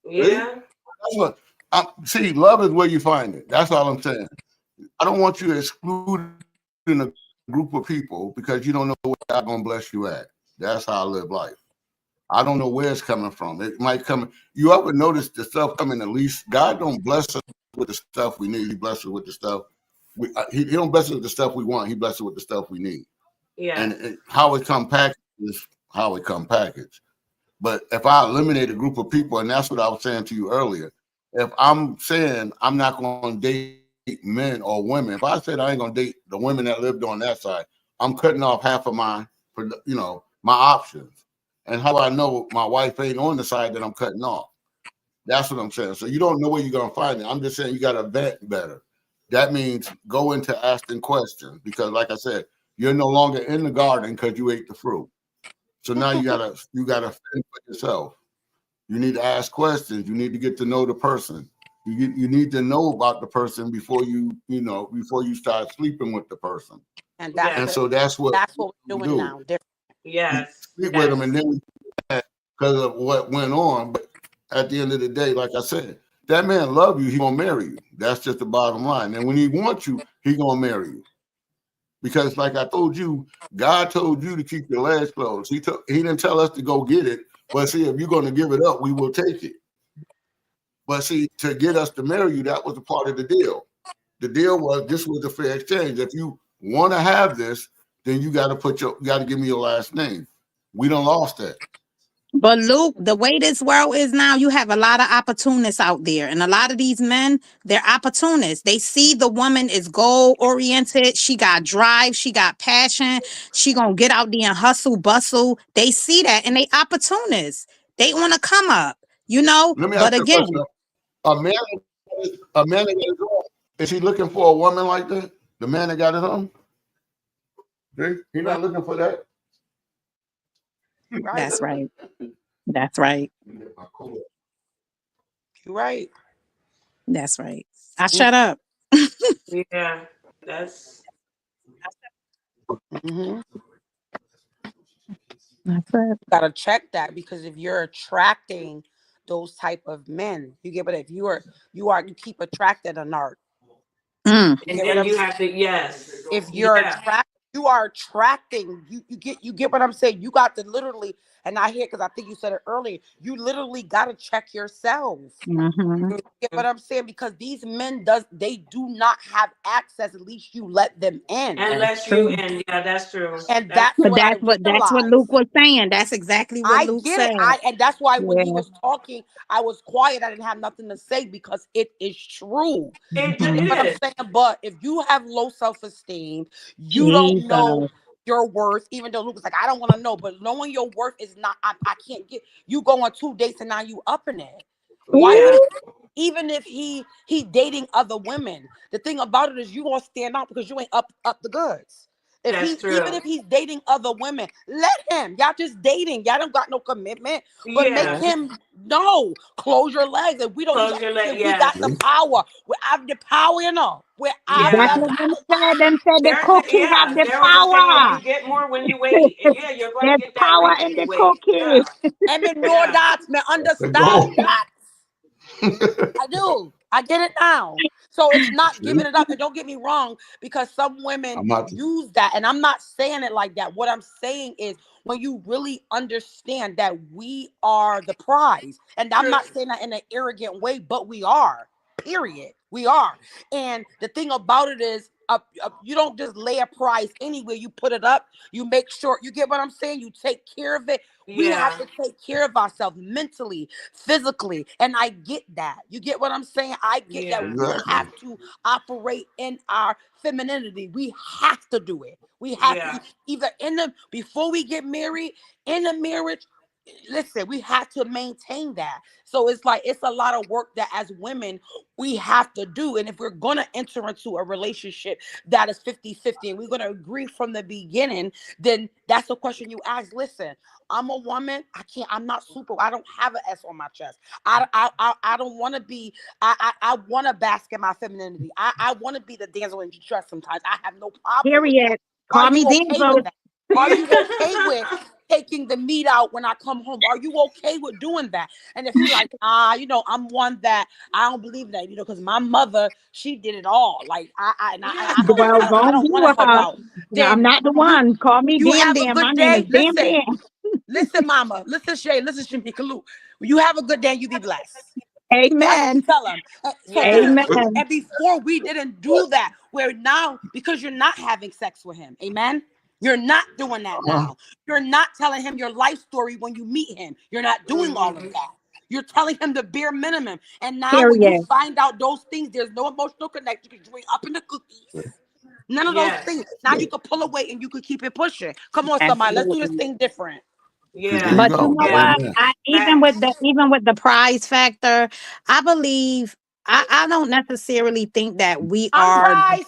Yeah. That's what. See, love is where you find it. That's all I'm saying. I don't want you excluding a group of people because you don't know where God's gonna bless you at. That's how I live life. I don't know where it's coming from. It might come. You ever notice the stuff coming? At least God don't bless us with the stuff we need. He blesses us with the stuff he don't bless us with the stuff we want. He blesses us with the stuff we need. Yeah. And how it come packaged is how it come packaged. But if I eliminate a group of people, and that's what I was saying to you earlier, if I'm saying I'm not going to date men or women, if I said I ain't going to date the women that lived on that side, I'm cutting off half of my options. And how do I know my wife ain't on the side that I'm cutting off? That's what I'm saying. So you don't know where you're going to find it. I'm just saying you got to vet better. That means go into asking questions because, like I said, you're no longer in the garden because you ate the fruit. So now you gotta fend for yourself. You need to ask questions. You need to get to know the person. You need to know about the person before you start sleeping with the person. And so that's what we're doing now. Yes. Sleep with them, and then because of what went on. But at the end of the day, like I said, that man love you. He gonna marry you. That's just the bottom line. And when he wants you, he gonna marry you. Because, like I told you, God told you to keep your legs closed. He didn't tell us to go get it. But see, if you're going to give it up, we will take it. But see, to get us to marry you, that was a part of the deal. The deal was this was a fair exchange. If you want to have this, then you got to give me your last name. We done lost that. But Luke, the way this world is now, you have a lot of opportunists out there. And a lot of these men, they're opportunists. They see the woman is goal oriented. She got drive. She got passion. She gonna get out there and hustle, bustle. They see that and they opportunists. They want to come up, you know? Let me But ask you a again, question. A man that got his own, is he looking for a woman like that? The man that got his own? He's not looking for that. Right. that's right. That's right. You're right. That's right. I shut up. Yeah, that's Mm-hmm. That's it. Gotta check that, because if you're attracting those type of men, you get what, if you keep attracting a narc. Mm. You and get what then I'm you saying? have to yes. If Yeah. you are attracting, you get what I'm saying? You got to literally, and I hear, because I think you said it earlier, you literally gotta check yourself. Mm-hmm. You get what I'm saying? Because these men they do not have access. At least you let them in. That's Unless you true. and yeah, that's true. And That's that's But what I that's what realized. Luke was saying. That's exactly what I Luke get it. said. And that's why when he Yeah. was talking, I was quiet. I didn't have nothing to say, because it is true. it, You Mhm. get what I'm it is. saying? But if you have low self-esteem, you don't know Jesus. your worth. Even though Luke was like, I don't want to know, but knowing your worth is not. I can't get you go on 2 dates and now you upping it. Why would Yeah. he? Even if he dating other women, the thing about it is you gonna stand out because you ain't up the goods. If That's even true. if he's dating other women, let him. Y'all just dating. Y'all don't got no commitment. But make Yeah. him know. Close your legs. If we don't, Close your leg. we got the Yes. power. We have the power, you know. We have That's Yeah. the what them power. said. Them said the cookie have the There was a saying, power. you get more when you wait. And yeah, you're gonna There's get that power ring in when you the wait. cookie. Yeah. And me know Yeah. that. Me The understand goal. that. I do. I get it now. So it's not See? giving it up. And don't get me wrong, because some women I'm not. use that. And I'm not saying it like that. What I'm saying is, when you really understand that we are the prize. And I'm True. not saying that in an arrogant way, but we are. Period. We are. And the thing about it is, you don't just lay a prize anywhere. You put it up. You make sure, you get what I'm saying? You take care of it. We have Yeah. to take care of ourselves mentally, physically. And I get that. You get what I'm saying? I get that Yeah. we Exactly. have to operate in our femininity. We have to do it. We have Yeah. to either before we get married, in the marriage. Listen, we have to maintain that. So it's like, it's a lot of work that as women we have to do. And if we're going to enter into a relationship that is 50-50, and we're going to agree from the beginning, then that's the question you ask. Listen, I'm a woman. I'm not super. I don't have an S on my chest. I don't want to be. I want to bask in my femininity. I want to be the damsel in distress sometimes. I have no problem with that. Period. Are Call me you okay with Denzel. that? Are you okay with taking the meat out when I come home? Are you okay with doing that? And if you're like, I'm one that I don't believe that, because my mother, she did it all. Like Yeah. Well, I don't don't be want to with help her. out. No, I'm Then not the you one. Call me you Damn have a Damn. My good name is day. Damn Damn. Listen, Mama. Listen, Shay. Listen, Shamika Lou. You have a good day. You be blessed. That's what you Amen. tell them. So Yeah. Amen. and before we didn't do that, where now, because you're not having sex with him, amen. You're not doing that Uh-huh. now. You're not telling him your life story when you meet him. You're not doing all of Mhm. that. You're telling him the bare minimum. And now when you Period. find out those things, there's no emotional connection. You can drink up in the cookies. None of those Yes. things. Now you could pull away and you could keep it pushing. Come on, somebody. Let's do this Absolutely. thing different. See, there Yeah. you But you go. know Yeah. what? Amen. I Facts. even with the prize factor, I believe I don't necessarily think that I'm prize.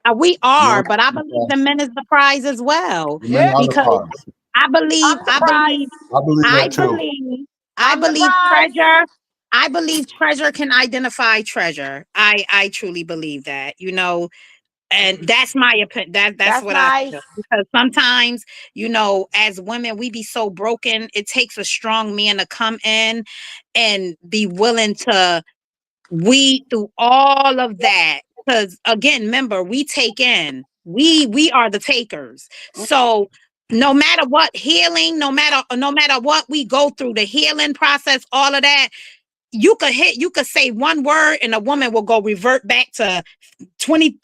No, but I believe the men is the prize as well. the men Yeah, are the Because prize. I I'm the prize. believe I believe I that too. believe I I'm the believe prize. treasure. I believe treasure can identify treasure. I truly believe that, and that's my opinion. That's That's what I nice. feel. Because sometimes, as women, we be so broken. It takes a strong man to come in and be willing to weed through all of that. Because again, remember, we take in. We are the takers. So no matter what healing, no matter what we go through, the healing process, all of that, you could say one word and a woman will go revert back to 20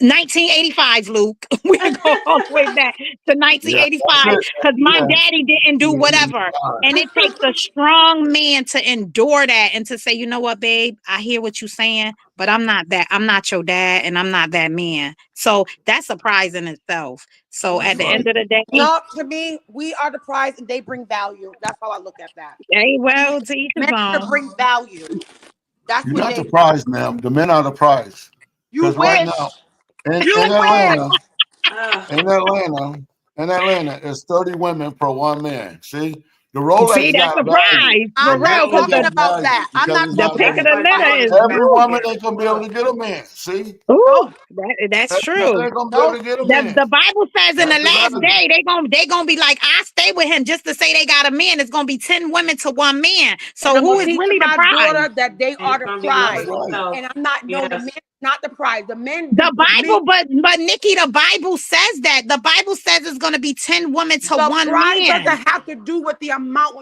1985, Luke. We're going all the way back to Yeah, 1985 that's because it. my Yeah. daddy didn't do whatever. And it takes a strong man to endure that and to say, you know what, babe, I hear what you're saying, but I'm not that. I'm not your dad and I'm not that man. So that's a prize in itself. So That's at the right. end of the day, No, to me, we are the prize and they bring value. That's how I look at that. hey, well, to each his Men to own. bring value. That's You're what not they the do. prize, ma'am. The men are the prize. You Because right wish. now, You in wish. Atlanta, in Atlanta, it's 30 women per one man. See, the See, Rolex that's got a value. prize for I'm The real not Bentley because talking got about value that. I'm because not it's the not talking pick going of to. the Everybody litter want is is Every value. woman Yeah. ain't going to be able to get a man. See, ooh, nope, that's every woman true. ain't going to be able nope. to get a The, man. the Bible says in the That's the last value. day they gonna be like, I stay with him just to say they got a man. It's gonna be 10 women to one man. And So I'm who gonna is teach really the my prize? daughter that they And are it's the gonna be love That's of prize. right. self. And I'm not no, the men Yes. not the prize. The men The the men Bible, but Nikki, the Bible says that. The Bible says it's gonna be 10 women to the one prize man. doesn't have to do with the amount.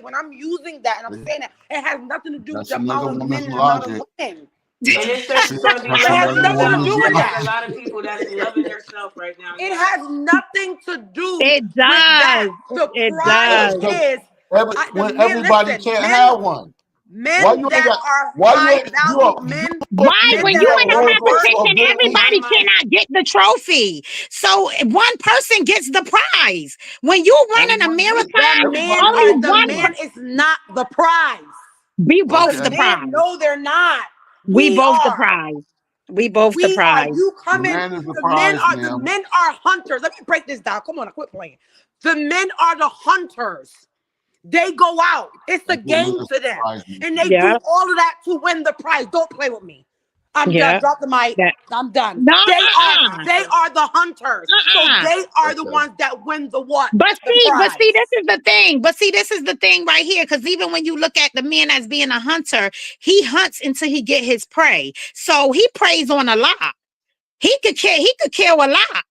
When I'm using that and I'm saying that, it has nothing to do with That's the amount another of men woman's and the amount of logic. women. And it says See, it's gonna be that's It love has of another nothing to self. woman's do with There's that. a logic. lot of people that's loving themselves right now. It Yes. has nothing to do It with that. does. The It prize does. Because is the when men. everybody Listen, can't have one. Why men you ain't that got? are Why you high ain't? value men, Why? men When that you are in a Rolls worth Royce or competition, Bentley? everybody Mm-hmm. cannot get the trophy. So one person gets the prize. When you running a marathon, only the one man is not the prize. be both The the Okay. men, prize. no, they're not. We We both the are. prize. We both the We are. prize. You The come in. man is the prize, The ma'am. men are hunters. Let me break this down. Come on, I quit playing. The men are the hunters. They go out. It's the That's what game really to them. surprised me. And they do Yeah, all of that to win the prize. Don't play with me. I'm done. yeah. Drop the mic. That I'm done. no, They are the hunters. So they are the Okay. ones that win the what? But The see, prize. this is the thing. But see, this is the thing right here. Because even when you look at the man as being a hunter, he hunts until he get his prey. So he preys on a lot. He could kill a lot.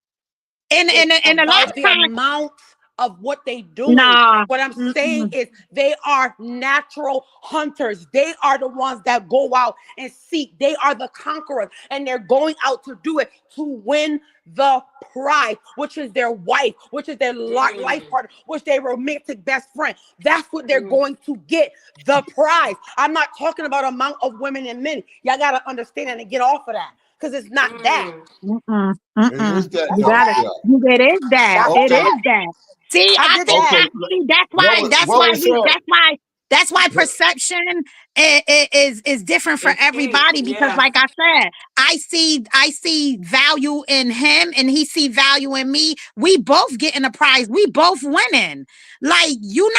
It's And a lot about of the times, amount of what they doing. nah. What I'm saying Mm-mm. is they are natural hunters. They are the ones that go out and seek. They are the conquerors, and they're going out to do it to win the prize, which is their wife, which is their life partner, which their romantic best friend. That's what they're going to get, the prize. I'm not talking about amount of women and men. Y'all got to understand and get off of that because it's not that. Mm-mm. It is Mm-mm. that You That's though. got it. Yeah. that. It is that. That's It Okay. is that. that. See, I I get think Okay. that. that. See, that's What why. was That's what why was we. said? That's why What, perception is different for It's key. everybody because, Yeah. like I said, I see value in him and he see value in me. We both getting a prize. We both winning. Like you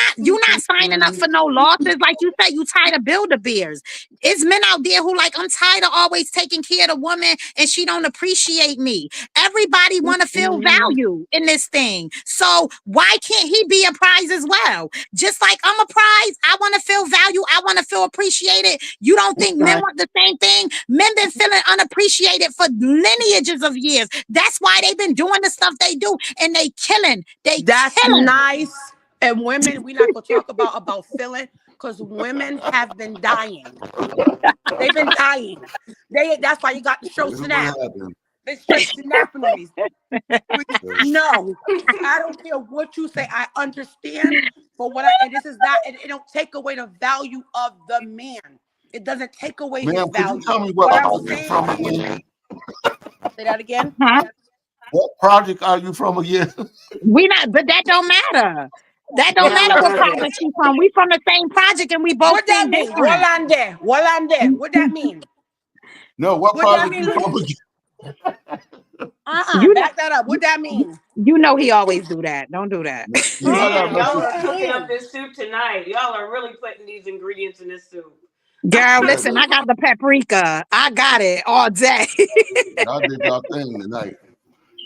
not signing up for no losses. Like you said, you tired of Build-A-Bears. It's men out there who like, I'm tired of always taking care of the woman and she don't appreciate me. Everybody want to feel value in this thing. So why can't he be a prize as well? Just like I'm a prize, I want to feel value. I want to feel appreciated. You don't think men Right. want the same thing? Men been feeling unappreciated for lineages of years. That's why they've been doing the stuff they do, and they killing. They That's killing. nice. And women, we're not gonna talk about feeling because women have been dying. They've been dying. That's why you got the show this is what Snap. happened. They straight snapping on these. Okay. No, I don't care what you say. I understand for and this is not, it don't take away the value of the man. It doesn't take away his Ma'am, could you value. tell me What what I'm project saying from is, again? say that again. Huh? What project are you from again? We not, but that don't matter. That don't Down matter the what project. project she from. We from the same project and we both What that think mean? different. Walande. Walande. What that mean? No, what What that project mean, you from Luke? again? You know, Back that up. What that mean? you know he always do that. Don't do that. You know I gotta Man, mess y'all with are cooking up this soup tonight. Y'all are really putting these ingredients in this soup. Girl, yeah, listen, I got the paprika. I got it all day. y'all did y'all thing tonight.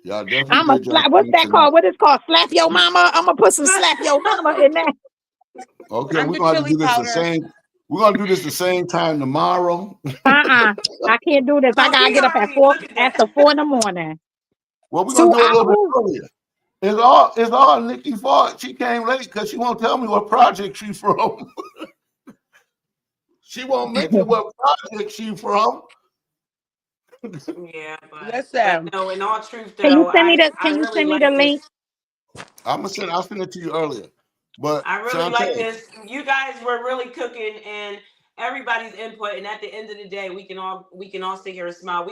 Y'all definitely I'm a did y'all slap. What's thing that tonight. called? What is called? Slap your mama. I'm gonna put some slap your mama in there. Okay, I'm we're the gonna have to chili do this the powder. same. We're gonna do this the same time tomorrow. I can't do this. I Oh, gotta he get up at already four look at after that. 4 in the morning. Well, we're gonna 2 do it a little bit hours. earlier. It's all Nikki's fault. She came late because she won't tell me what project she's from. She won't mention what project she's from. Yeah, but Listen, no, in all truth Can you though, send me the I can you really send me the like link? this. I'll send it to you earlier. But I really like Shantae, this. You guys were really cooking and everybody's input. And at the end of the day, we can all sit here and smile.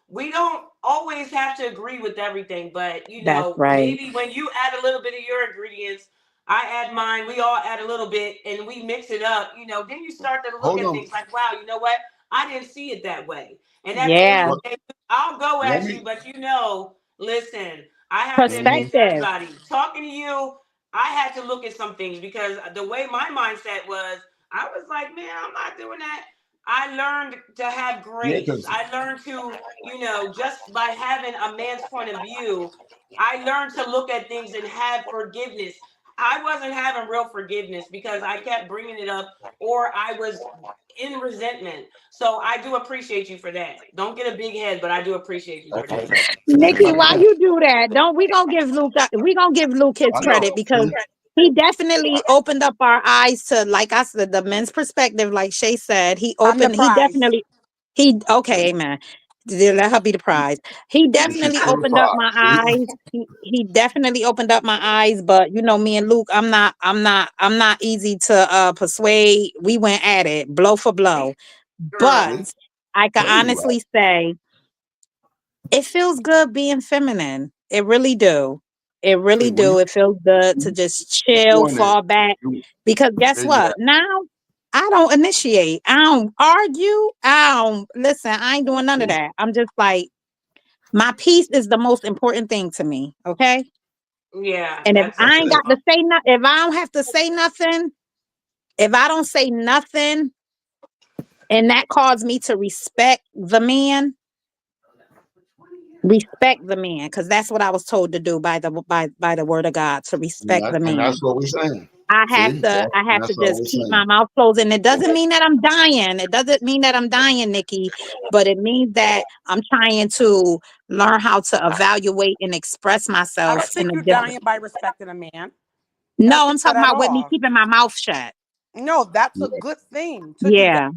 We don't always have to agree with everything, but That's right. maybe when you add a little bit of your ingredients, I add mine, we all add a little bit and we mix it up, then you start to look hold at on. things like, wow, you know what? I didn't see it that way. And at the end of Yeah. What, the day, I'll go let at you, me. but listen, I have to admit Mhm. to Perspective. everybody, talking to you, I had to look at some things because the way my mindset was, I was like, man, I'm not doing that. I learned to have Yeah, grace. because I learned to, just by having a man's point of view, I learned to look at things and have forgiveness. I wasn't having real forgiveness because I kept bringing it up or I was in resentment. So I do appreciate you for that. Don't get a big head, but I do appreciate you for that. Nikki, why you do that? Don't we gonna give Luke we gonna give Luke his I credit know. because he definitely opened up our eyes to, like I said, the men's perspective, like Shay said. I'm the He prize. definitely he okay, amen. Let her be the prize. He And she's definitely opened up certified. my See? eyes. He definitely opened up my eyes, but me and Luke, I'm not easy to persuade. We went at it blow for blow. But Girl. See? I can Told you, right? honestly say it feels good being feminine. It really do. It Hey, really do. It feels good to you just chill, doing it, fall back. you Because guess what? exactly. Now I don't initiate. I don't argue. I don't listen. I ain't doing none of that. I'm just like, my peace is the most important thing to me. Okay. Yeah, And if that's I That's ain't it. got to say nothing, if I don't have to say nothing, if I don't say nothing, and that caused me to respect the man, because that's what I was told to do by the word of God, to And, respect the and man. that's what we're saying. I have See? to I have to That's all just we're keep my saying. mouth closed. And it doesn't mean that I'm dying. It doesn't mean that I'm dying, Nikki, but it means that I'm trying to learn how to evaluate and express I myself don't in think a you're different. dying by respecting a man. I don't No, I'm think that talking at about with me all. keeping my mouth shut. No, that's a Yeah. good thing to do that. Yeah,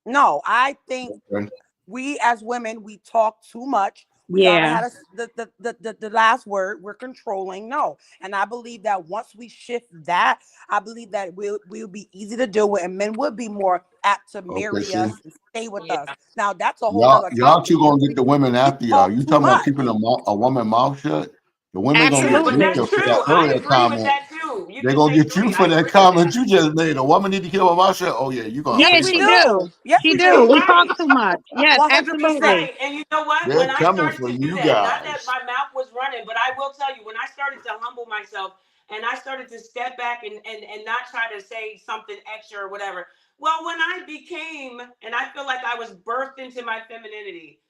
No, I think Okay. we as women, we talk too much. We gotta yeah. have the last word. We're controlling. No, and I believe that once we shift that, I believe that we'll be easy to deal with, and men would be more apt to Okay, marry see? us and stay with us. yeah. Now that's a whole nother Y'all topic two because gonna get the women we after y'all. talk You too talking about much. keeping a woman mouth shut? The women gonna Yeah, get but you Absolutely. that's for that true. I earlier agree with comment. that too. You They're can gonna say get you three. for I that agree with comment that. you just made. A woman need to keep her mouth shut. Oh yeah, you gonna Yes, Yeah, say we she something. do. do. Yes, She we do. You're do. We talk right. too much. Yes, 100%. absolutely. Right. And you know what? They're When I coming started for to do you that, not that guys. my mouth was running, but I will tell you, when I started to humble myself and I started to step back and not try to say something extra or whatever. Well, when I became, and I feel like I was birthed into my femininity,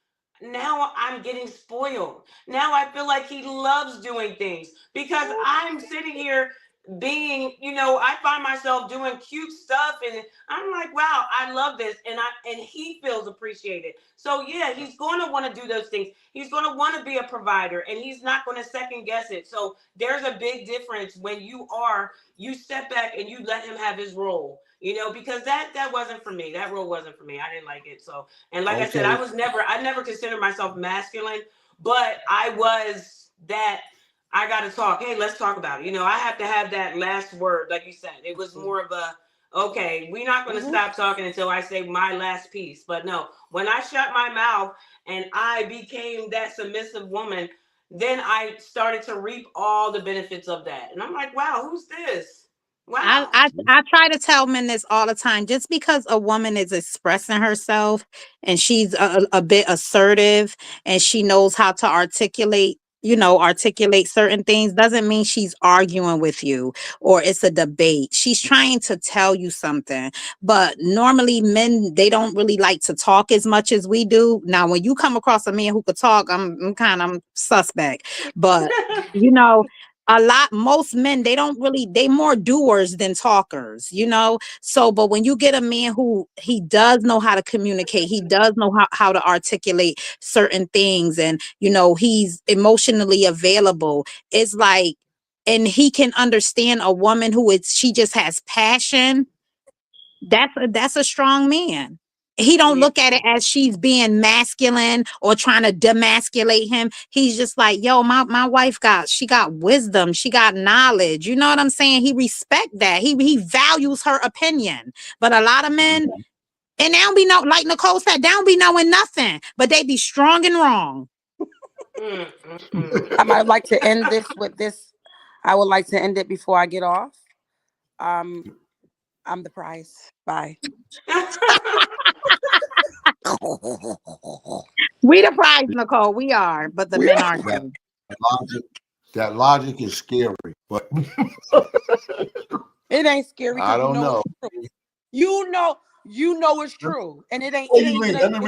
now I'm getting spoiled. Now I feel like he loves doing things because I'm sitting here being, I find myself doing cute stuff and I'm like, wow, I love this, and he feels appreciated. So yeah, he's going to want to do those things. He's going to want to be a provider, and he's not going to second guess it. So there's a big difference when you step back and you let him have his role. Because that wasn't for me. That role wasn't for me. I didn't like it. So, and like I said, Okay. I never considered myself masculine, but I was that. I got to talk. Hey, let's talk about it. I have to have that last word, like you said. It was more of a, okay, we're not going to Hmm. stop talking until I say my last piece. But no, when I shut my mouth and I became that submissive woman, then I started to reap all the benefits of that. And I'm like, wow, who's this? I, Wow. I I try to tell men this all the time. Just because a woman is expressing herself and she's a bit assertive and she knows how to articulate certain things, doesn't mean she's arguing with you or it's a debate. She's trying to tell you something. But normally men, they don't really like to talk as much as we do. Now, when you come across a man who could talk, I'm suspect. But you know most men, they more doers than talkers. So but when you get a man who he does know how to communicate, he does know how to articulate certain things, and he's emotionally available, it's like, and he can understand a woman she just has passion. That's a strong man. He don't Yeah. look at it as she's being masculine or trying to demasculate him. He's just like, yo, my wife she got wisdom, she got knowledge. You know what I'm saying? He respect that. He values her opinion. But a lot of men, and they don't be know, like Nicole said, they don't be knowing nothing, but they be strong and wrong. I might like to end this with this. I would like to end it before I get off. I'm the prize. Bye. We the prize, Nicole. We are, but the men aren't. That logic, that logic is scary, but It ain't scary. I don't know. You know it's true, and it ain't. What do you mean? Let me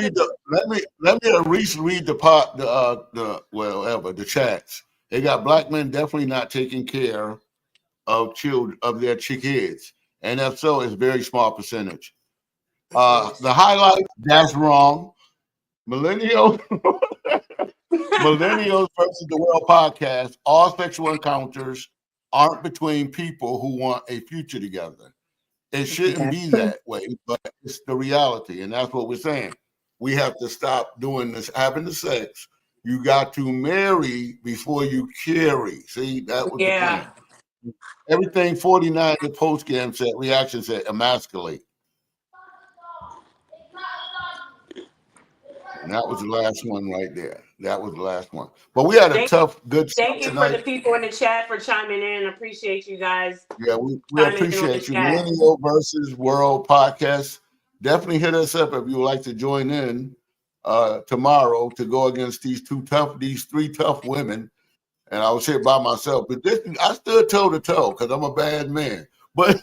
read the part the chats. They got black men definitely not taking care of children of their kids, and if so, it's a very small percentage. The highlight, that's wrong. Millennials versus the World podcast. All sexual encounters aren't between people who want a future together. It shouldn't be that way, but it's the reality, and that's what we're saying. We have to stop doing this, having the sex. You got to marry before you carry. See, that was the plan. Everything 49 the post game said, reaction said, emasculate. And that was the last one right there. That was the last one. But we had a good Thank you for the people in the chat for chiming in. Appreciate you guys. Yeah, we appreciate you. Millennial versus World podcast. Definitely hit us up if you would like to join in tomorrow to go against these three tough women. And I was here by myself. But I stood toe to toe because I'm a bad man. But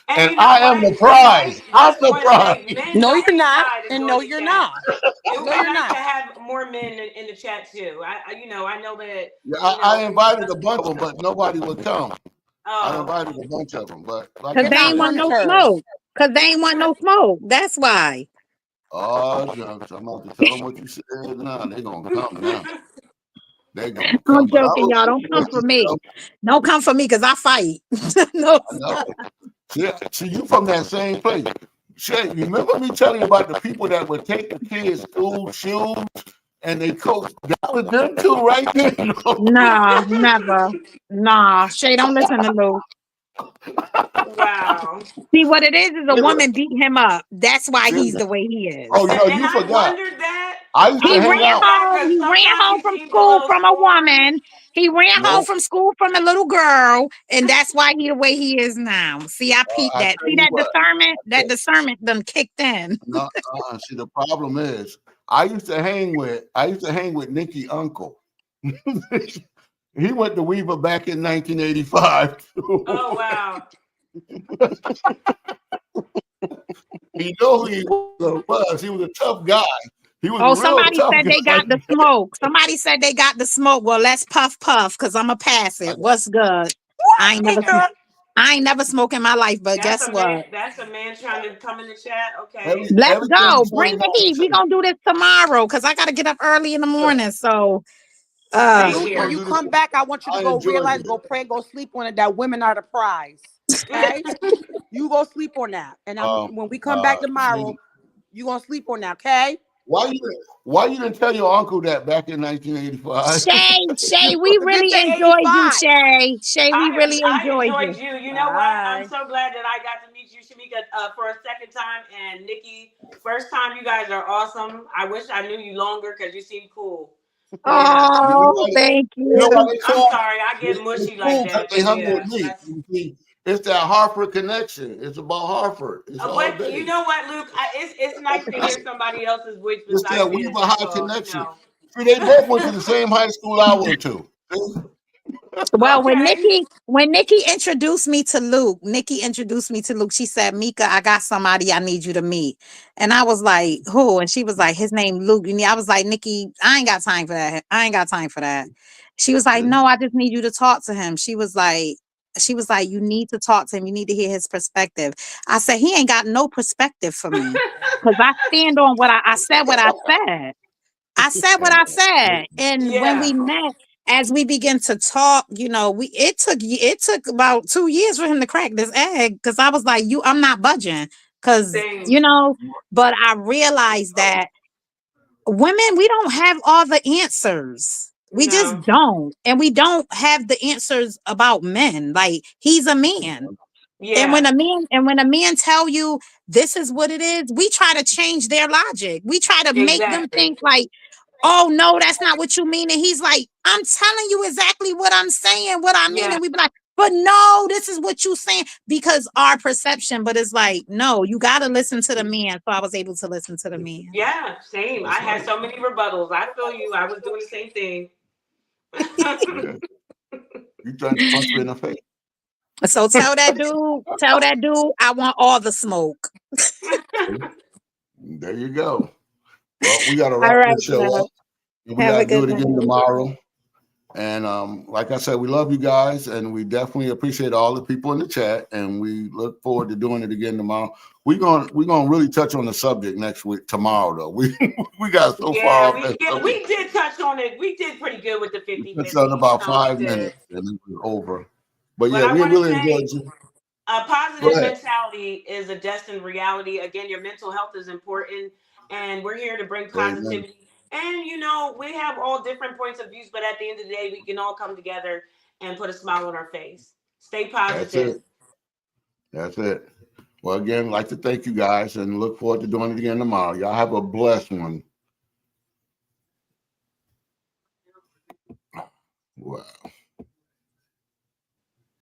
and you know I am the prize. I'm the prize. No, you're not. And no, you're not. It would be nice to have more men in the chat too. I know that. I invited a bunch of them, but nobody would come. I invited a bunch of them, but because they ain't want no smoke. Because they ain't want no smoke. That's why. Oh, I'm about to tell them what you said now. They're gonna come now. They're gonna come. I'm joking, y'all. Don't come for me. Don't come for me because I fight. No. Yeah, see, you from that same place. Shay, you remember me telling you about the people that would take the kids' school shoes and they coach? That was them too, right there. Nah, never. Nah, Shay, don't listen to Luke. Wow. See, what it is a woman beat him up. That's why he's the way he is. Oh, no, you forgot. I wondered that. He ran home from school from a woman. He ran home from school from a little girl, and that's why he the way he is now. See, I peeped that. See that discernment? That discernment done kicked in. No, see, the problem is, I used to hang with Nikki Uncle. He went to Weaver back in 1985. Oh wow! He knew who he was. He was a tough guy. He was somebody said they got the smoke. Somebody said they got the smoke. Well, let's puff because I'm a pass it. What's good? I ain't never smoked in my life, but guess what? That's a man trying to come in the chat. Okay, let's go. Bring the heat. We gonna do this tomorrow because I gotta get up early in the morning. So. When you come back, I want you to go pray, go sleep on it. That women are the prize. Okay, you go sleep on that, and when we come back tomorrow, you gonna sleep on that. Okay. Why you didn't tell your uncle that back in 1985? Shay, we really enjoyed you, Shay. Shay, we really enjoyed you. You know what? I'm so glad that I got to meet you, Shamika, for a second time, and Nikki, first time. You guys are awesome. I wish I knew you longer because you seem cool. Oh, thank you. I'm sorry, I get mushy like that. They hung with me. It's that Hartford connection. It's about Hartford. But you know what, Luke? It's nice to hear somebody else's voice. It's that Weaver High connection. See, they both went to the same high school I went to. Well, when Nikki introduced me to Luke, she said, Mika, I got somebody I need you to meet. And I was like, who? And she was like, his name Luke. And I was like, Nikki, I ain't got time for that. She was like, no, I just need you to talk to him. She was like, you need to talk to him. You need to hear his perspective. I said, he ain't got no perspective for me. Because I stand on what I said what I said. I said what I said. And when we met, as we begin to talk, it took about 2 years for him to crack this egg because I was like, I'm not budging. because, Same. you know, but I realized that women, we don't have all the answers. We just No. don't. And we don't have the answers about men. Like, he's a man. And Yeah. when a man tell you this is what it is, we try to change their logic. We try to make them Exactly. think like, oh no, that's not what you mean. And he's like, I'm telling you exactly what I'm saying, what I mean. Yeah. And we be like, but no, this is what you saying, because our perception. But it's like, no, you got to listen to the man. So I was able to listen to the man. Yeah. Same. That's I had right. so many rebuttals. I feel you. I was doing the same thing. Yeah. You trying to punch me in the face? So tell that dude, I want all the smoke. There you go. Well, we got to All wrap right, this show love. up. And we Have got a to do good it again night. tomorrow. And like I said, we love you guys, and we definitely appreciate all the people in the chat. And we look forward to doing it again tomorrow. We're gonna really touch on the subject next week. Tomorrow, though, we got so far off that subject. we did touch on it. We did pretty good with the We 50-50. touched on about So we 5 did. minutes, and it was over. But But yeah, I we want to really say enjoyed you. a Go positive ahead. mentality is a destined reality. Again, your mental health is important, and we're here to bring Amen. positivity. And you know, we have all different points of views, but at the end of the day, we can all come together and put a smile on our face. Stay That's positive. it. That's it. Well, again, I'd like to thank you guys, and look forward to doing it again tomorrow. Y'all have a blessed one. Wow.